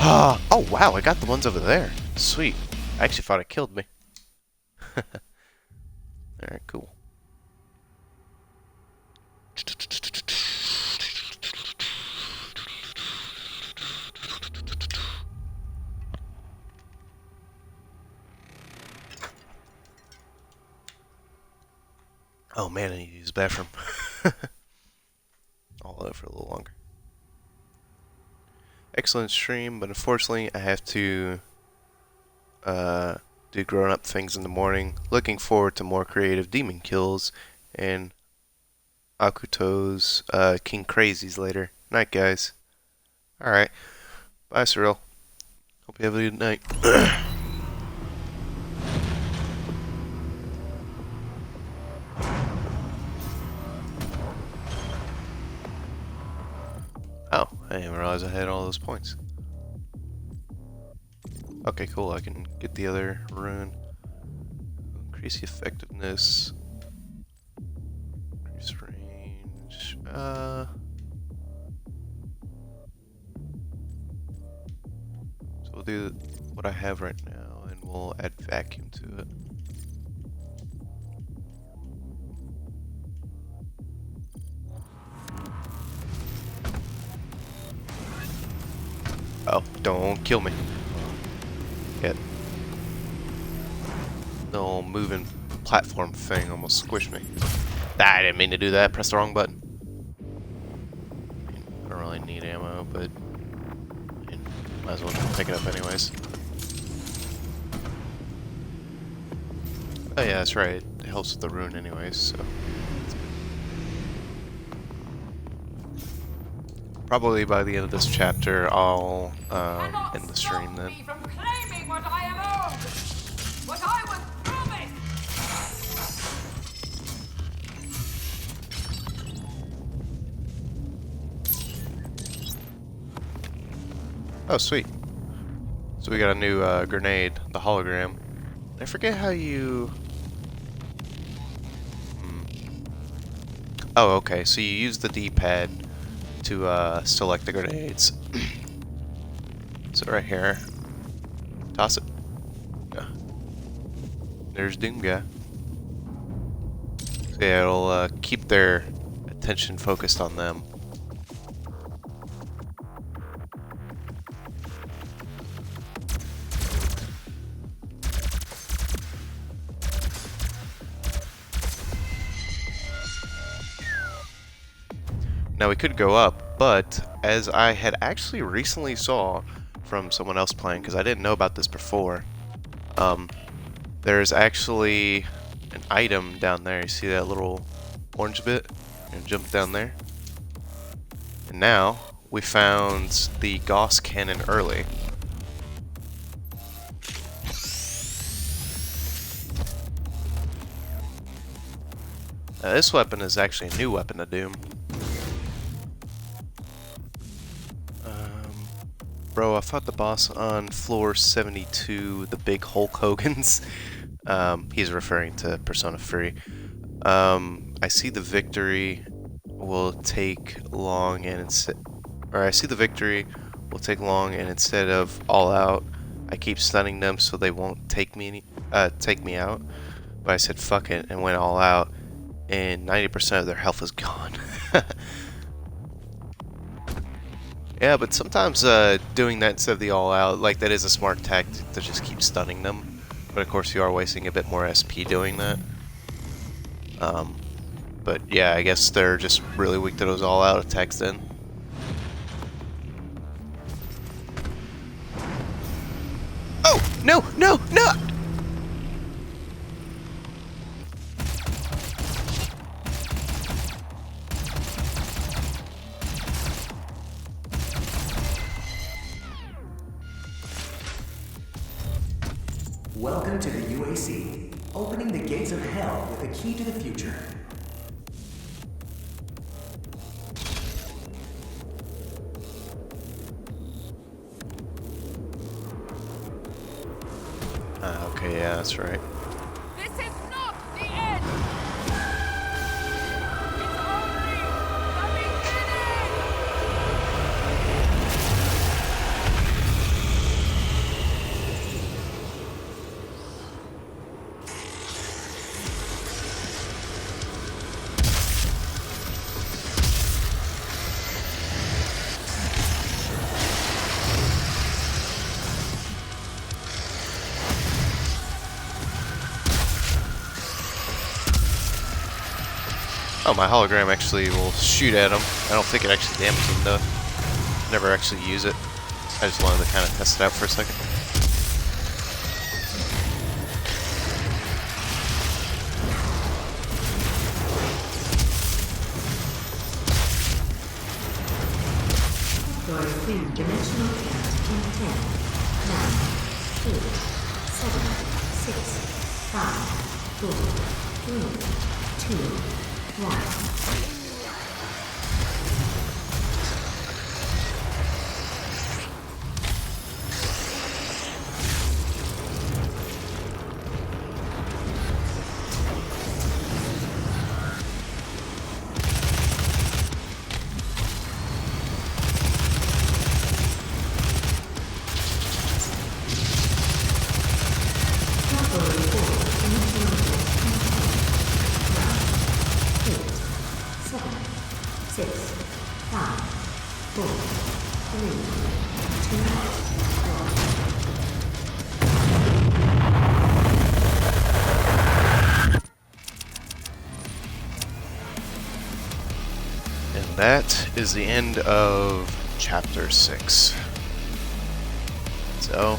Speaker 1: Oh wow, I got the ones over there. Sweet. I actually thought it killed me. Alright, cool. Oh man, I need to use the bathroom. I'll hold it for a little longer. Excellent stream, but unfortunately I have to do grown-up things in the morning. Looking forward to more creative demon kills and Akuto's King Crazies later. Night, guys. Alright. Bye, Cyril. Hope you have a good night. Oh, I didn't realize I had all those points. Okay, cool. I can get the other rune. Increase the effectiveness. Increase range. So we'll do what I have right now, and we'll add vacuum to it. Oh, don't kill me. Yet. No moving platform thing almost squished me. Ah, I didn't mean to do that. Press the wrong button. I don't really need ammo, but might as well pick it up anyways. Oh yeah, that's right. It helps with the rune anyways, so. Probably by the end of this chapter, I'll end the stream then.
Speaker 8: From claiming what I am owed, what I was promised.
Speaker 1: Oh, sweet. So we got a new grenade, the hologram. I forget how you... Oh, okay. So you use the D-pad to select the grenades. So right here, toss it. Yeah. There's Doom Guy. So yeah, it'll keep their attention focused on them. Now we could go up, but as I had actually recently saw from someone else playing, because I didn't know about this before, there's actually an item down there. You see that little orange bit? And jump down there. And now we found the Gauss cannon early. Now this weapon is actually a new weapon to Doom. Bro, I fought the boss on floor 72, the big Hulk Hogan's. He's referring to Persona 3. I see the victory will take long, and I see the victory will take long, and instead of all out, I keep stunning them so they won't take me out. But I said fuck it and went all out, and 90% of their health is gone. Yeah, but sometimes doing that instead of the all-out, like, that is a smart tactic to just keep stunning them. But of course you are wasting a bit more SP doing that. But yeah, I guess they're just really weak to those all-out attacks then. Oh! No! No! No!
Speaker 7: Welcome to the UAC, opening the gates of hell with a key to the future.
Speaker 1: Okay, yeah, that's right.
Speaker 8: This is not the end. It's only the beginning.
Speaker 1: Oh, my hologram actually will shoot at them. I don't think it actually damages them though. Never actually use it. I just wanted to kind of test it out for a second.
Speaker 3: Your three-dimensional count in 10, 9, 8, 7, 6, 5, 4, 3, 2, 1.
Speaker 1: And that is the end of Chapter 6. So, I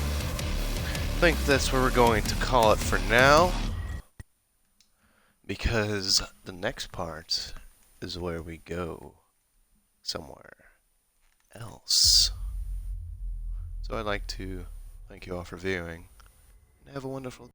Speaker 1: think that's where we're going to call it for now, because the next part is where we go somewhere else. So I'd like to thank you all for viewing, and have a wonderful day.